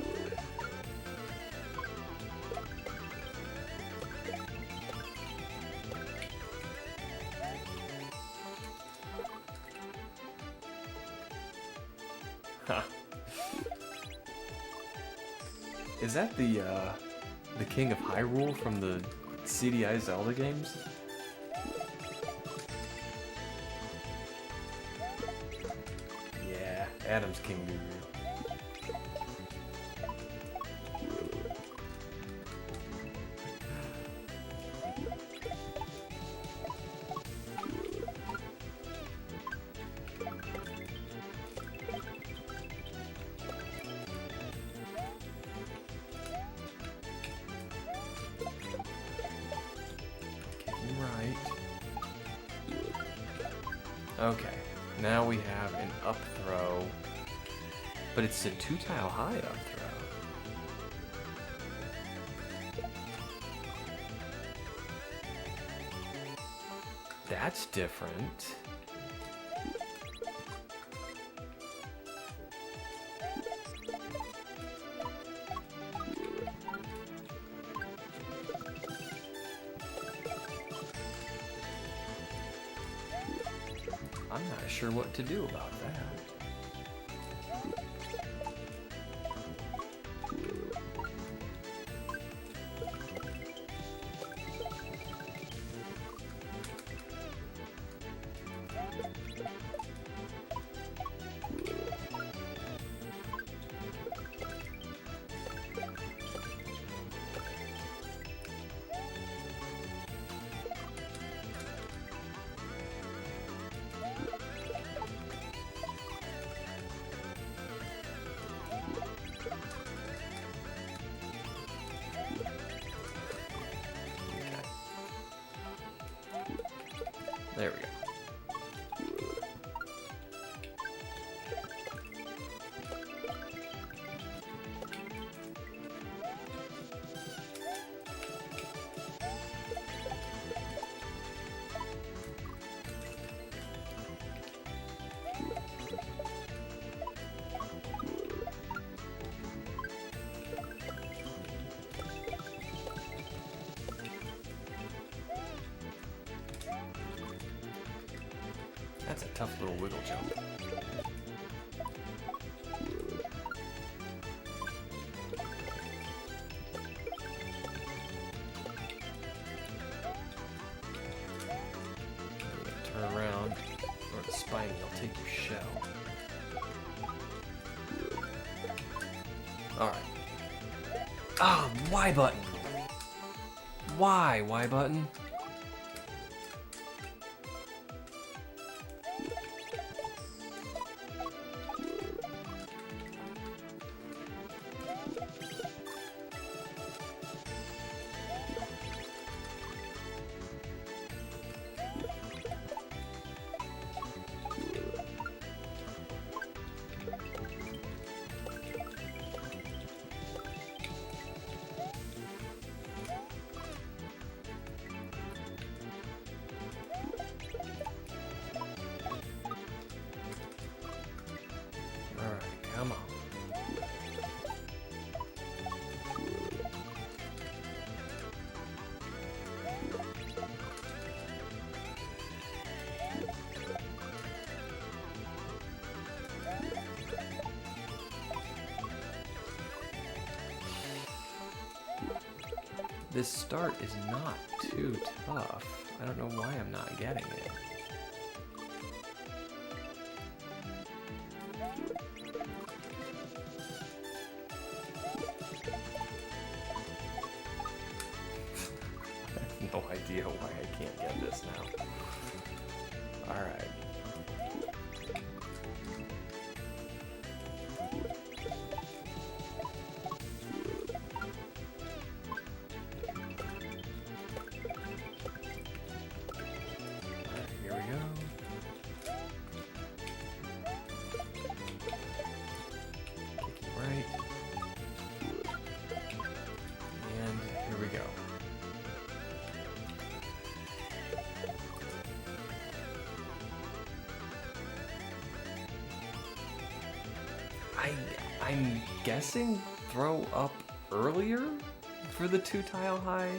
Huh. Is that the King of Hyrule from the CDI Zelda games? Yeah, Adam's King Guru. Right. Okay, now we have an up throw, but it's a 2-tile high up throw. That's different. I'm not sure what to do about that. There we go. That's a tough little wiggle jump. Turn around, or the spiny will take your shell. Alright. Ah, Y button! Why, Y button? Come on. This start is not too tough. I don't know why I'm not getting it. no idea why I can't get this now. Alright. Here we go. Kicking right. And here we go. I'm guessing throw up earlier for the 2-tile high.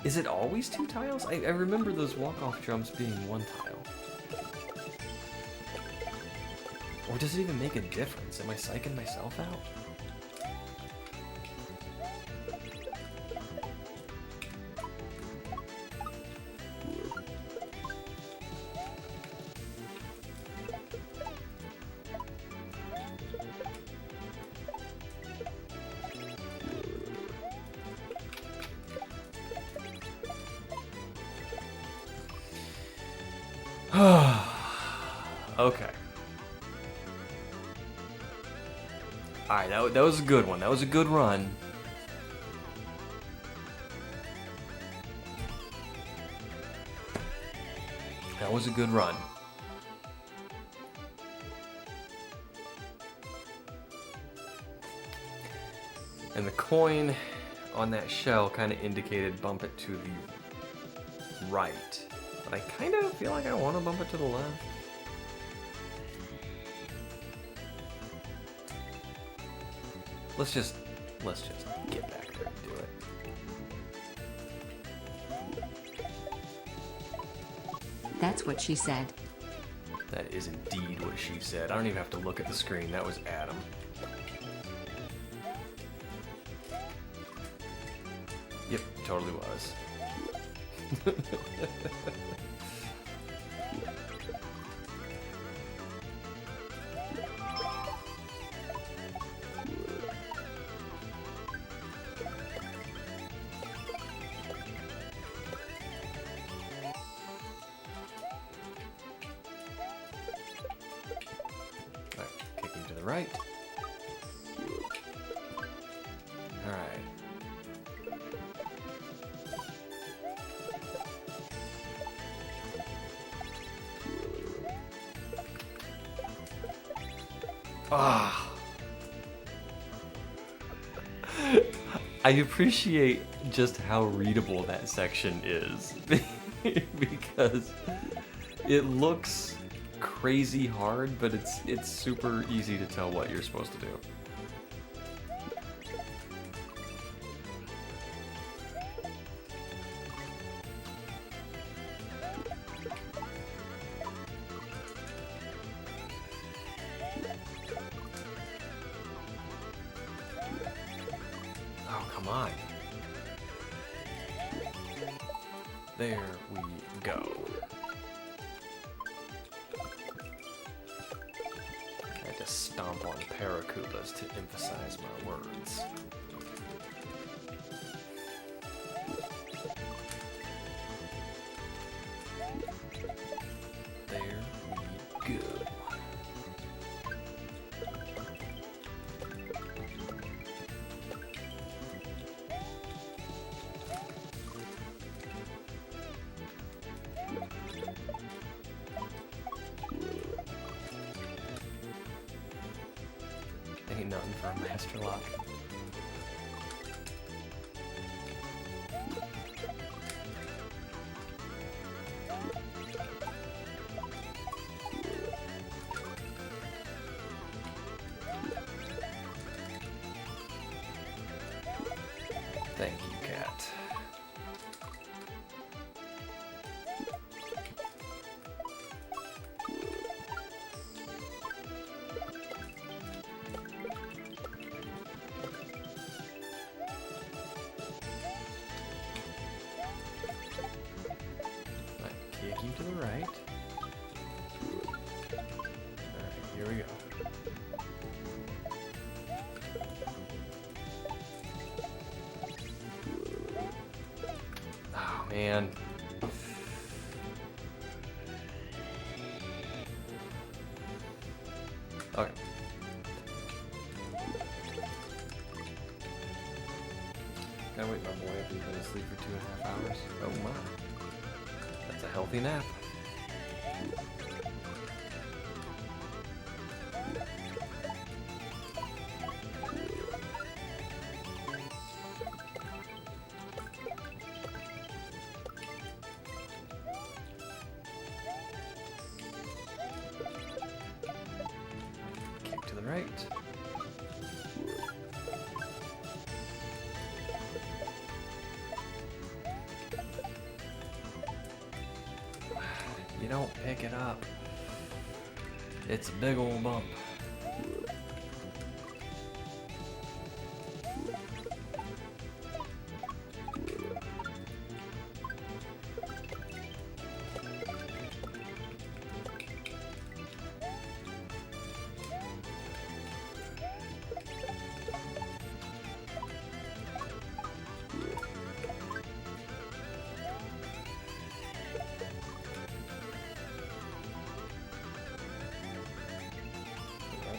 Is it always 2 tiles? I remember those walk-off jumps being 1 tile. Or does it even make a difference? Am I psyching myself out? Okay. Alright, that was a good one. That was a good run. That was a good run. And the coin on that shell kind of indicated bump it to the right. But I kind of feel like I want to bump it to the left. Let's just get back there and do it. That's what she said. That is indeed what she said. I don't even have to look at the screen. That was Adam. Yep, totally was. Right. All right. Ah. I appreciate just how readable that section is because it looks crazy hard, but it's super easy to tell what you're supposed to do. Oh, come on. There we go. Stomp on Paracupas to emphasize my words. There we go. Ain't nothing for a master lock. Thank you, cat. Kick you to the right. Alright, here we go. man. Okay. Gotta wake my boy up. He's been asleep for 2.5 hours. Oh my. That's a healthy nap. Kick to the right. You don't pick it up. It's a big old bump.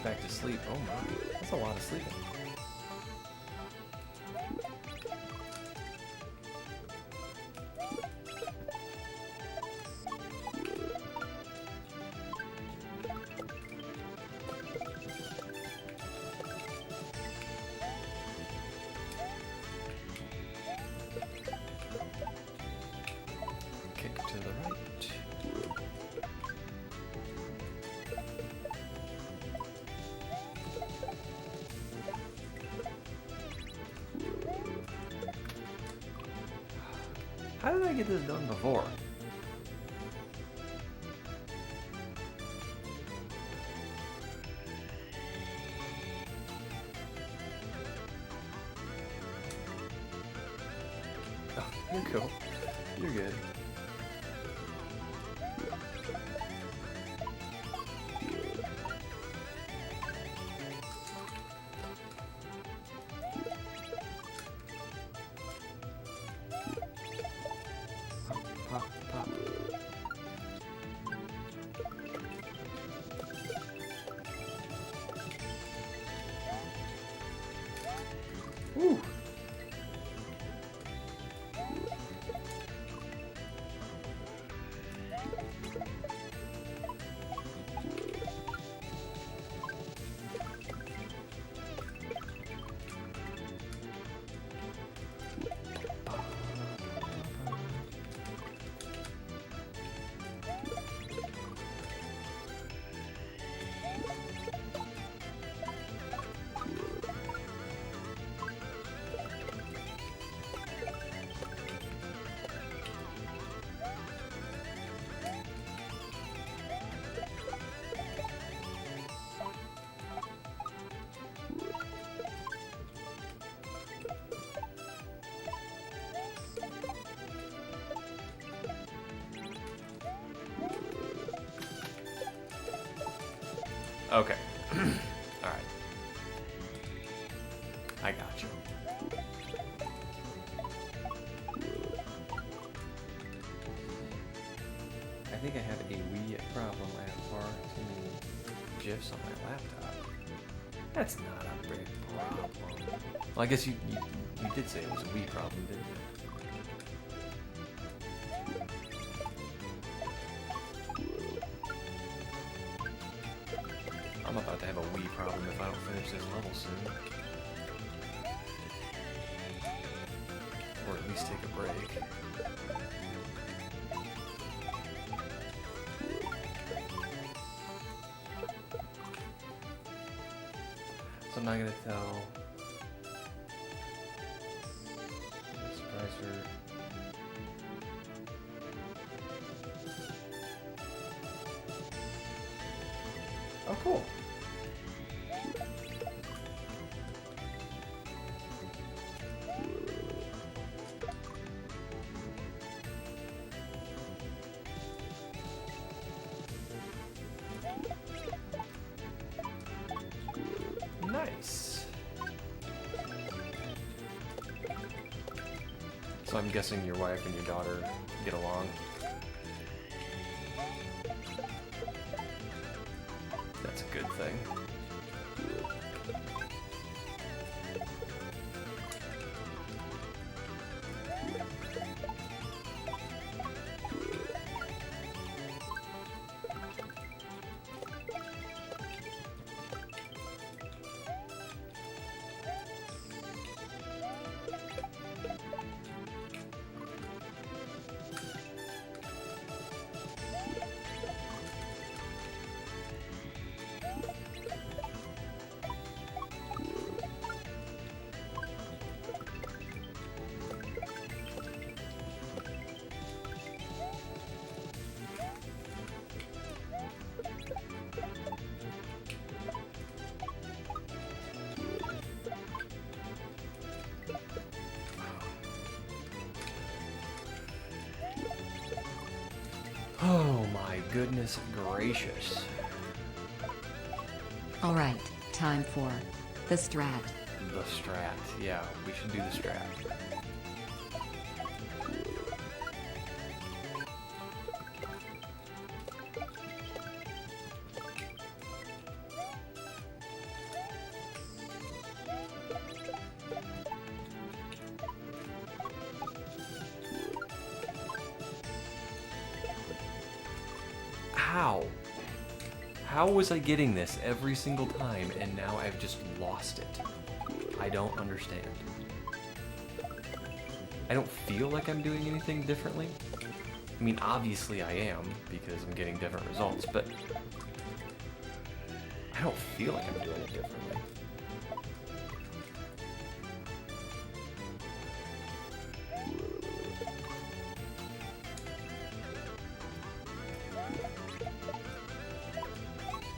Back to sleep. Oh my, that's a lot of sleeping. Kick to the right. How did I get this done before? Oh, you're cool. You're good. Pop, pop. Ooh. Okay. Alright. I got you. I think I have a wee problem. I have far too many GIFs on my laptop. That's not a big problem. Well, I guess you did say it was a wee problem, didn't you? I'm about to have a wee problem if I don't finish this level soon. Or at least take a break. So I'm not gonna tell. Surprise her. Oh, cool. Nice. So I'm guessing your wife and your daughter get along. That's a good thing. Oh my goodness gracious. Alright, time for the strat. The strat. Yeah, we should do the strat. How? How was I getting this every single time and now I've just lost it? I don't understand. I don't feel like I'm doing anything differently. I mean, obviously I am because I'm getting different results, but I don't feel like I'm doing it differently.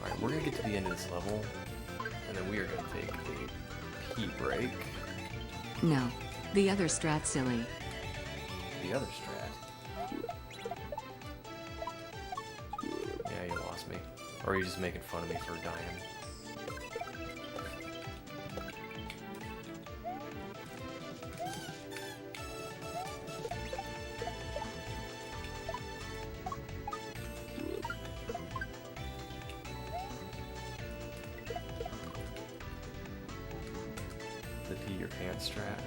Alright, we're gonna get to the end of this level, and then we are gonna take a pee break. No, the other strat, silly. The other strat. Yeah, you lost me. Or are you just making fun of me for dying? The pee your pants strat.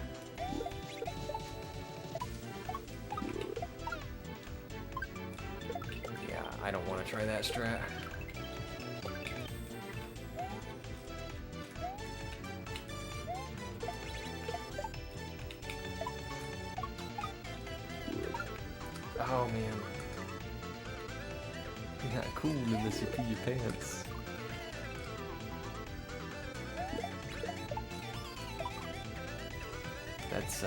Yeah, I don't want to try that strat. Oh man. Not cool unless you pee your pants. That's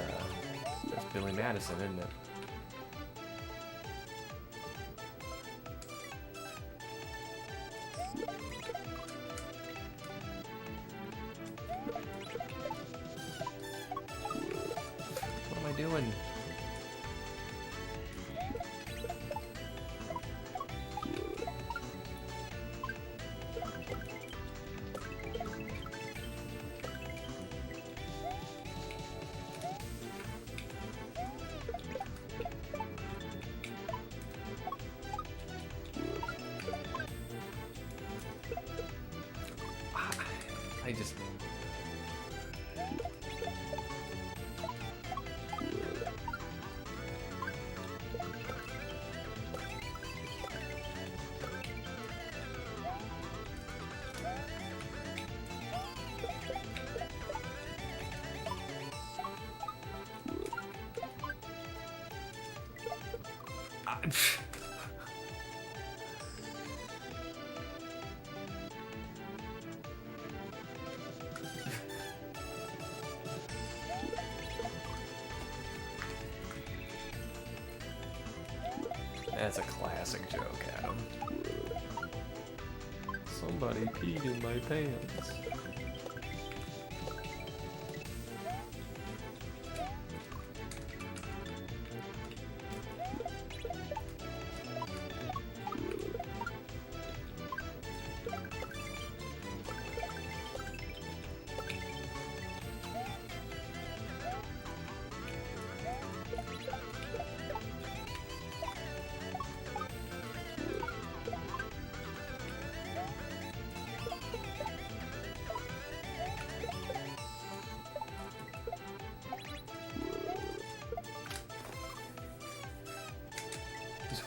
Billy Madison, isn't it? What am I doing? I just... That's a classic joke, Adam. Somebody peed in my pants.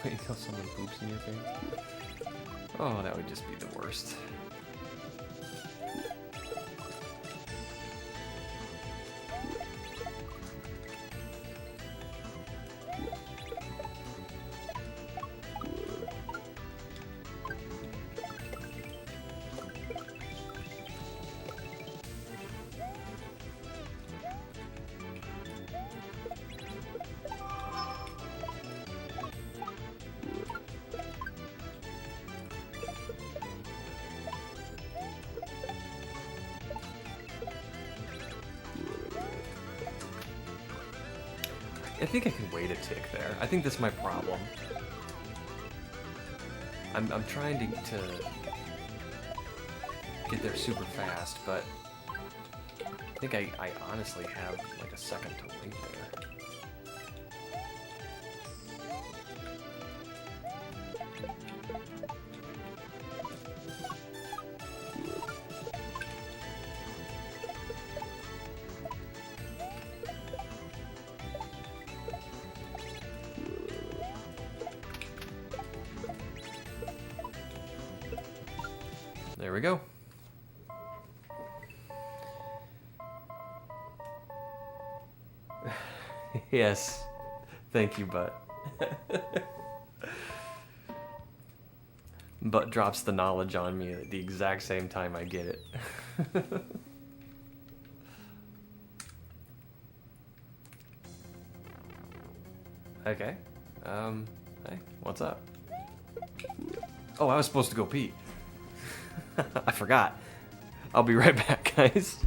Wait until someone poops in your face. Oh, that would just be the worst. I think I can wait a tick there. I think that's my problem. I'm trying to get there super fast, but I think I honestly have like a second to wait there. There we go. Yes. Thank you, Butt. Butt drops the knowledge on me at the exact same time I get it. Okay. Hey, what's up? Oh, I was supposed to go pee. I forgot. I'll be right back, guys.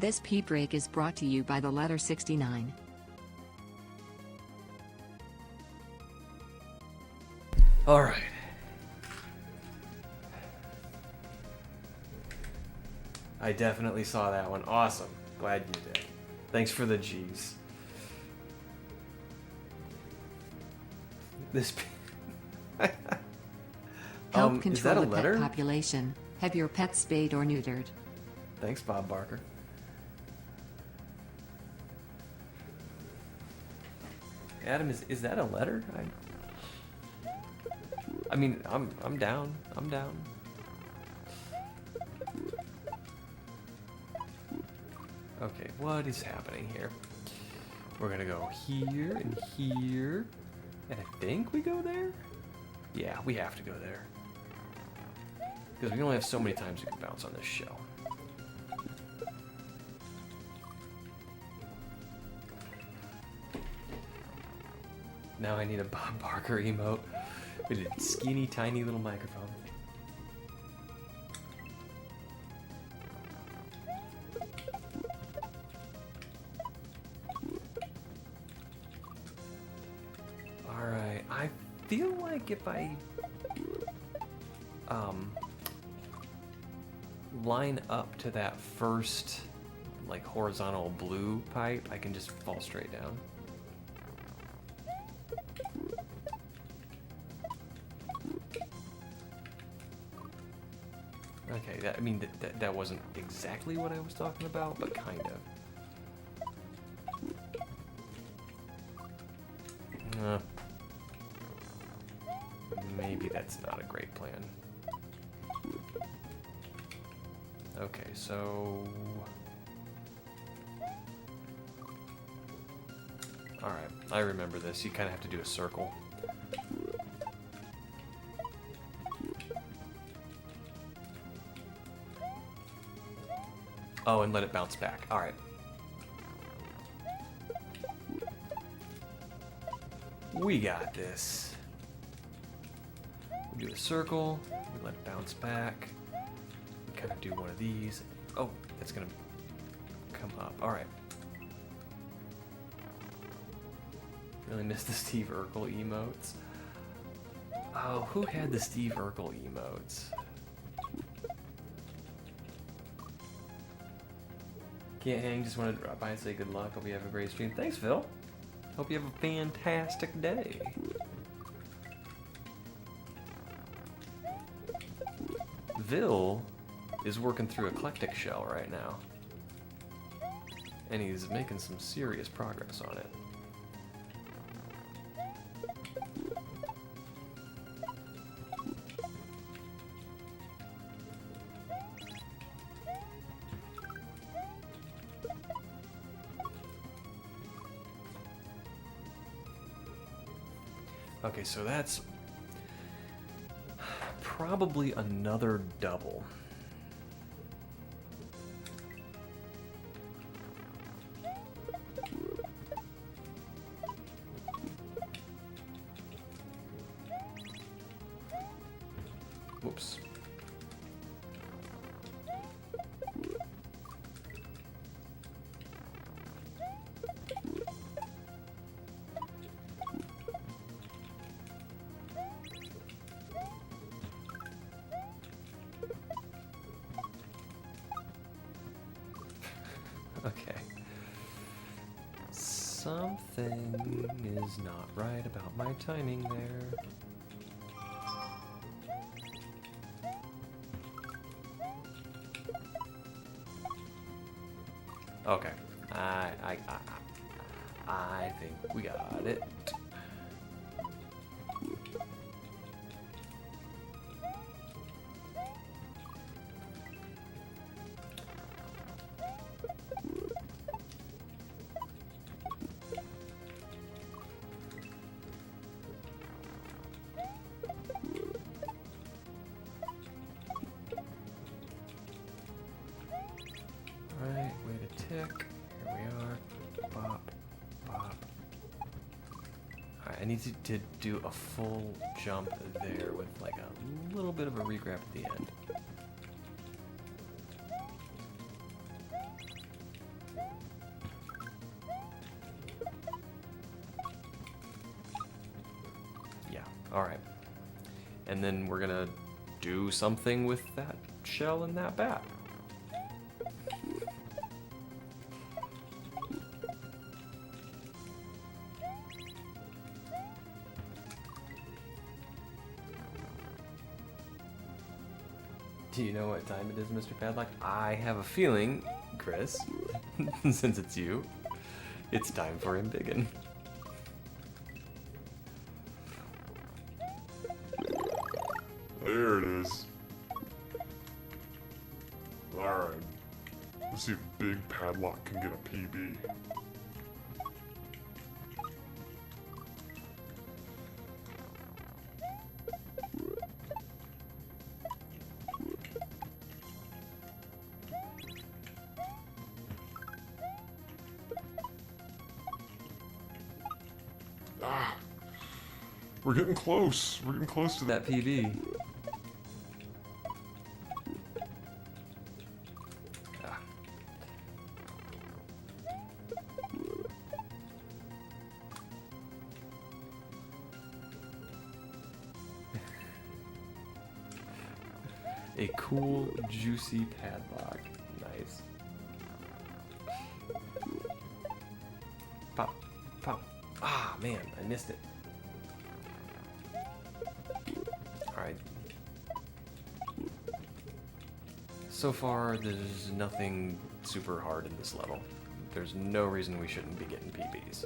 This pee break is brought to you by the letter 69. All right. I definitely saw that one. Awesome. Glad you did. Thanks for the G's. This. Help Is that control a the letter? pet population. Have your pet spayed or neutered. Thanks, Bob Barker. Adam, is that a letter? I mean, I'm down. I'm down. Okay, what is happening here? We're gonna go here and here, and I think we go there? Yeah, we have to go there. Because we only have so many times we can bounce on this shell. Now I need a Bob Barker emote with a skinny, tiny little microphone. Alright, I feel like if I line up to that first like horizontal blue pipe, I can just fall straight down. Okay, that, I mean, that wasn't exactly what I was talking about, but kind of. Maybe that's not a great plan. Okay, so... Alright, I remember this. You kind of have to do a circle. Oh, and let it bounce back. Alright. We got this. We do a circle. We let it bounce back. We kind of do one of these. Oh, that's going to come up. Alright. Really missed the Steve Urkel emotes. Oh, who had the Steve Urkel emotes? Can't hang, just wanted to drop by and say good luck. Hope you have a great stream. Thanks, Phil. Hope you have a fantastic day. Vil is working through Eclectic Shell right now. And he's making some serious progress on it. Okay, so that's probably another double. Whoops. Okay. Something is not right about my timing there. Okay. I think we got it. Alright, way to tick. Here we are. Bop, bop. Alright, I need to do a full jump there with like a little bit of a regrab at the end. Yeah, alright. And then we're gonna do something with that shell and that bat. Do you know what time it is, Mr. Padlock? I have a feeling, Chris, since it's you, it's time for Embiggen. There it is. Alright. Let's see if Big Padlock can get a PB. Ah! We're getting close. We're getting close to That PB. Ah. A cool, juicy padlock. Nice. Pop, pop. Ah, man, I missed it. Alright. So far, there's nothing super hard in this level. There's no reason we shouldn't be getting PBs.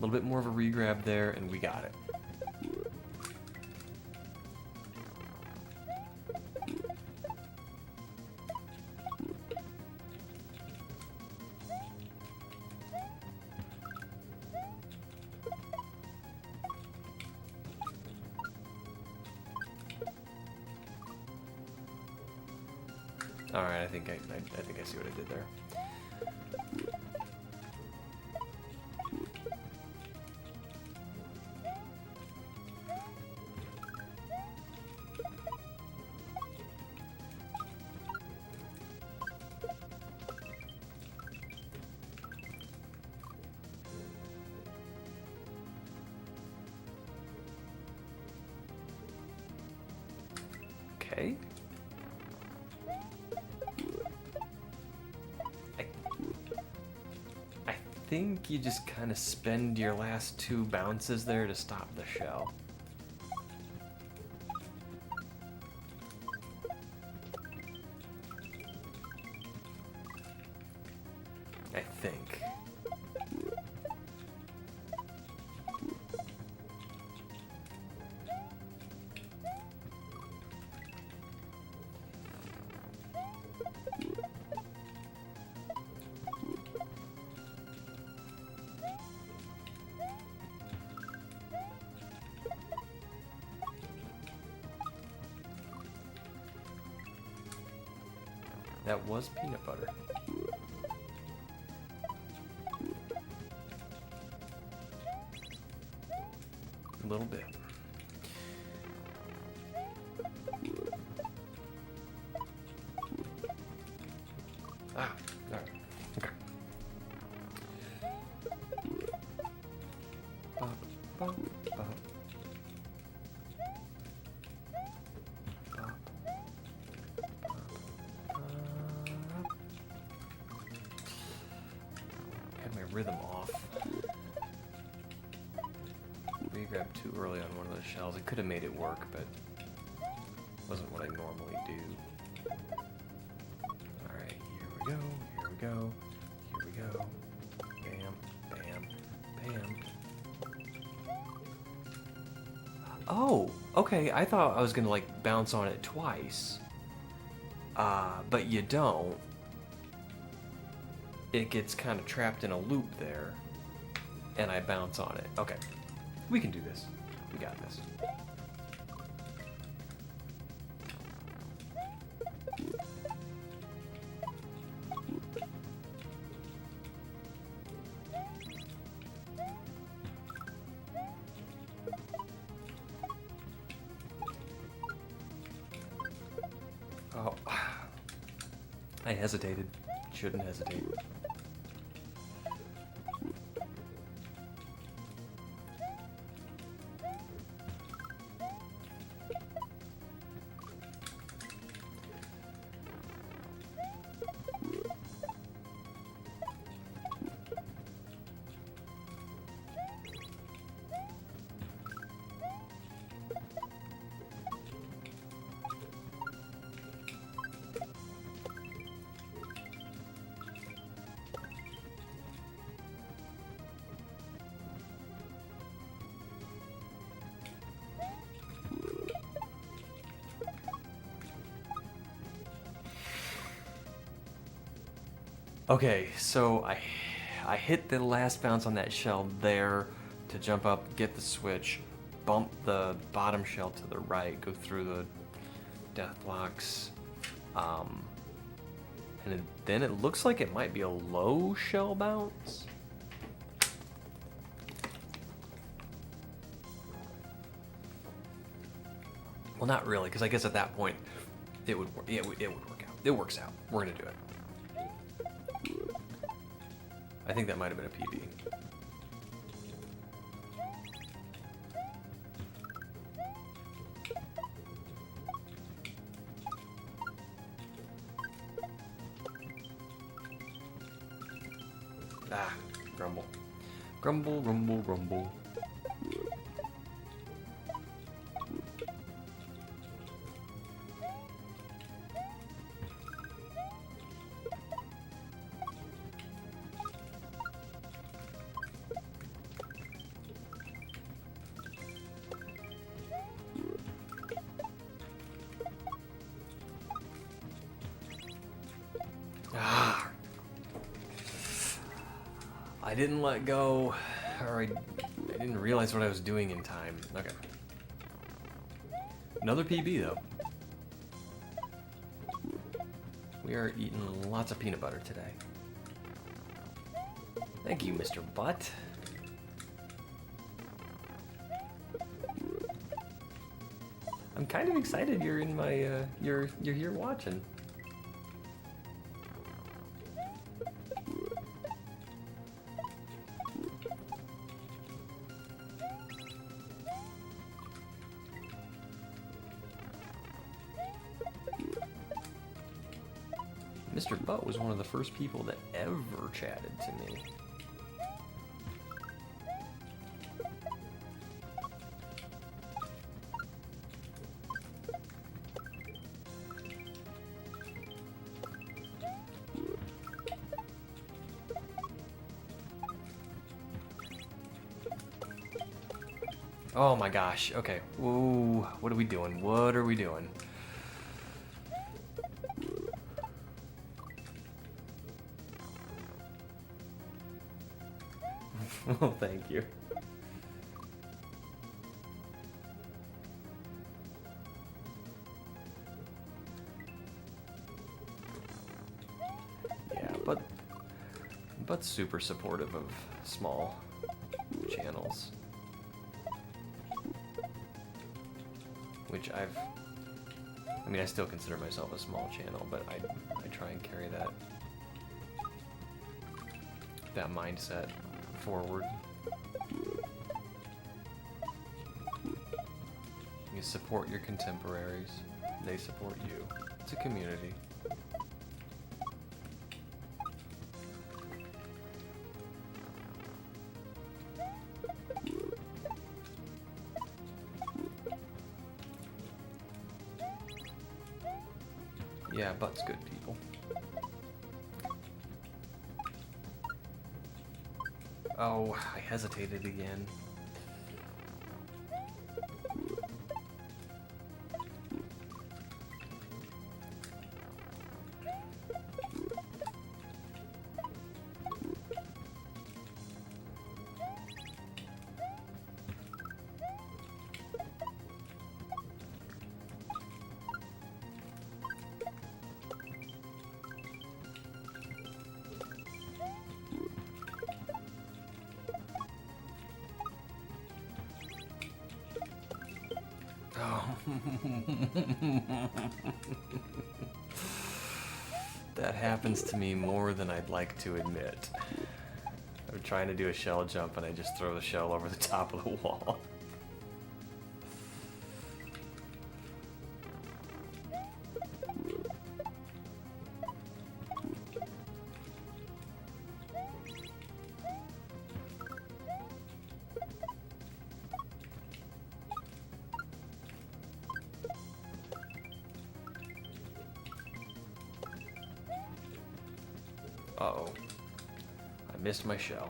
little bit more of a regrab there, and we got it. All right, I think I see what I did there. Okay. I think you just kind of spend your last 2 bounces there to stop the shell. I think. That was peanut butter. A little bit. Ah, all right. Okay. Bop, bop, bop. Rhythm off. Regrabbed too early on one of those shells. It could have made it work, but wasn't what I normally do. Alright, here we go, here we go, here we go. Bam, bam, bam. Oh, okay, I thought I was gonna like bounce on it twice. But you don't. It gets kind of trapped in a loop there, and I bounce on it. Okay, we can do this. We got this. Oh, I hesitated. Shouldn't hesitate. Okay, so I hit the last bounce on that shell there to jump up, get the switch, bump the bottom shell to the right, go through the death blocks, and then it looks like it might be a low shell bounce. Well, not really, because I guess at that point it would work out. It works out. We're gonna do it. I think that might have been a PB. Ah, grumble. Grumble, grumble, grumble. Ah. I didn't let go, or I didn't realize what I was doing in time. Okay. Another PB though. We are eating lots of peanut butter today. Thank you, Mr. Butt. I'm kind of excited you're in my, you're here watching. Mr. Butt was one of the first people that ever chatted to me. Oh my gosh, okay. Ooh, what are we doing? What are we doing? Oh, thank you. Yeah, but super supportive of small channels. Which I mean, I still consider myself a small channel, but I try and carry that mindset forward. You support your contemporaries, they support you. It's a community. Yeah, Butt's good people. Oh, I hesitated again. That happens to me more than I'd like to admit. I'm trying to do a shell jump and I just throw the shell over the top of the wall. Uh-oh. I missed my shell.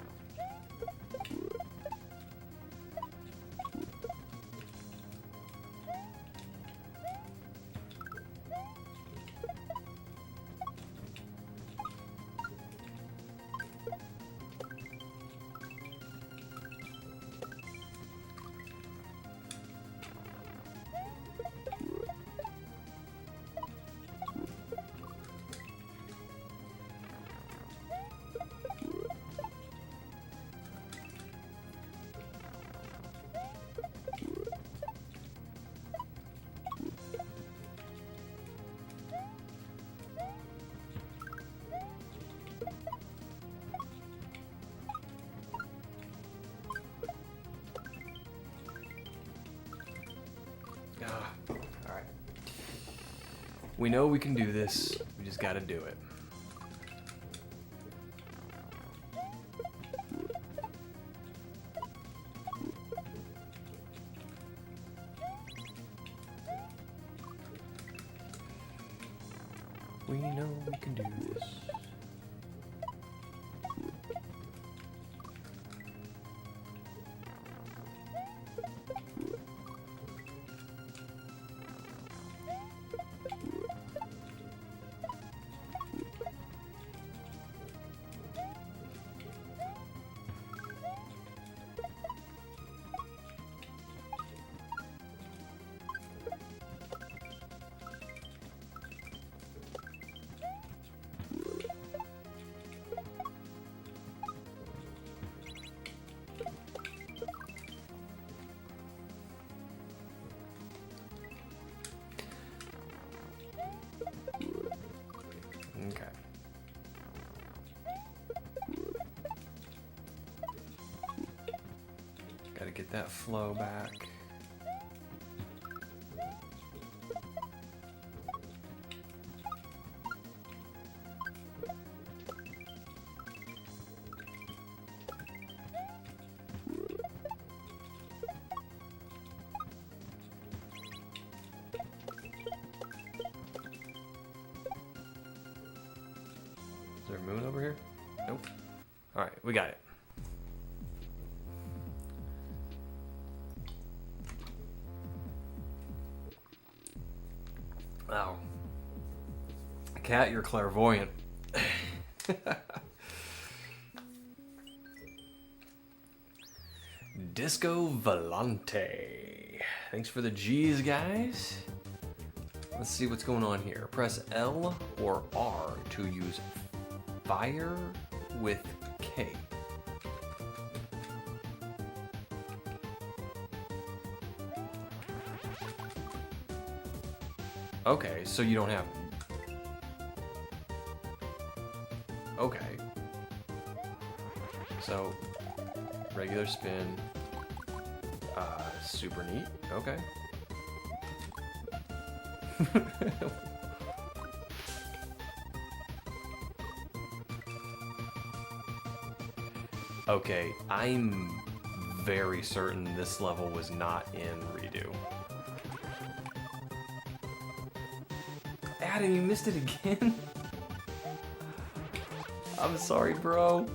Alright. We know we can do this. We just gotta do it. We know we can do this. get that flow back. Is there a moon over here? Nope. Alright, we got it. Wow. Cat, you're clairvoyant. Disco Volante. Thanks for the G's, guys. Let's see what's going on here. Press L or R to use fire with K. Okay, so you don't have... Okay. So, regular spin. Super neat. Okay. Okay, I'm very certain this level was not in Redo. Adam, you missed it again? I'm sorry, bro.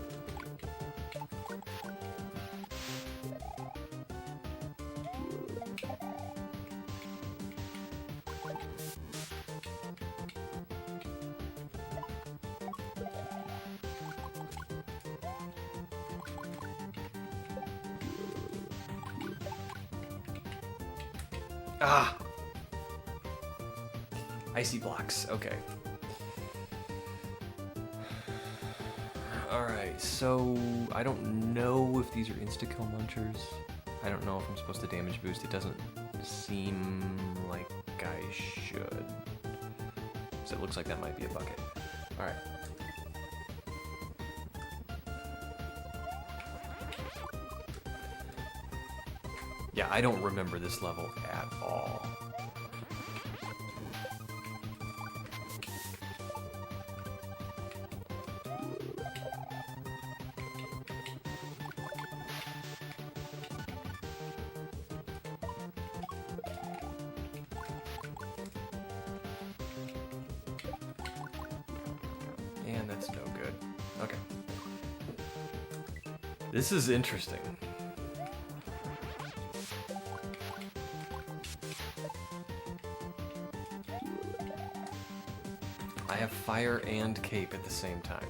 Ah! Icy blocks, okay. Alright, so I don't know if these are insta-kill munchers. I don't know if I'm supposed to damage boost. It doesn't seem like I should. So it looks like that might be a bucket. Alright. Yeah, I don't remember this level at all. And that's no good. Okay. This is interesting. I have fire and cape at the same time.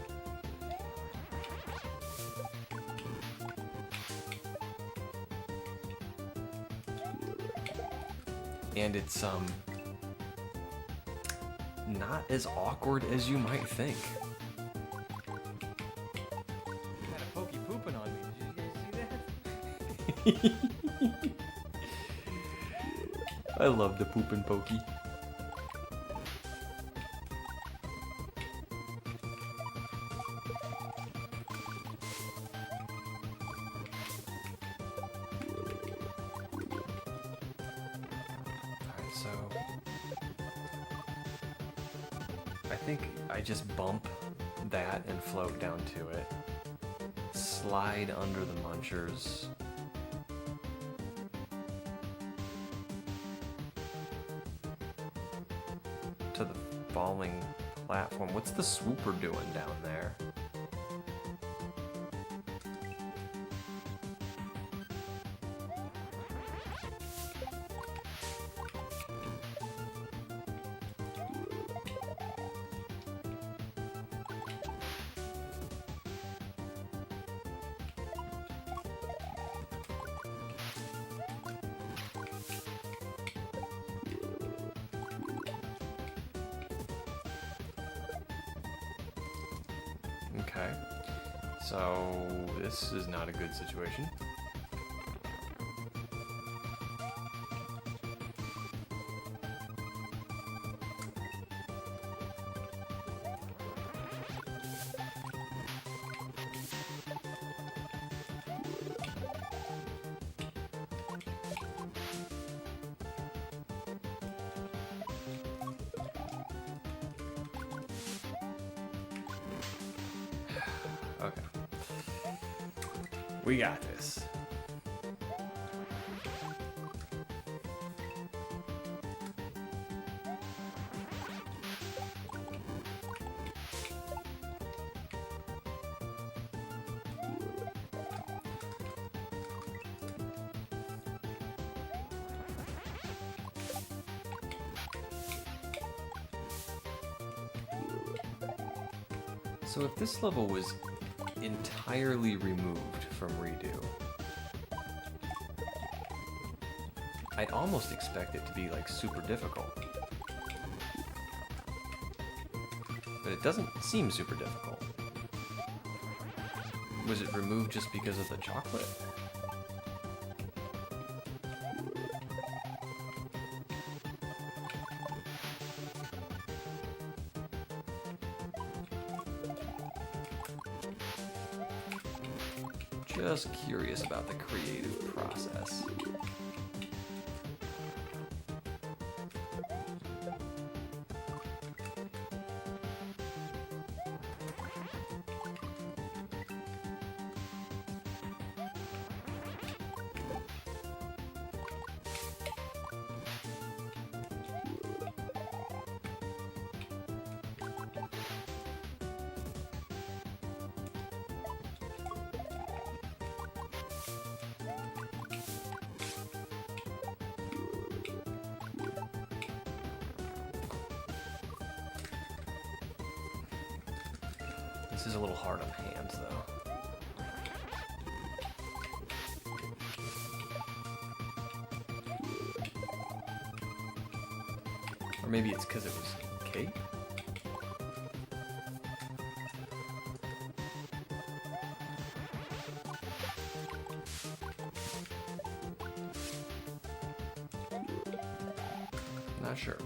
And it's not as awkward as you might think. You had a pokey pooping on me. Did you guys see that? I love the poopin' pokey. So I think I just bump that and float down to it. Slide under the munchers. To the falling platform. What's the swooper doing down there? Okay, so this is not a good situation. Okay. We got this. So if this level was entirely removed from Redo, I'd almost expect it to be like super difficult. But it doesn't seem super difficult. Was it removed just because of the chocolate? Just curious about the creative process. This is a little hard on hands, though. Or maybe it's because it was cake? Not sure.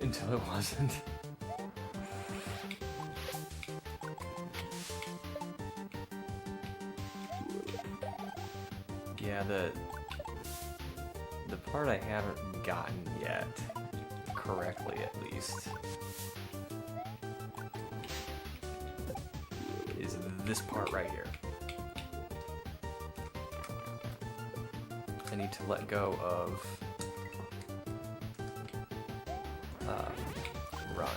Until it wasn't. Yeah, the part I haven't gotten yet, correctly at least, is this part right here. I need to let go of run.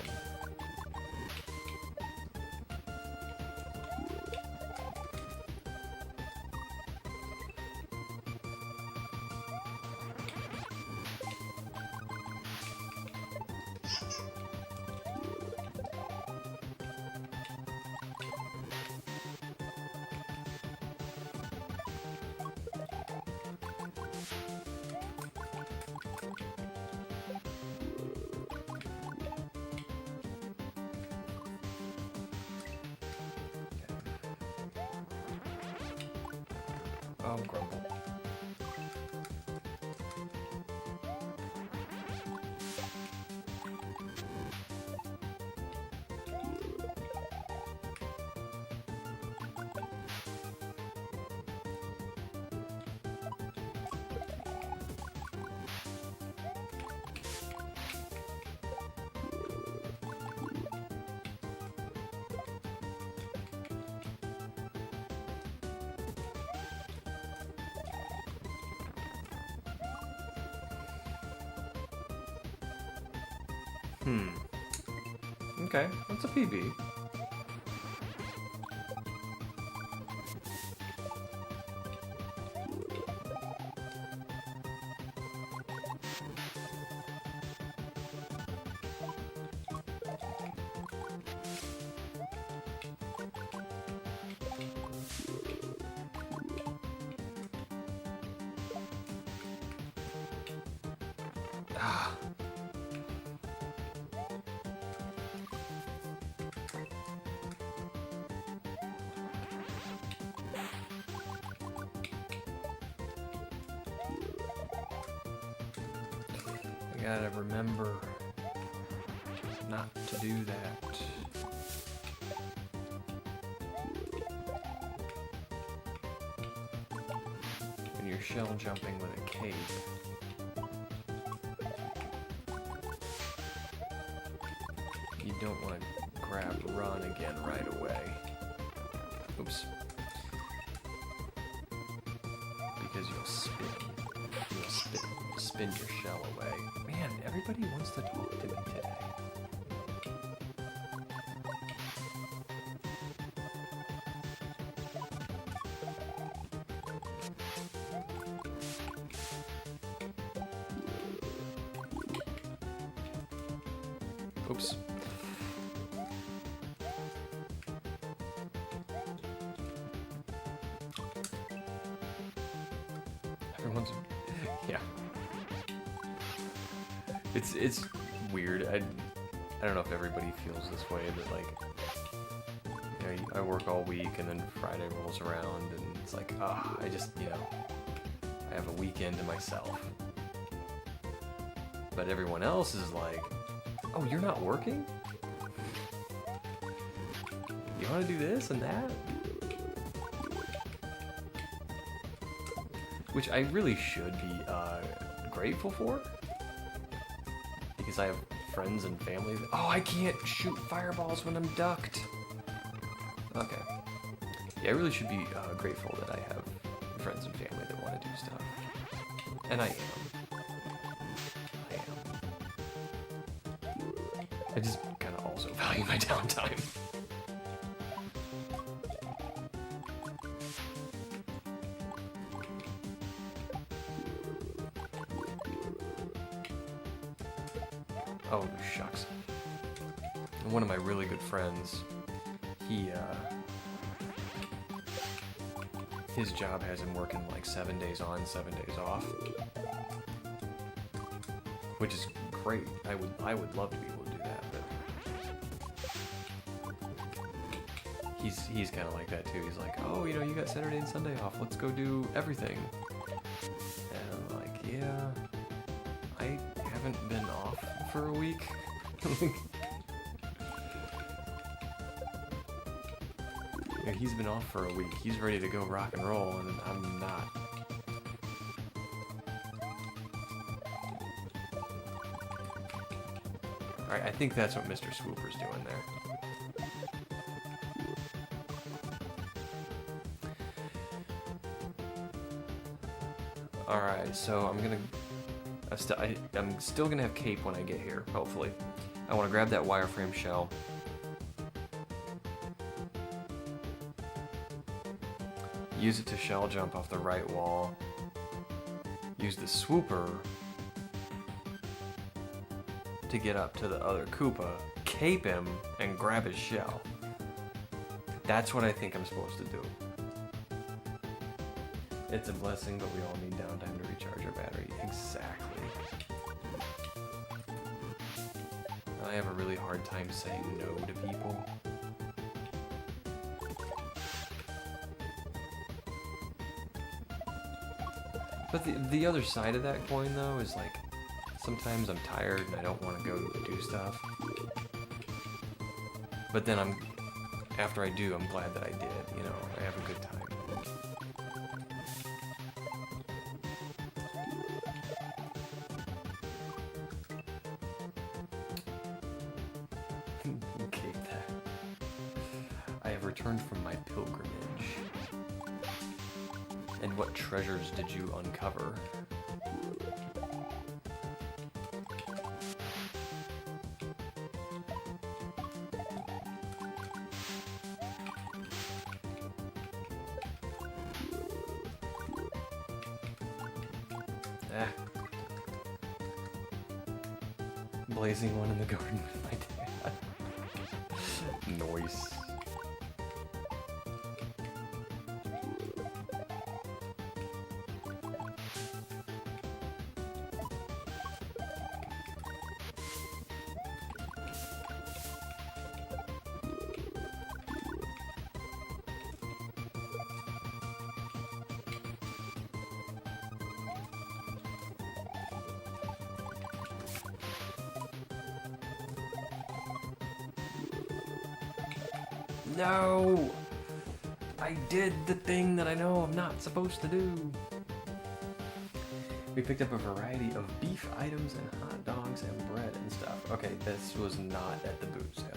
Oh, grumble. Okay, that's a PB. Ah. I gotta remember not to do that. When you're shell jumping with a cape, you don't want to grab run again right away. Oops. Because you'll spin. You'll spin your shell away. Man, everybody wants to talk to me today. Oops. Everyone's, yeah. It's weird. I don't know if everybody feels this way, but like, you know, I work all week and then Friday rolls around and it's like, I just, you know, I have a weekend to myself. But everyone else is like, oh, you're not working? You want to do this and that? Which I really should be grateful for. Because I have friends and family that, oh, I can't shoot fireballs when I'm ducked. Okay. Yeah, I really should be grateful that I have friends and family that want to do stuff. And I am. I just kind of also value my downtime. Oh, shucks. And one of my really good friends, his job has him working like 7 days on, 7 days off. Which is great. I would love to be able to do that, but he's kind of like that too. He's like, oh, you know, you got Saturday and Sunday off. Let's go do everything. And I'm like, yeah, I haven't been off for a week. Yeah, he's been off for a week. He's ready to go rock and roll, and I'm not. Alright, I think that's what Mr. Swooper's doing there. Alright, so I'm still gonna have cape when I get here, hopefully. I want to grab that wireframe shell. Use it to shell jump off the right wall. Use the swooper to get up to the other Koopa, cape him, and grab his shell. That's what I think I'm supposed to do. It's a blessing, but we all need downtime to recharge our battery. Exactly. I have a really hard time saying no to people. But the other side of that coin, though, is like, sometimes I'm tired and I don't want to go do stuff. But then after I do, I'm glad that I did, you know, I have a good time. Okay, I have returned from my pilgrimage. And what treasures did you uncover? blazing one in the garden with my dad. Noise. No! I did the thing that I know I'm not supposed to do. We picked up a variety of beef items and hot dogs and bread and stuff. Okay, this was not at the boot sale.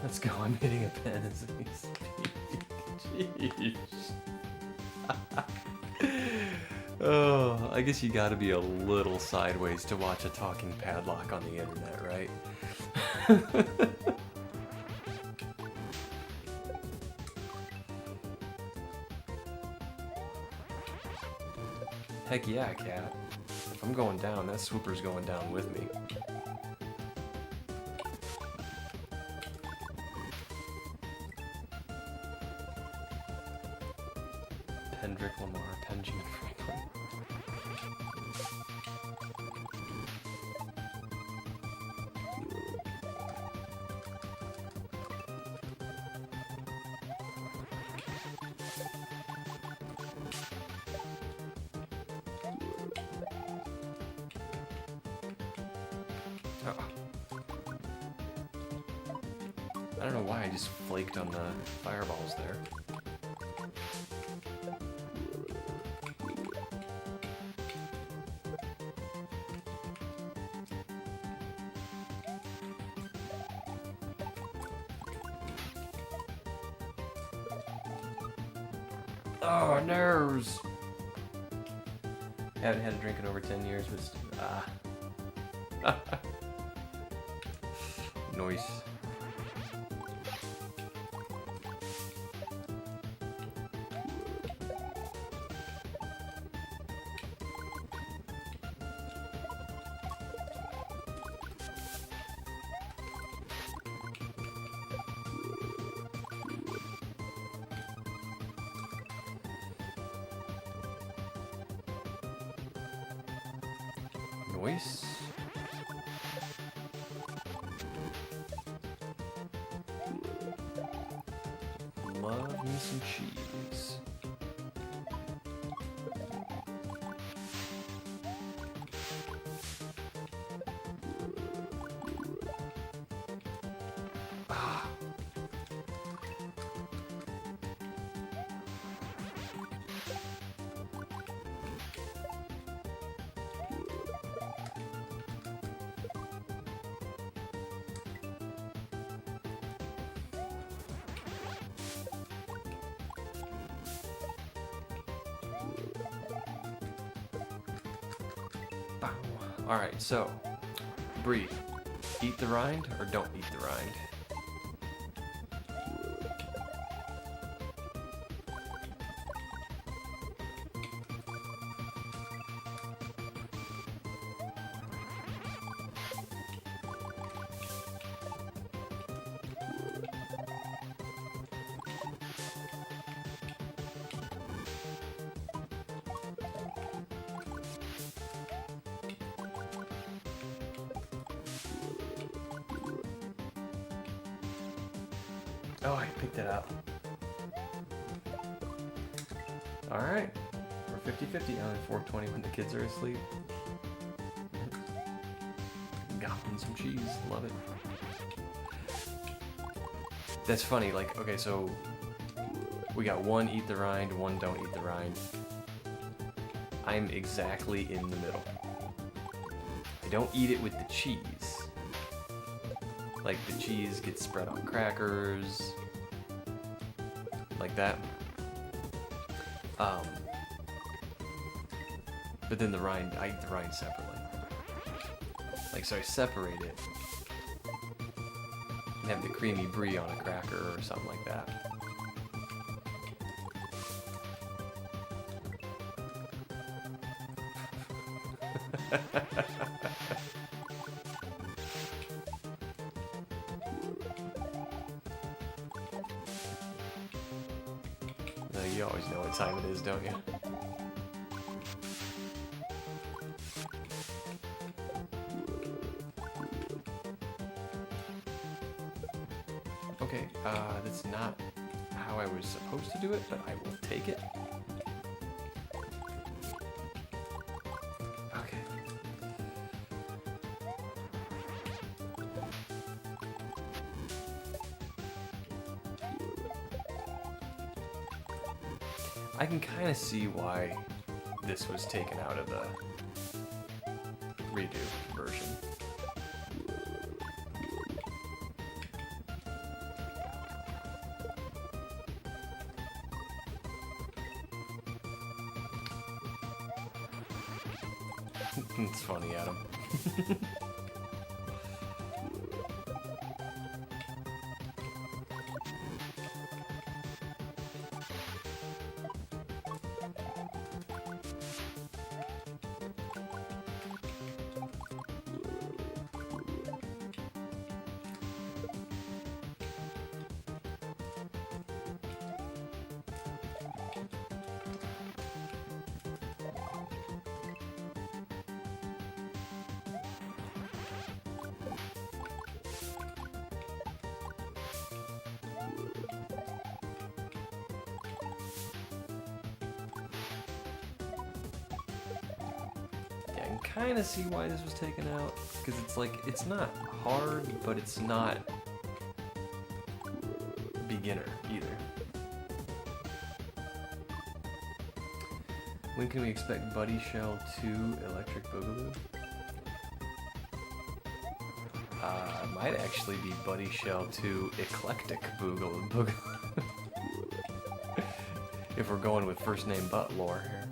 Let's go, I'm hitting a pen as we speak. Jeez. Oh, I guess you gotta be a little sideways to watch a talking padlock on the internet, right? Heck yeah, cat. If I'm going down, that swooper's going down with me. Kendrick Lamar, Benjamin Franklin. Oh. I don't know why I just flaked on the fireballs there. Oh, nerves! Haven't had a drink in over 10 years, but noise. Noise. Love me some cheese. Ah. Alright, so, Bree, eat the rind or don't eat the rind? Oh, I picked it up. Alright. We're 50-50 on 420 when the kids are asleep. Gobbling some cheese. Love it. That's funny. Like, okay, so we got one eat the rind, one don't eat the rind. I'm exactly in the middle. I don't eat it with the cheese. Like, the cheese gets spread on crackers, like that. But then the rind, I eat the rind separately. Like, so I separate it and have the creamy brie on a cracker or something like that. You always know what time it is, don't you? Okay, that's not how I was supposed to do it, but I will take it. Okay. I can kind of see why this was taken out of the redo version. It's funny, Adam. I can kind of see why this was taken out, because it's like, it's not hard, but it's not beginner either. When can we expect Buddy Shell 2 Electric Boogaloo? Might actually be Buddy Shell 2 Eclectic Boogaloo. If we're going with FirstNameButt lore here.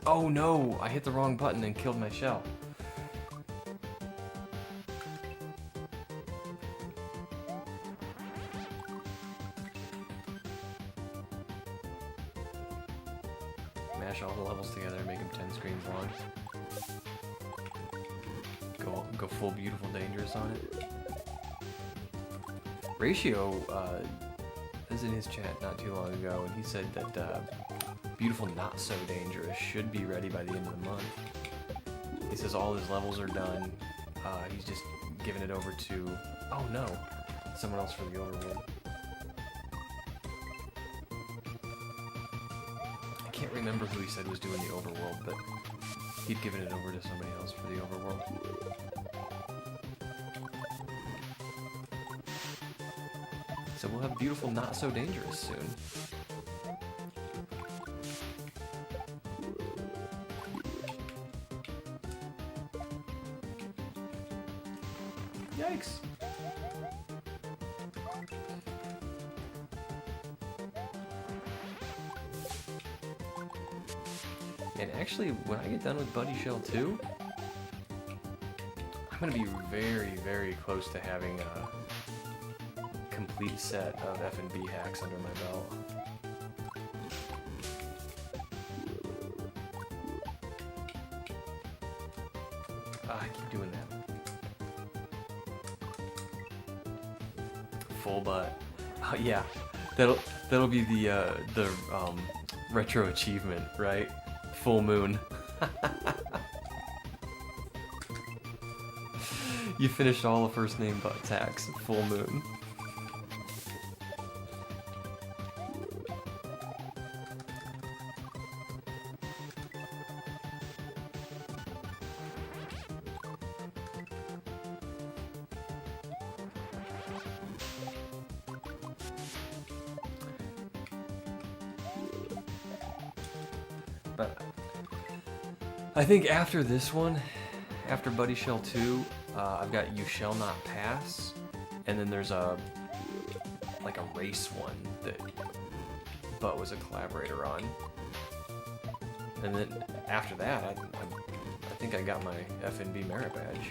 Oh no! I hit the wrong button and killed my shell. Mash all the levels together, make them 10 screens long. Go full beautiful dangerous on it. Ratio was in his chat not too long ago, and he said that Beautiful Not So Dangerous should be ready by the end of the month. He says all his levels are done. He's just giving it over to, oh no, someone else for the overworld. I can't remember who he said was doing the overworld, but he'd given it over to somebody else for the overworld. So we'll have Beautiful Not So Dangerous soon. Yikes. And actually, when I get done with Buddy Shell 2, I'm going to be very, very close to having a complete set of F&B hacks under my belt. I keep doing that. Full butt. Oh yeah, that'll be the retro achievement, right? Full moon. You finished all the FirstNameButt hacks. Full moon. But I think after this one, after Buddy Shell 2, I've got You Shall Not Pass, and then there's like a race one that Butt was a collaborator on. And then after that, I think I got my FNB merit badge.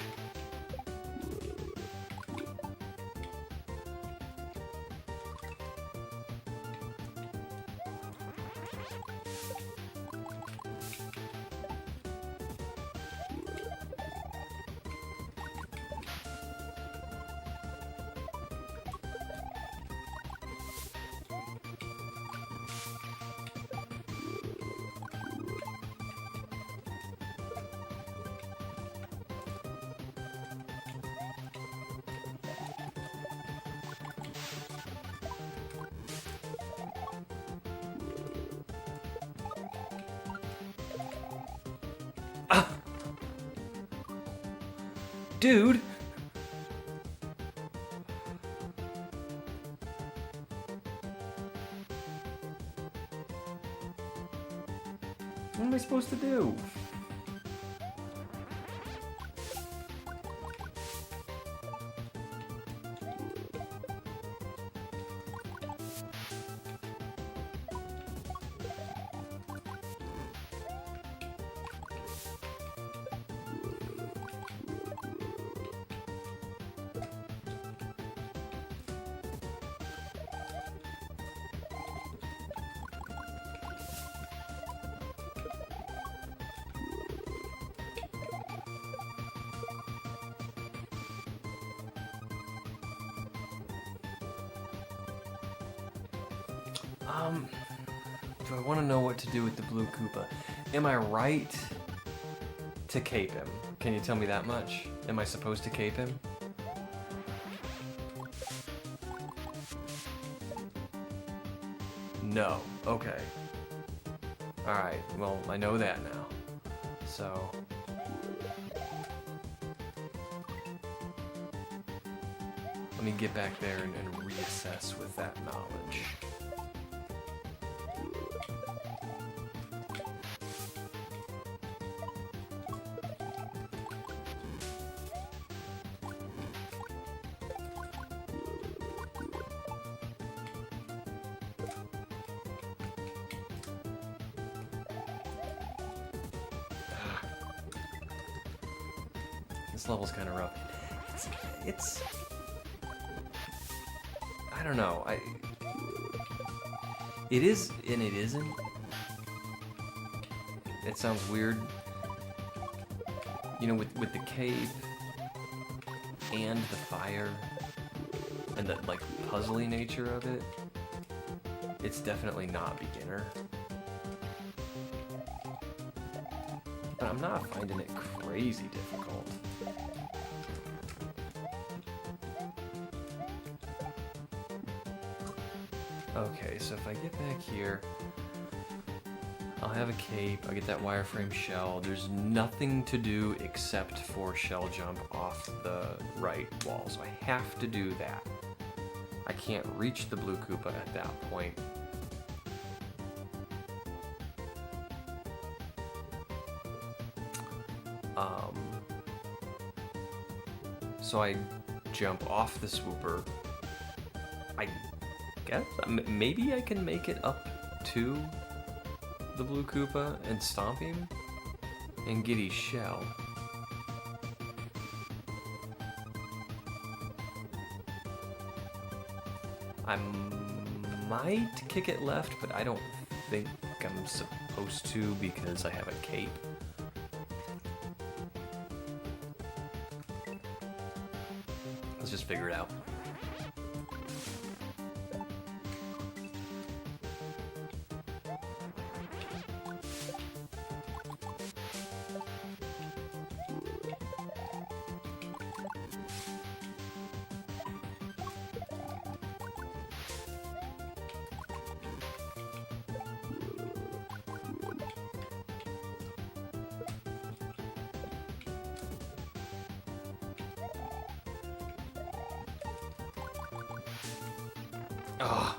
Dude! What am I supposed to do? Do I want to know what to do with the blue Koopa? Am I right to cape him? Can you tell me that much? Am I supposed to cape him? No. Okay. Alright, well, I know that now. So... let me get back there and reassess with that knowledge. This level's kind of rough. It's I don't know. It is and it isn't. It sounds weird. You know, with the cave and the fire and the like puzzly nature of it, it's definitely not beginner. But I'm not finding it crazy difficult. Okay, so if I get back here, I'll have a cape, I'll get that wireframe shell. There's nothing to do except for shell jump off the right wall, so I have to do that. I can't reach the blue Koopa at that point. So I jump off the swooper. I guess maybe I can make it up to the blue Koopa and stomp him and get his shell. I might kick it left, but I don't think I'm supposed to because I have a cape. Let's just figure it out. Ugh.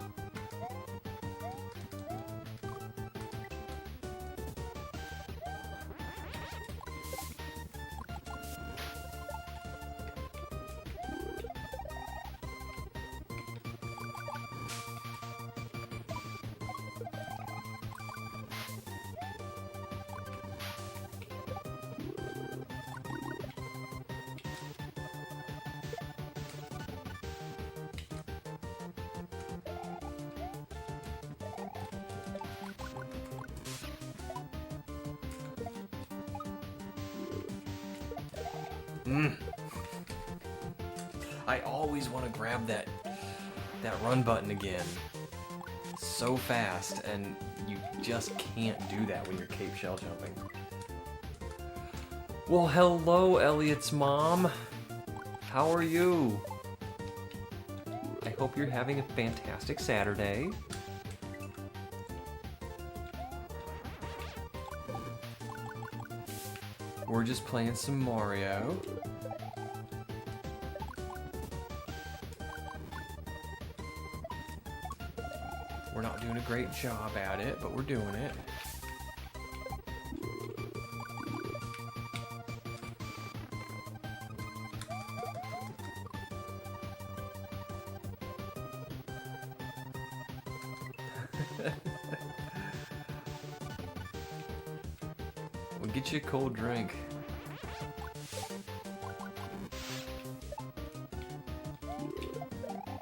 I always want to grab that run button again so fast, and you just can't do that when you're cape shell jumping. Well, hello, Elliot's mom. How are you? I hope you're having a fantastic Saturday. We're just playing some Mario. We're not doing a great job at it, but we're doing it. We'll get you a cold drink.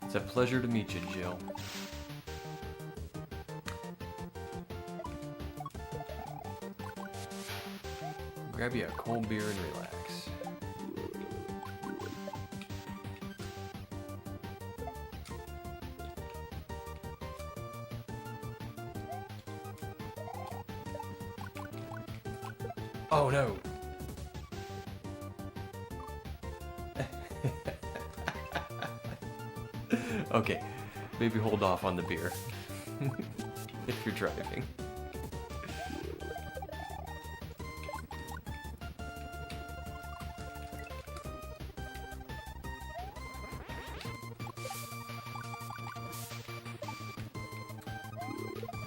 It's a pleasure to meet you, Jill. Grab you a cold beer and relax. Oh no! Okay, maybe hold off on the beer if you're driving.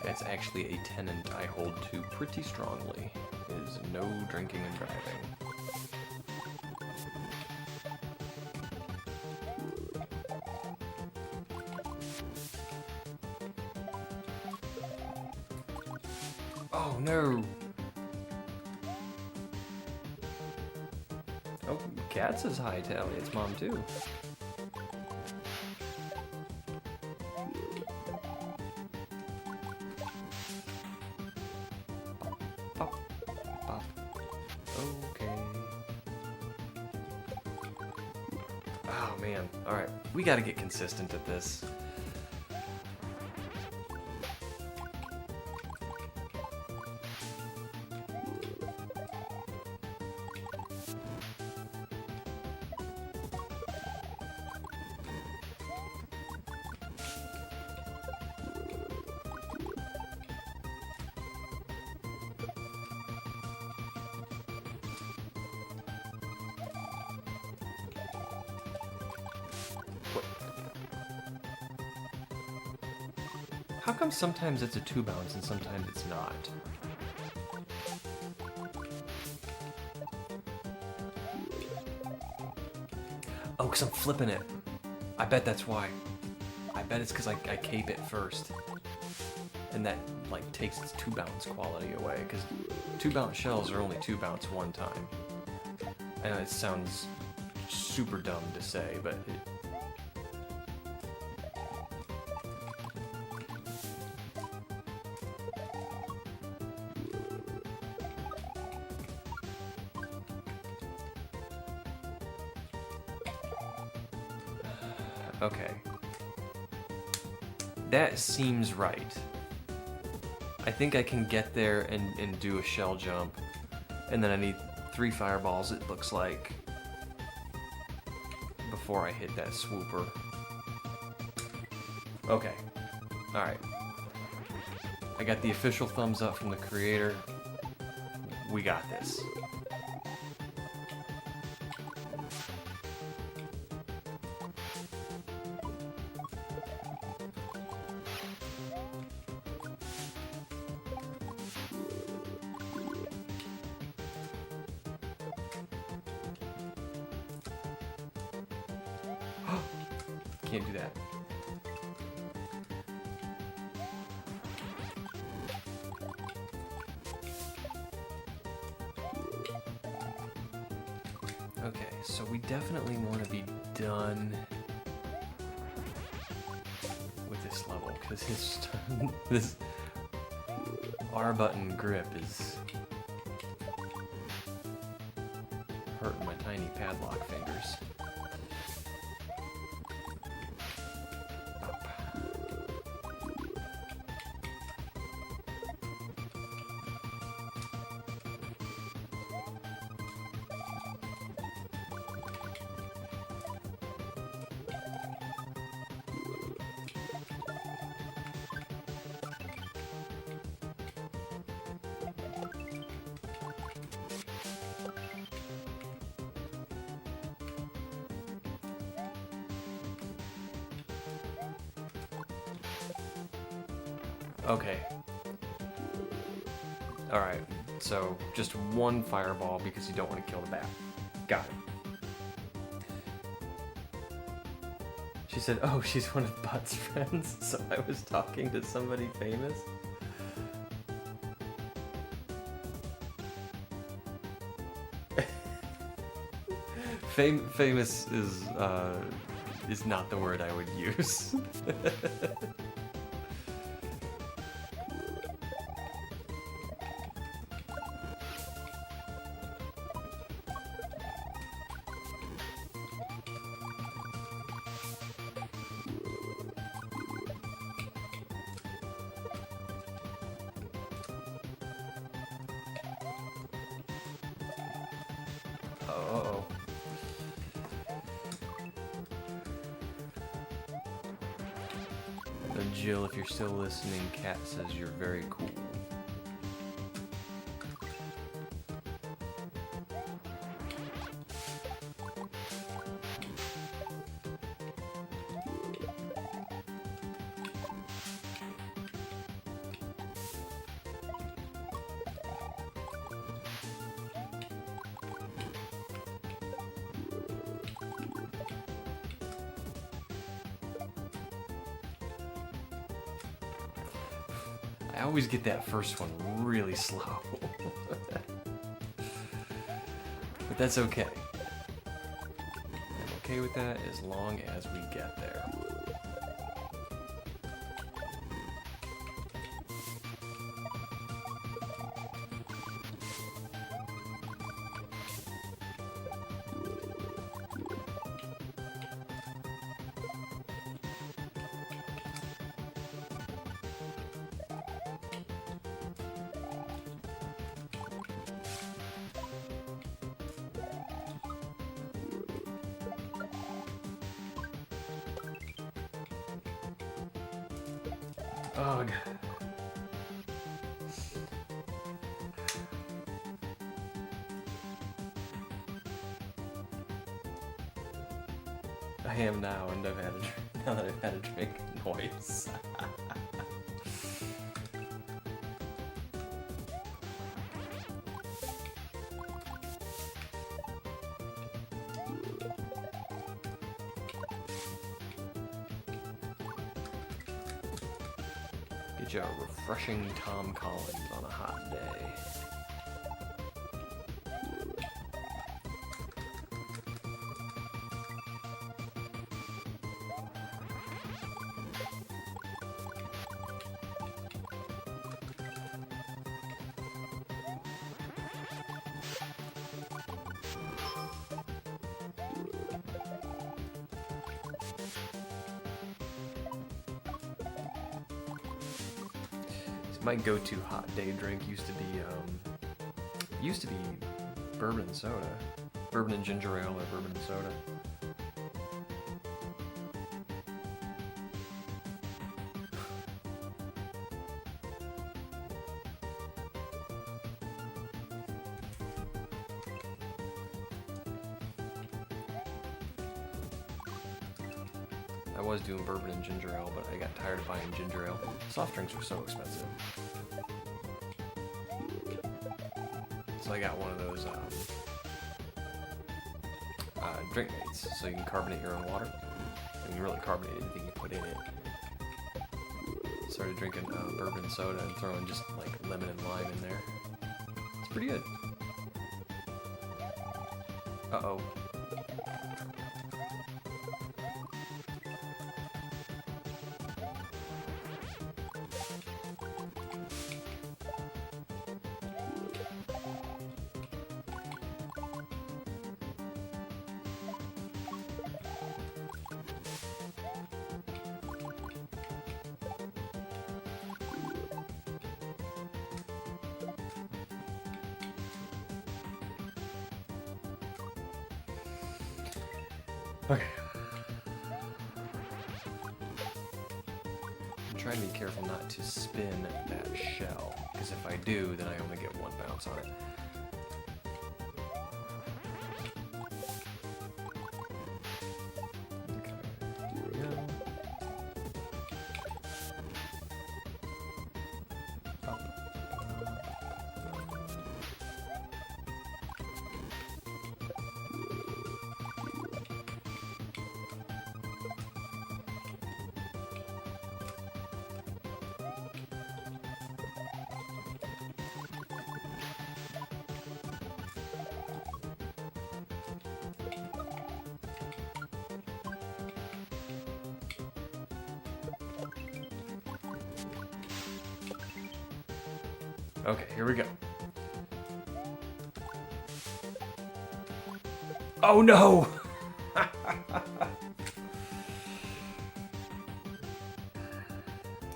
That's actually a tenet I hold to pretty strongly, is no drinking and driving. Oh no! Oh, Cat says hi to Elliot's mom too. Pop, pop. Okay. Oh man, alright. We gotta get consistent at this. How come sometimes it's a 2 bounce and sometimes it's not? Oh, because I'm flipping it. I bet that's why. I bet it's because I cape it first. And that like takes its 2 bounce quality away, because 2 bounce shells are only 2 bounce one time. I know it sounds super dumb to say, but okay. That seems right. I think I can get there and do a shell jump. And then I need 3 fireballs, it looks like, before I hit that swooper. Okay. Alright. I got the official thumbs up from the creator. We got this. Can't do that. Okay, so we definitely want to be done with this level, because this R button grip is hurting my tiny tiny padlock fingers. Okay. Alright, so just one fireball because you don't want to kill the bat. Got it. She said, oh, she's one of Butt's friends, so I was talking to somebody famous. Famous is not the word I would use. Uh-oh. So Jill, if you're still listening, Kat says you're very cool. I always get that first one really slow. But that's okay. I'm okay with that as long as we get there. Ugh. I am now, and I've had a drink. Now that I've had a drink, noise. Get you a refreshing Tom Collins on a hot day. My go-to hot day drink used to be bourbon and soda, bourbon and ginger ale or bourbon and soda. I was doing bourbon and ginger ale, but I got tired of buying ginger ale. Soft drinks were so expensive. So I got one of those drink mates, so you can carbonate your own water. And you really carbonate anything you put in it. Started drinking bourbon and soda and throwing just like lemon and lime in there. It's pretty good. Uh-oh. Okay. I'm trying to be careful not to spin that shell, because if I do, then I only get one bounce on it. Okay, here we go. Up. Okay, here we go. Oh no!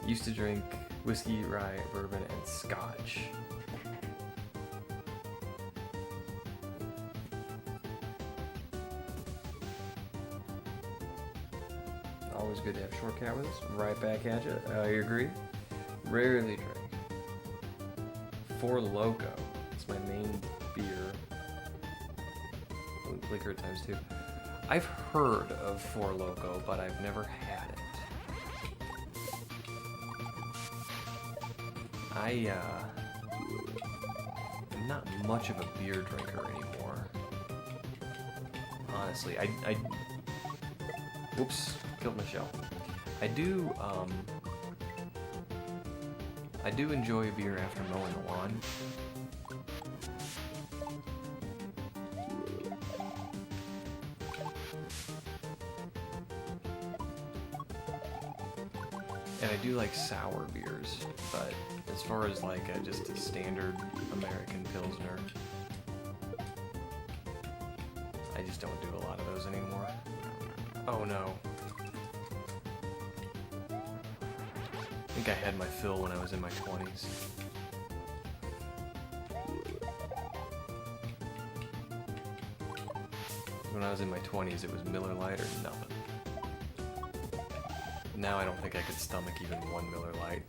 Used to drink whiskey, rye, bourbon, and scotch. Always good to have short cat with us. Right back at you. I agree. Rarely drink. Four Loko. It's my main beer. Liquor times two. I've heard of Four Loko, but I've never had it. I'm not much of a beer drinker anymore. Honestly, whoops, killed my shell. I do enjoy a beer after mowing the lawn. And I do like sour beers, but as far as like just a standard American Pilsner, I just don't do a lot of those anymore. Oh no. I think I had my fill when I was in my 20s. When I was in my 20s, it was Miller Lite or nothing. Now I don't think I could stomach even one Miller Lite.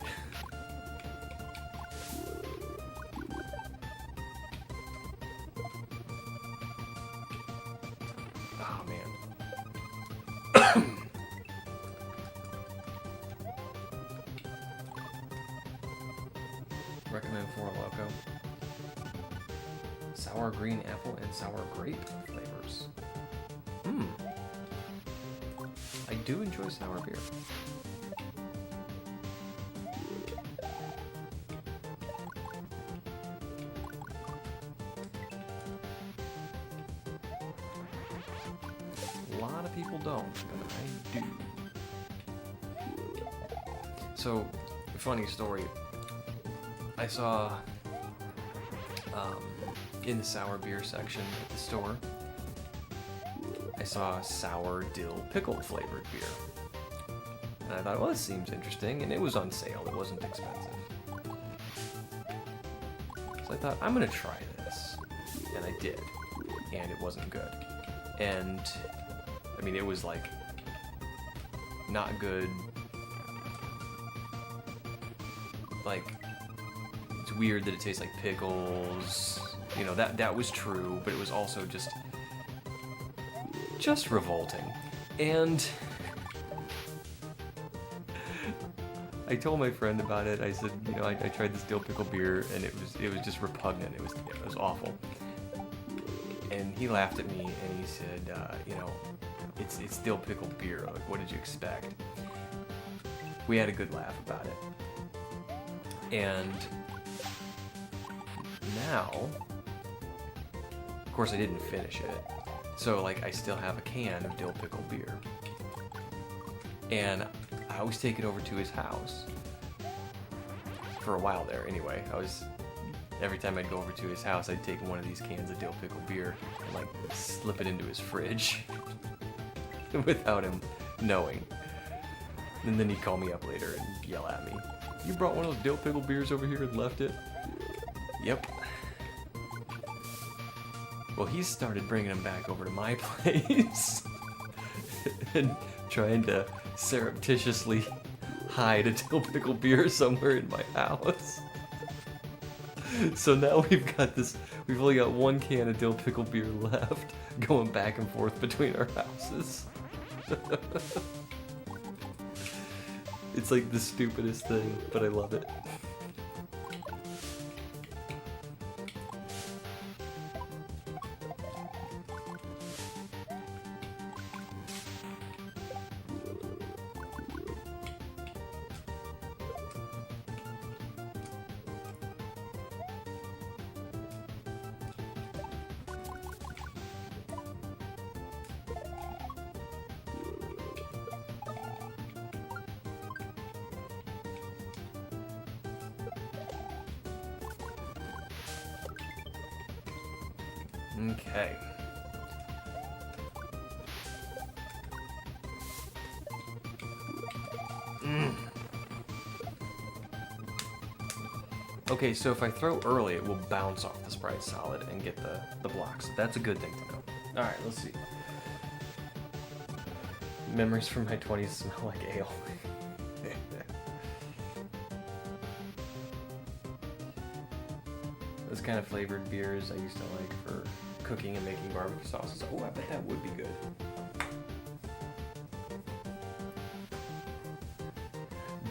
Oh man. Recommend Four Loko. Sour green apple and sour grape flavors. I do enjoy sour beer. A lot of people don't, but I do. So, funny story. I saw in the sour beer section at the store, I saw sour dill pickle flavored beer. And I thought, well, this seems interesting, and it was on sale. It wasn't expensive. So I thought, I'm gonna try this. And I did. And it wasn't good. And, I mean, it was like, not good. Like, it's weird that it tastes like pickles. You know, that was true, but it was also just revolting. And I told my friend about it. I said, you know, I tried this dill pickle beer, and it was just repugnant. It was awful. And he laughed at me, and he said, you know, it's dill pickle beer. Like, what did you expect? We had a good laugh about it. And now, of course, I didn't finish it. So, like, I still have a can of dill pickle beer. And I always take it over to his house. For a while there, anyway. Every time I'd go over to his house, I'd take one of these cans of dill pickle beer and, like, slip it into his fridge. Without him knowing. And then he'd call me up later and yell at me. You brought one of those dill pickle beers over here and left it? Yep. Well, he started bringing them back over to my place. been trying to surreptitiously hide a dill pickle beer somewhere in my house. So now we've only got one can of dill pickle beer left, going back and forth between our houses. It's like the stupidest thing, but I love it. Okay. Okay, so if I throw early, it will bounce off the Sprite Solid and get the blocks. That's a good thing to know. Alright, let's see. Memories from my 20s smell like ale. Those kind of flavored beers I used to like for cooking and making barbecue sauces. Oh, I bet that would be good.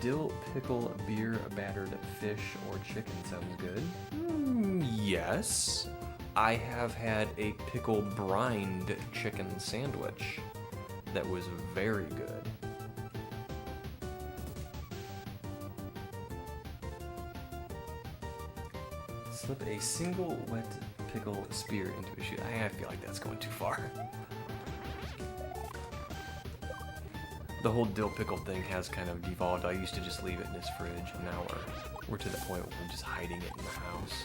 Dill pickle beer battered fish or chicken sounds good. Yes. I have had a pickle brined chicken sandwich that was very good. Slip a single wet pickle spear into a shoe. I feel like that's going too far. The whole dill pickle thing has kind of devolved. I used to just leave it in his fridge, and now we're to the point where we're just hiding it in the house.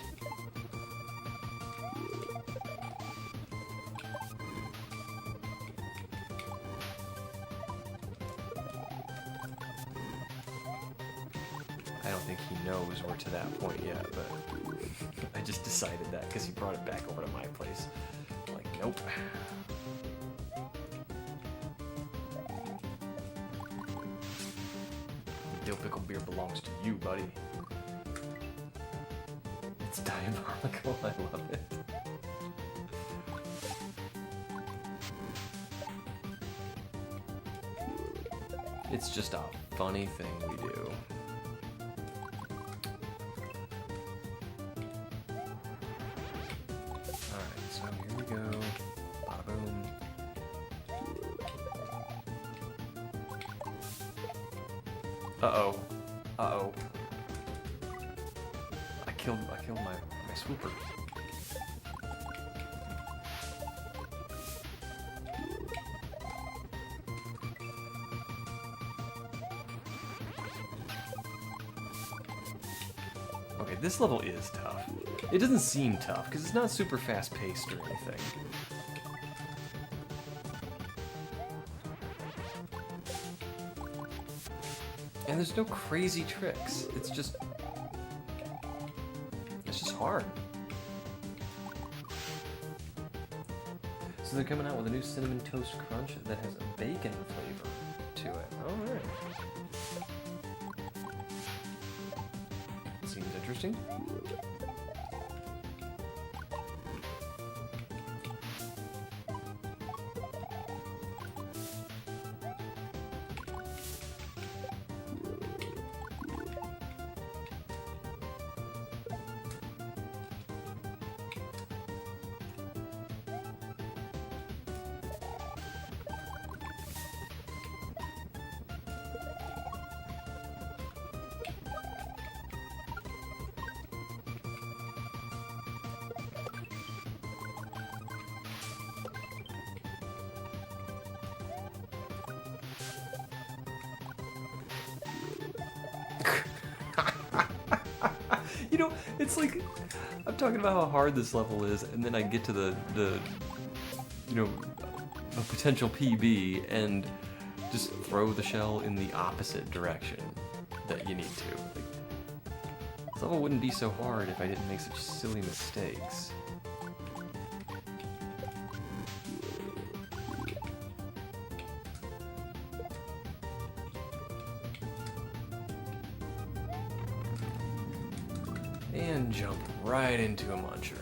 I don't think he knows we're to that point yet, but I just decided that because he brought it back over to my place. Like, nope. Dill pickle beer belongs to you, buddy. It's diabolical. I love it. It's just a funny thing we do. Alright, so here we go. Bada boom. Uh-oh. Uh-oh. I killed my swooper. Okay, this level is tough. It doesn't seem tough, because it's not super fast-paced or anything. And there's no crazy tricks. It's just hard. So they're coming out with a new Cinnamon Toast Crunch that has a bacon flavor to it. Alright. Seems interesting. You know, it's like, I'm talking about how hard this level is, and then I get to the you know, a potential PB, and just throw the shell in the opposite direction that you need to. Like, this level wouldn't be so hard if I didn't make such silly mistakes. And jump right into a muncher.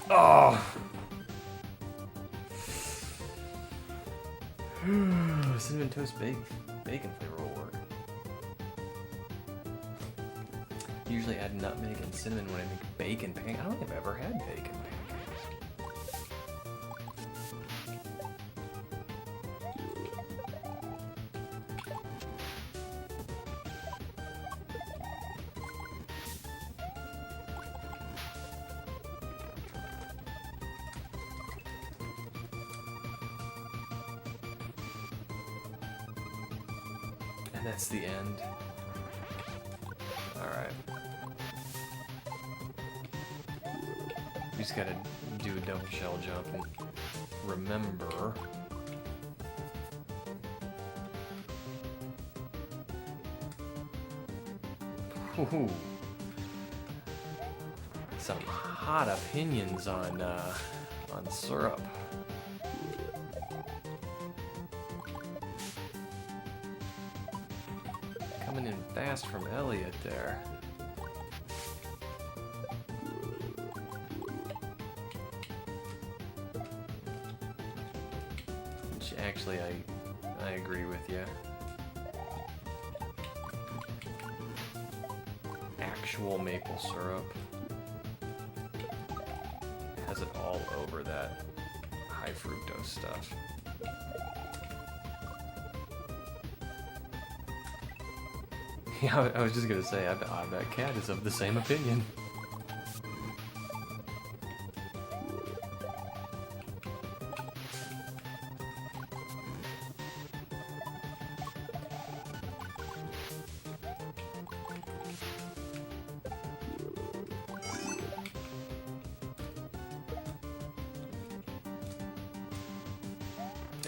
Oh! Cinnamon toast bacon flavor will work. Usually add nutmeg and cinnamon when I make bacon pancakes. I don't think I've ever had bacon pancakes. And that's the end. Alright. We just gotta do a double shell jump and remember. Ooh. Some hot opinions on syrup. Coming in fast from Elliot there. Which actually, I agree with you. Actual maple syrup has it all over that high fructose stuff. Yeah, I was just gonna say, I bet Cat is of the same opinion.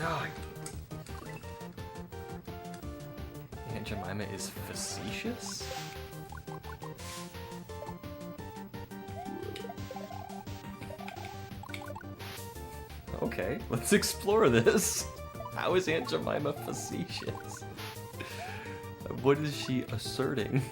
Oh, Aunt Jemima is facetious? Okay, let's explore this. How is Aunt Jemima facetious? What is she asserting?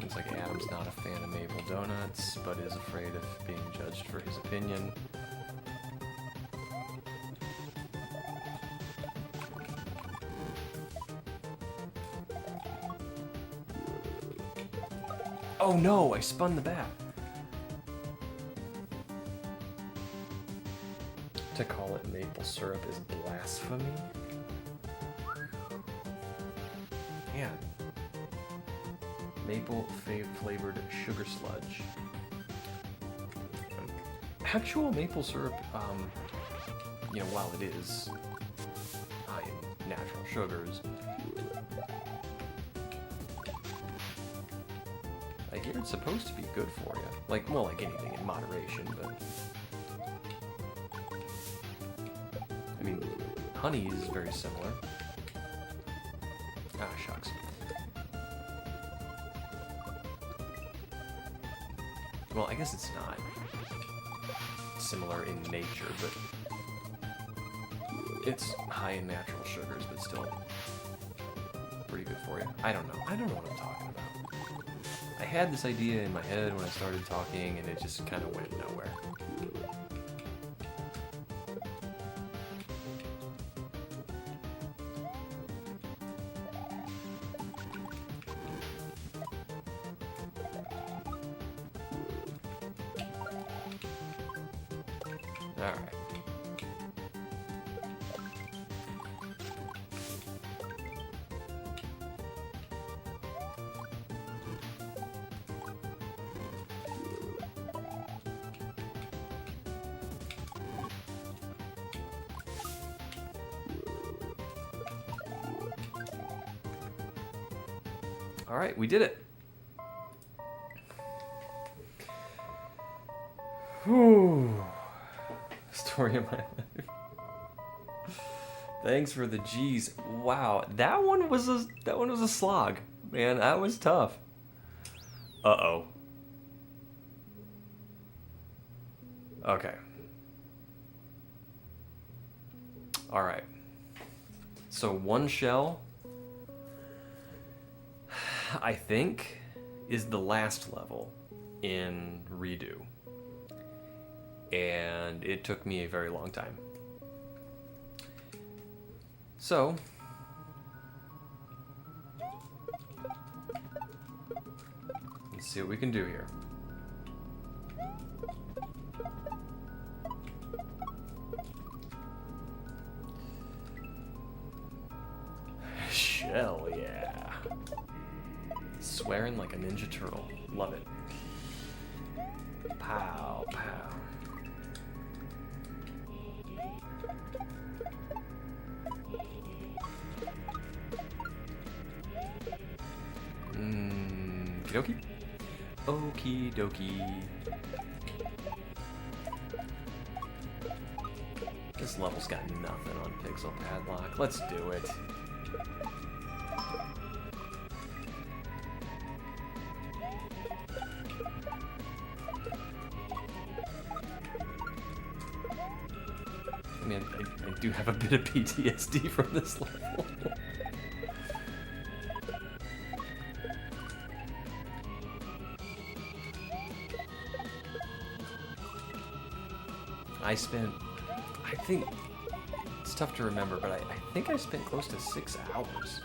Looks like Adam's not a fan of maple donuts, but is afraid of being judged for his opinion. Oh no, I spun the bat. To call it maple syrup is blasphemy? Man. Maple flavored sugar sludge. Actual maple syrup, you know, while it is high in natural sugars, I hear it's supposed to be good for you. Like, well, like anything in moderation, but I mean, honey is very similar. Ah, shucks. Well, I guess it's not similar in nature, but it's high in natural sugars, but still pretty good for you. I don't know. I don't know what I'm talking about. I had this idea in my head when I started talking, and it just kind of went nowhere. All right. All right, we did it. Whew. Story of my life. Thanks for the G's. Wow, that one was a slog, man. That was tough. Uh-oh. Okay. All right. So one shell, I think, is the last level in Redo. And it took me a very long time. So, let's see what we can do here. Shell, yeah. Swearing like a Ninja Turtle. Love it. Pow, pow. Okie dokie. Okie dokie. This level's got nothing on PixelPadlock. Let's do it. I mean, I do have a bit of PTSD from this level. I think, it's tough to remember, but I think I spent close to 6 hours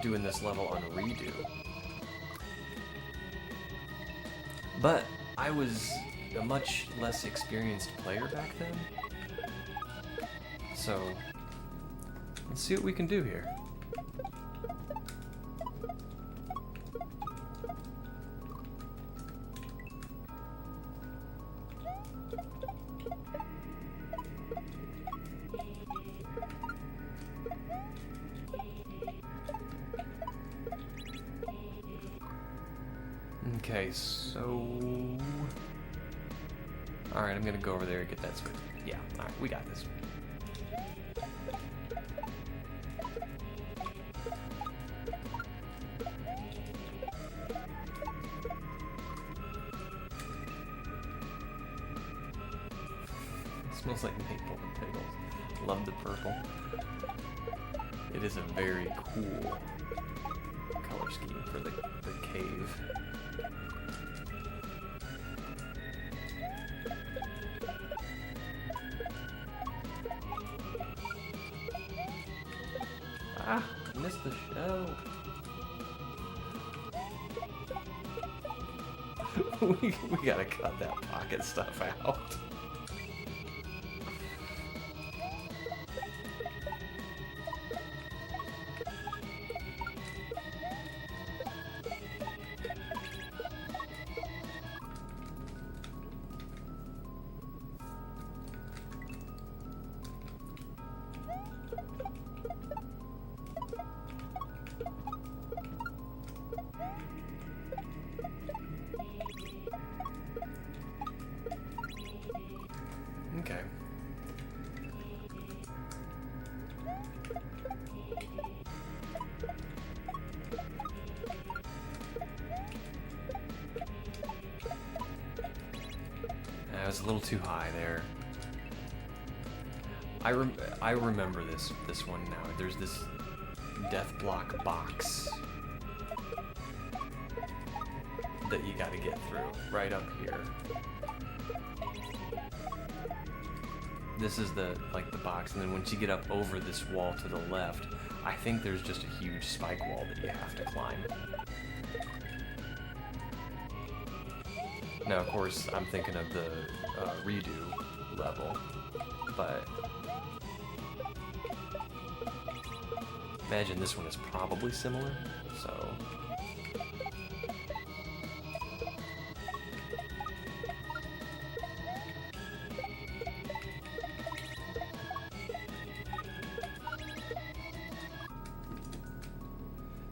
doing this level on Redo. But I was a much less experienced player back then. So, let's see what we can do here. Okay, so... Alright, I'm gonna go over there and get that switch. Yeah, alright, we got this. It smells like maple and pickles. Love the purple. It is a very cool color scheme for the cave. Ah, I missed the shell. we gotta cut that pocket stuff out. Okay. I was a little too high there. I remember this one now. There's this death block box that you gotta get through, right up here. This is the box, and then once you get up over this wall to the left, I think there's just a huge spike wall that you have to climb. Now, of course, I'm thinking of the redo level, but imagine this one is probably similar, so...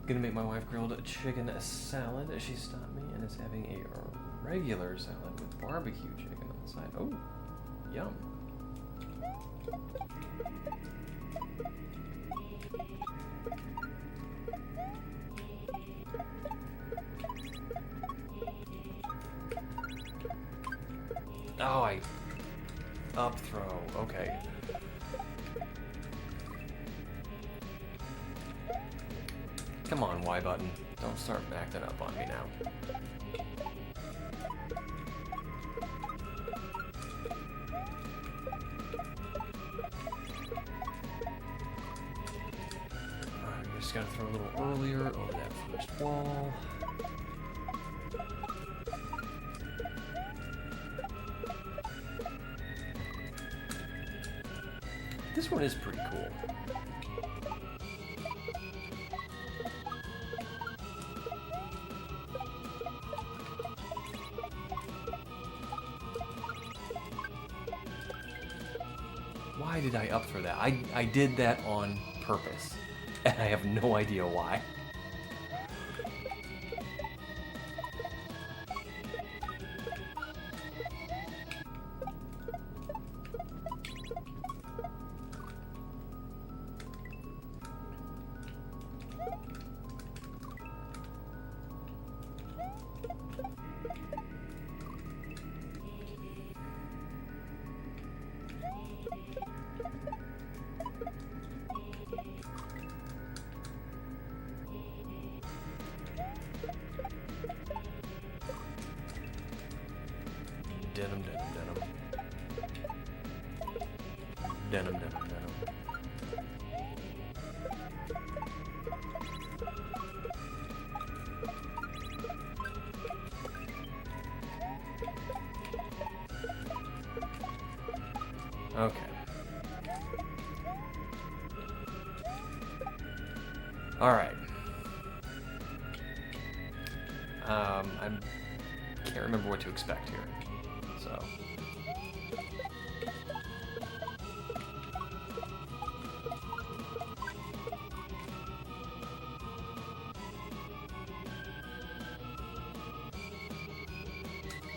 Gonna make my wife grilled chicken salad. She stopped me and is having a regular salad with barbecue chicken on the side. Oh, yum. Oh, I up throw. Okay. Come on, Y button. Don't start acting up on me now. Alright, we just gotta throw a little earlier over that first wall. This one is pretty cool. Why did I up throw that? I did that on purpose, and I have no idea why. Denim, denim, denim. Denim, denim, denim. Okay. All right. I can't remember what to expect here. So.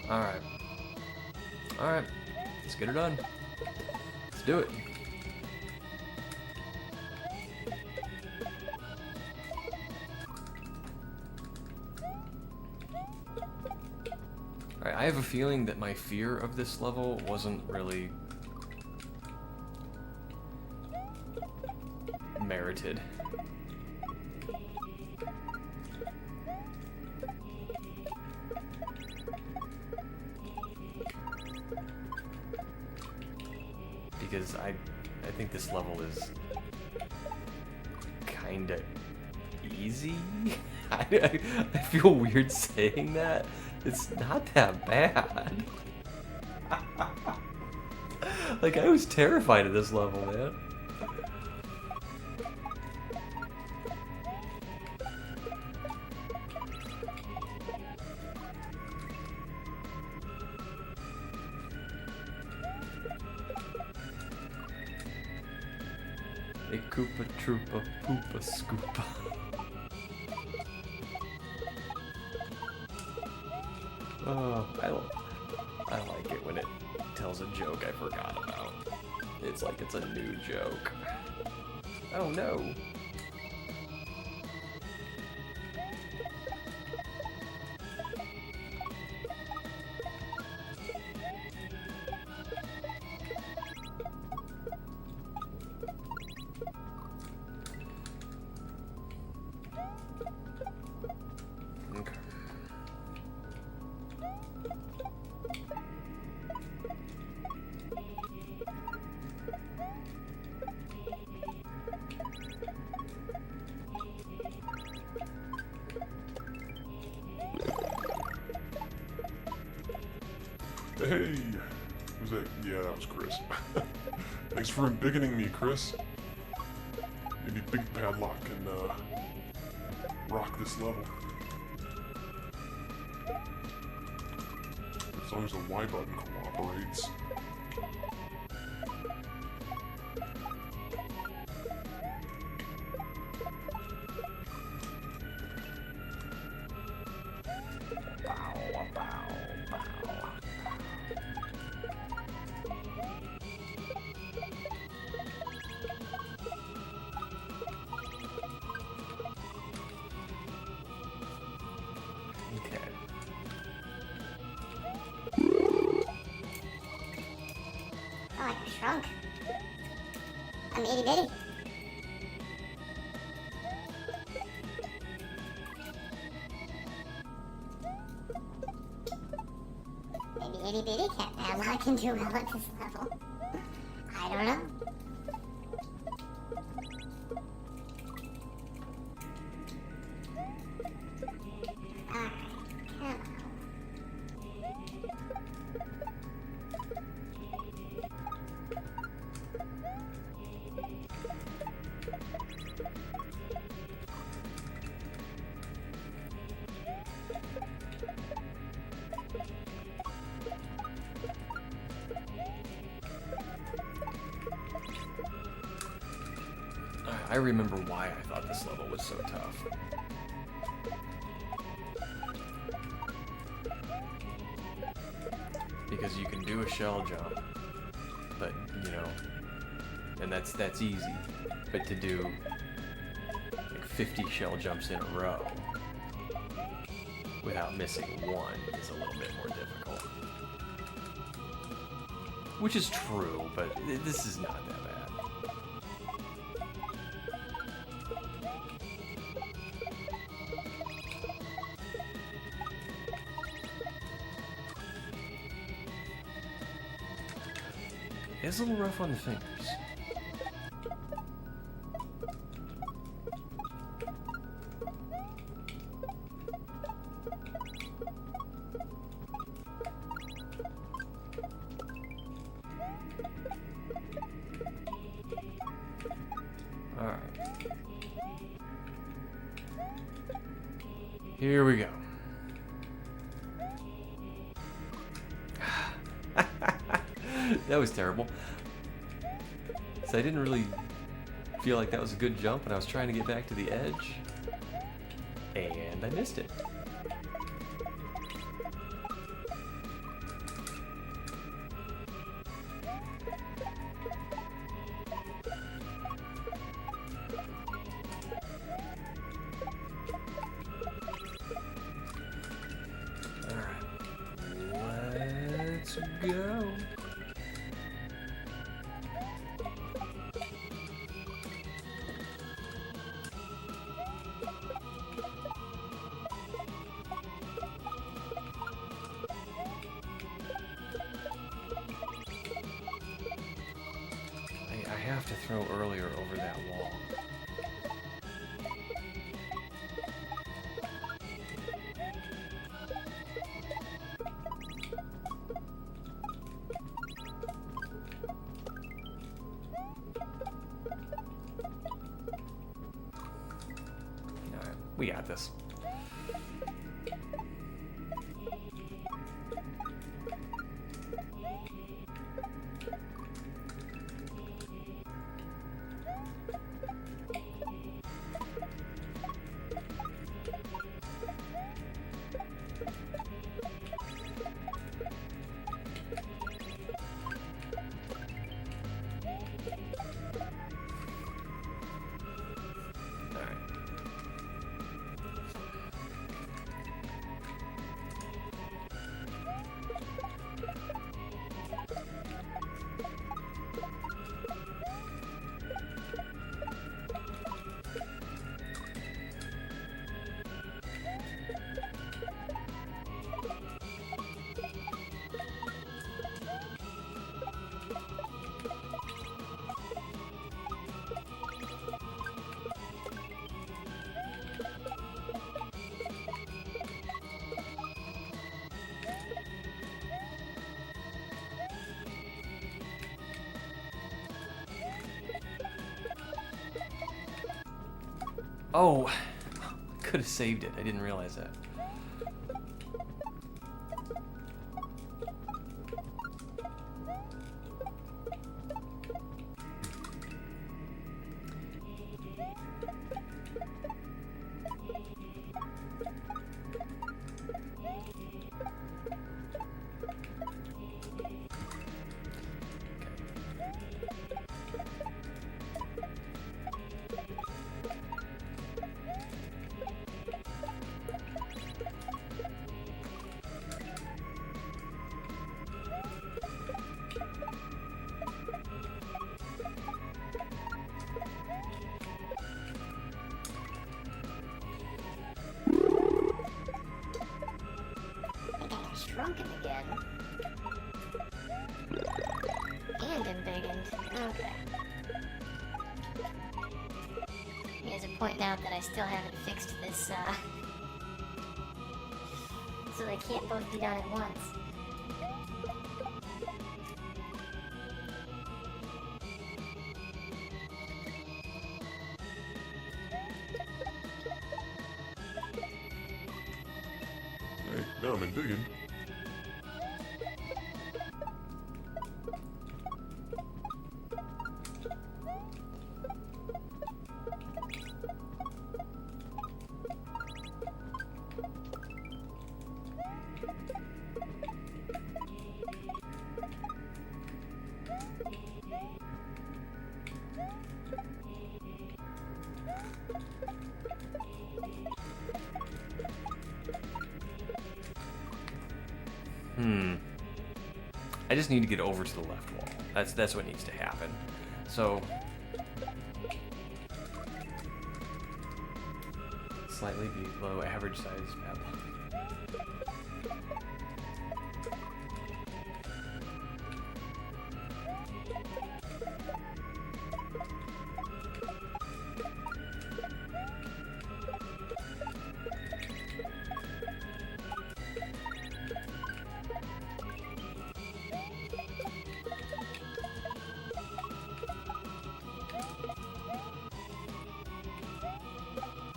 Alright. Alright. Let's get her done. Let's do it. Alright, I have a feeling that my fear of this level wasn't really merited. Because I think this level is kinda easy. I feel weird saying that. It's not that bad. Like, I was terrified of this level, man. A Koopa Troopa Poopa Scoopa. Oh, I like it when it tells a joke I forgot about. It's like it's a new joke. Oh no. Hey! Who's that? Yeah, that was Chris. Thanks for embiggening me, Chris. Maybe Big Padlock can rock this level. As long as the Y button cooperates. Oh, I shrunk. I'm itty bitty. Maybe itty bitty cat padlock can do well at this level. I don't know. Alright, come on. I remember why I thought this level was so tough. Because you can do a shell jump, but, you know, and that's easy. But to do like 50 shell jumps in a row without missing one is a little bit more difficult. Which is true, but this is not that bad. It's a little rough on the fingers. Alright. Here we go. That was terrible. So I didn't really feel like that was a good jump, and I was trying to get back to the edge, and I missed it. Alright, let's go. I have to throw earlier over that wall. Alright, we got this. Oh, I could have saved it. I didn't realize that. Shrunken again. And embiggened. Okay. You guys are pointing out that I still haven't fixed this, so they can't both be done at once. Hey, now I'm embiggened. I just need to get over to the left wall. That's what needs to happen. So slightly below average size padlock.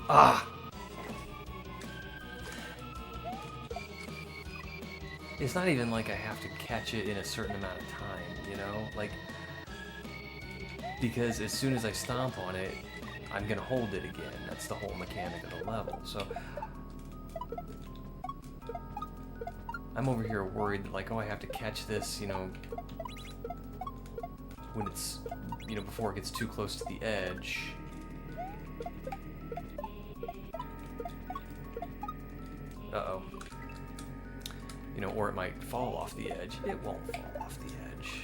Ah! It's not even like I have to catch it in a certain amount of time, you know? Like, because as soon as I stomp on it, I'm gonna hold it again. That's the whole mechanic of the level. So I'm over here worried that, like, oh, I have to catch this, you know, when it's, you know, before it gets too close to the edge. Uh-oh. You know, or it might fall off the edge. It won't fall off the edge.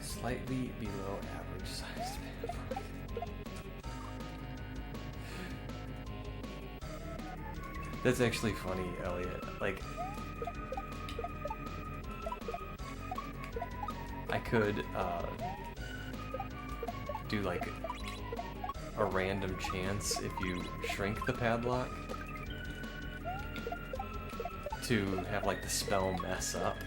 Slightly below average sized padlock. That's actually funny, Elliot. Like, I could, do, like, a random chance if you shrink the padlock to have, like, the spell mess up.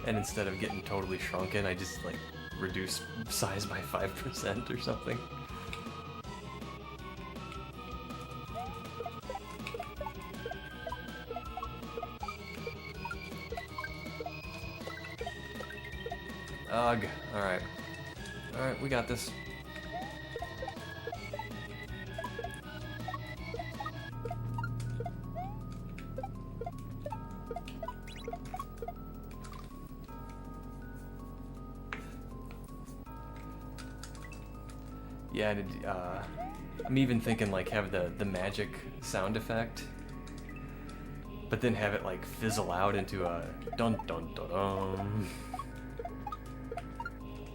And instead of getting totally shrunken, I just, like, reduce size by 5% or something. Ugh. Alright. Alright, we got this. Yeah, I'm even thinking, like, have the magic sound effect, but then have it, like, fizzle out into a dun dun dun dun.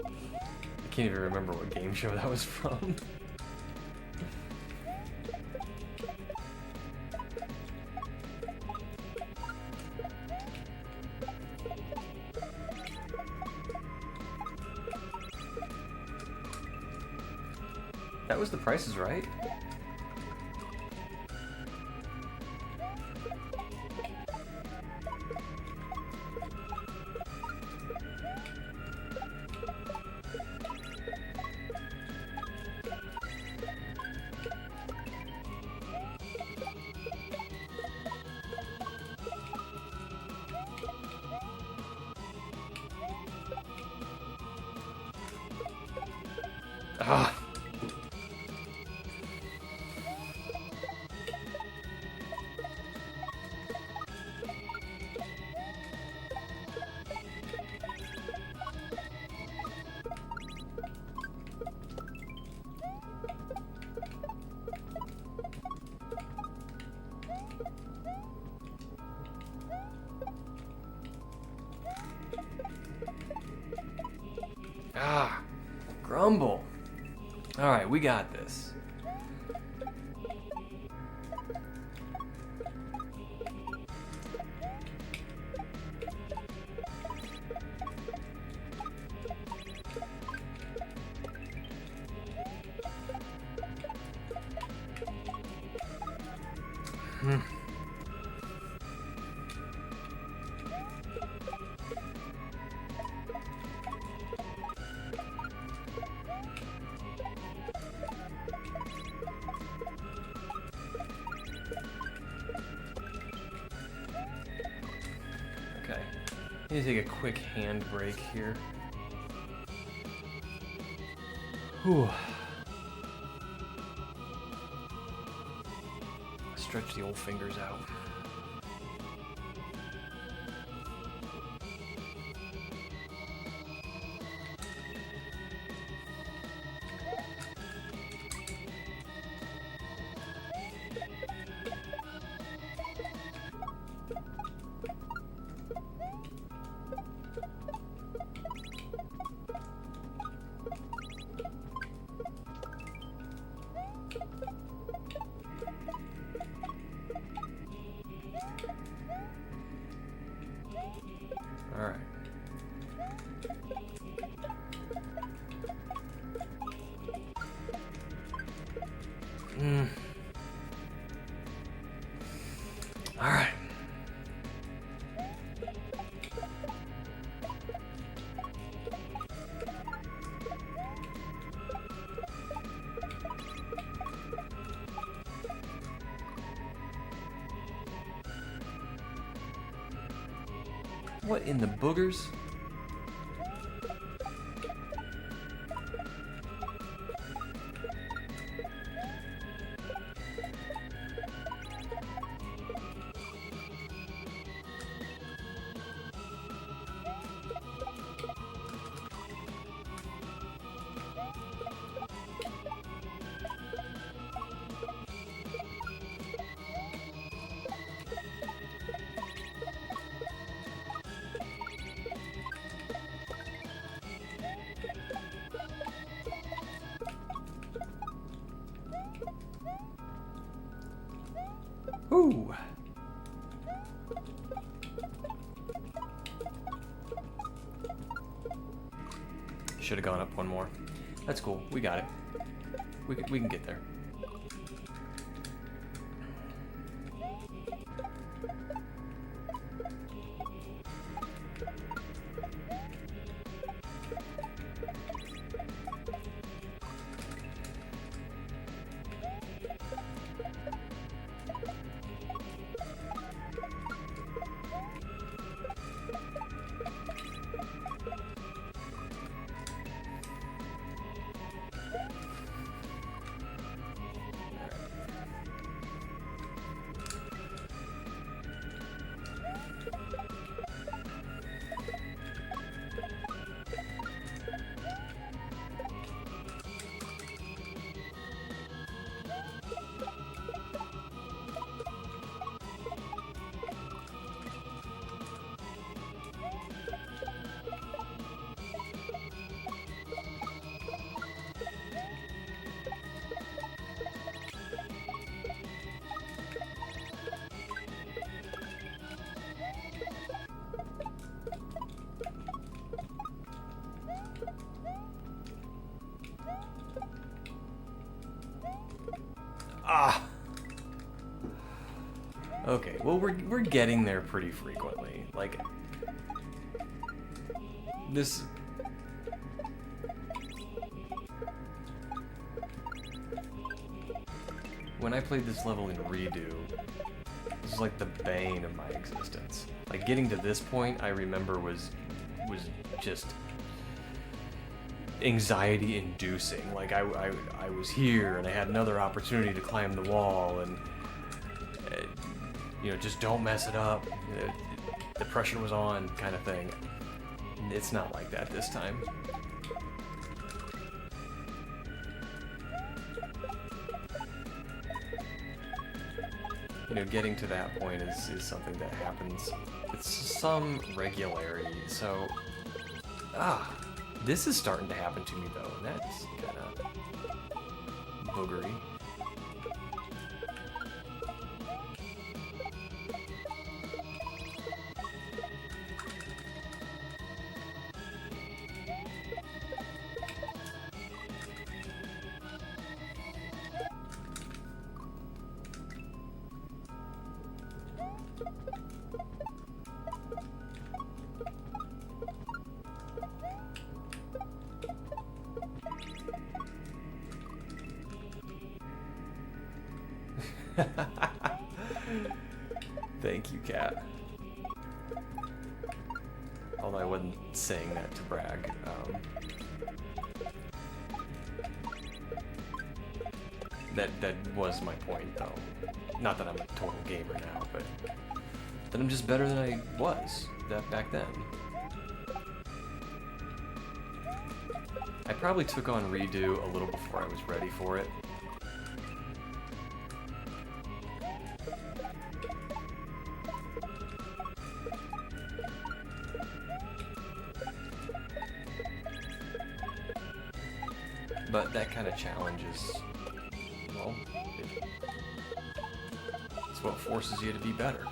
I can't even remember what game show that was from. That was The Price is Right? Ah. Ah, Grumble. All right, we got this. Okay. Need to take a quick hand break here. Whew. Stretch the old fingers out. All right. All right. What in the boogers? Ooh. Should have gone up one more. That's cool. We got it. We can get there. Ah. Okay, well we're getting there pretty frequently. Like this when I played this level in Redo, this is like the bane of my existence. Like getting to this point I remember was just anxiety inducing. Like I was here and I had another opportunity to climb the wall, and you know, just don't mess it up. The pressure was on, kind of thing. It's not like that this time. You know, getting to that point is something that happens with some regularity. So, this is starting to happen to me though, and that's kind of boogery. Thank you, Cat. Although I wasn't saying that to brag. That was my point, though. Not that I'm a total gamer now, but that I'm just better than I was back then. I probably took on Redo a little before I was ready for it. But that kind of challenge is, well, it's what forces you to be better.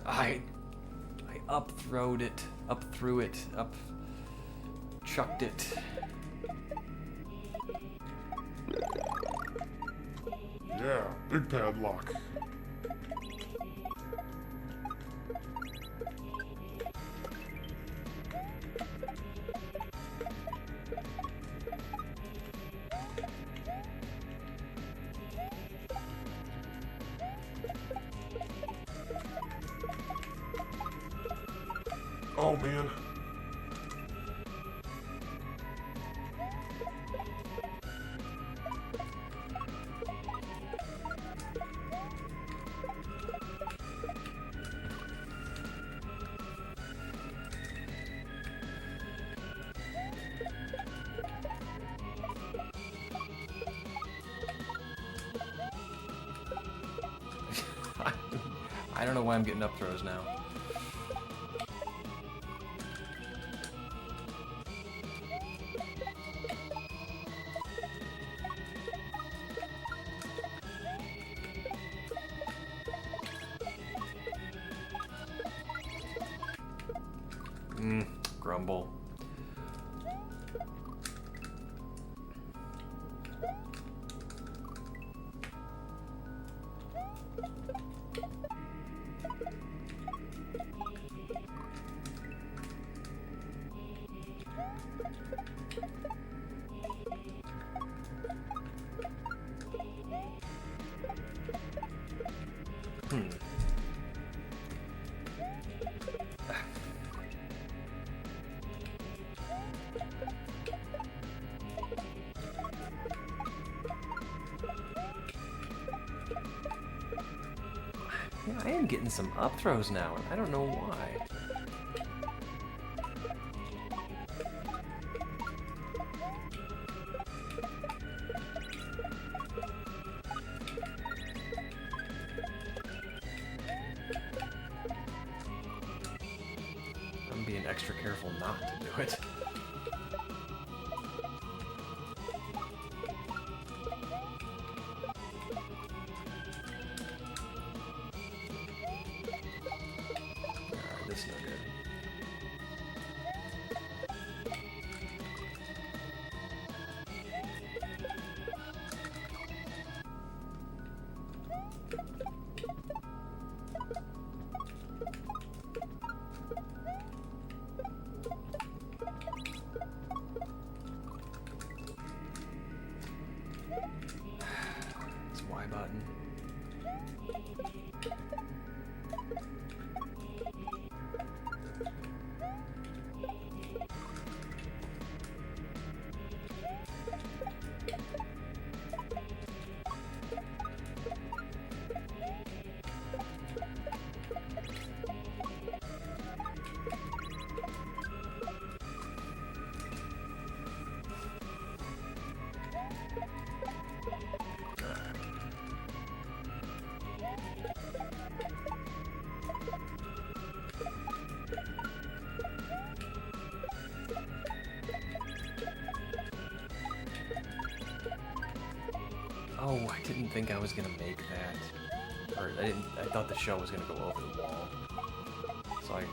I up-throwed it, up-threw it, up-chucked it. Yeah, big padlock. Oh man. I don't know why I'm getting up throws now. Grumble. Yeah, I am getting some up throws now, and I don't know why. I'm being extra careful not to do it. This is no good. This Y button. Oh, I didn't think I was gonna make that. Or I thought the shell was gonna go over the wall. So I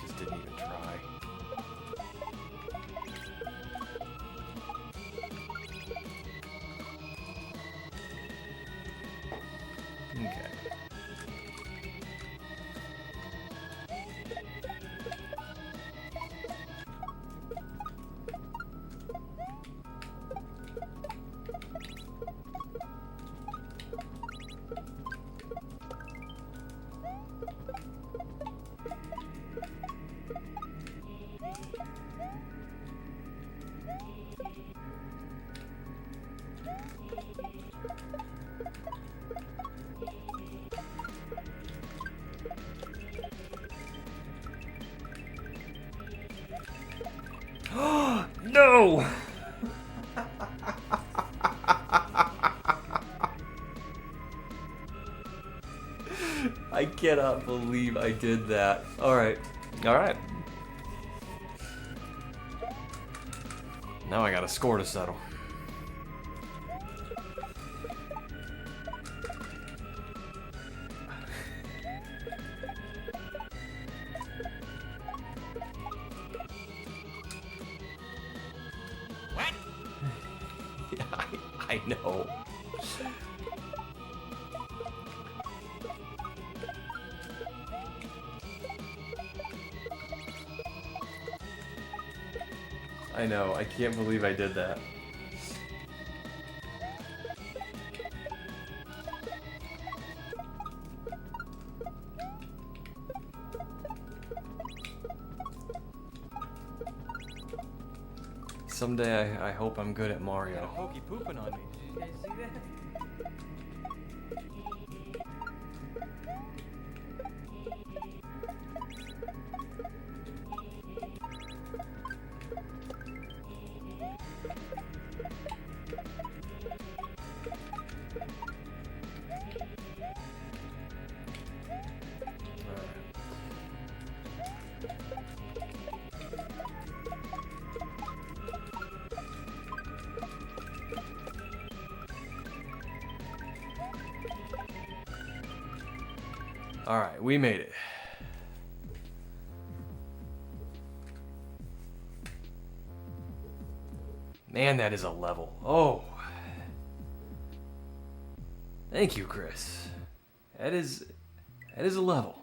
just didn't even try. Okay. No! I cannot believe I did that. Alright. Alright. Now I got a score to settle. What? Yeah, I know. I know, I can't believe I did that. Someday I hope I'm good at Mario. Pokey pooping on me. Did you guys see that? Alright, we made it. Man, that is a level. Oh. Thank you, Chris. That is a level.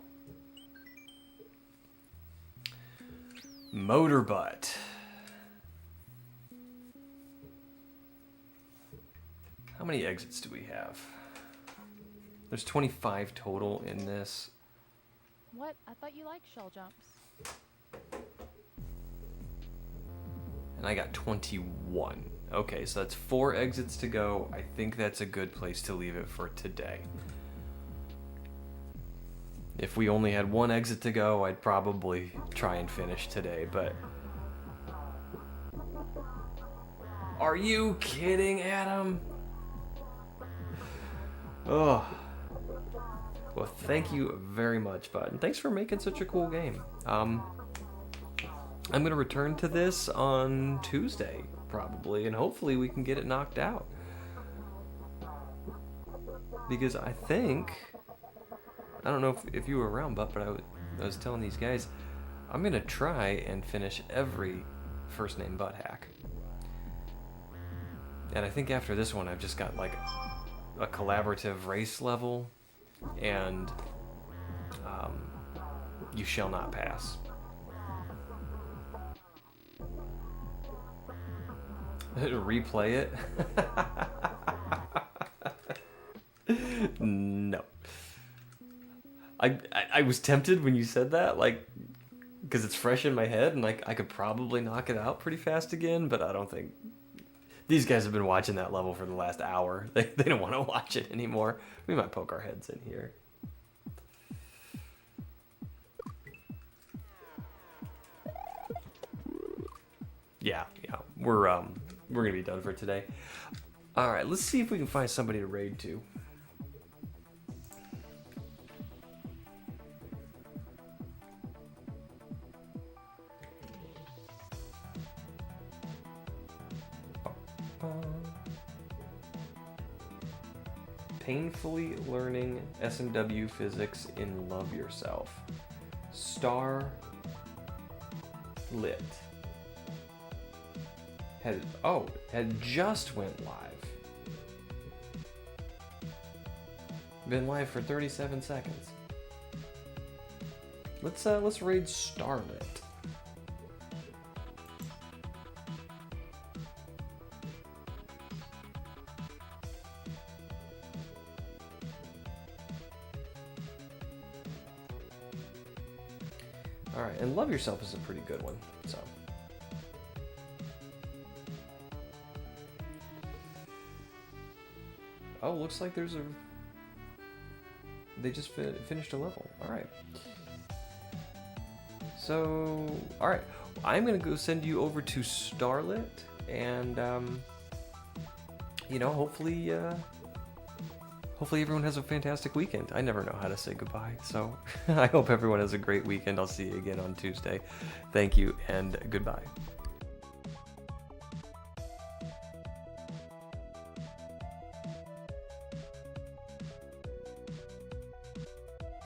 MotorButt. How many exits do we have? There's 25 total in this. What? I thought you liked shell jumps. And I got 21. Okay, so that's 4 exits to go. I think that's a good place to leave it for today. If we only had 1 exit to go, I'd probably try and finish today, but... Are you kidding, Adam? Oh. Well, thank you very much, bud. And thanks for making such a cool game. I'm going to return to this on Tuesday, probably, and hopefully we can get it knocked out. Because I think... I don't know if you were around, but I was telling these guys, I'm going to try and finish every FirstNameButt hack. And I think after this one, I've just got, like, a collaborative race level, and you shall not pass. Replay it? No. I was tempted when you said that, like, because it's fresh in my head, and like I could probably knock it out pretty fast again, but I don't think... These guys have been watching that level for the last hour. They don't want to watch it anymore. We might poke our heads in here. Yeah, we're gonna be done for today. All right, let's see if we can find somebody to raid to. Painfully learning SMW physics in Love Yourself. Star Lit. Had just went live. Been live for 37 seconds. Let's raid Starlit. Alright, and Love Yourself is a pretty good one, so. Oh, looks like there's a... They just finished a level. Alright. So, alright. I'm gonna go send you over to Starlit, and, you know, hopefully everyone has a fantastic weekend. I never know how to say goodbye, so I hope everyone has a great weekend. I'll see you again on Tuesday. Thank you, and goodbye.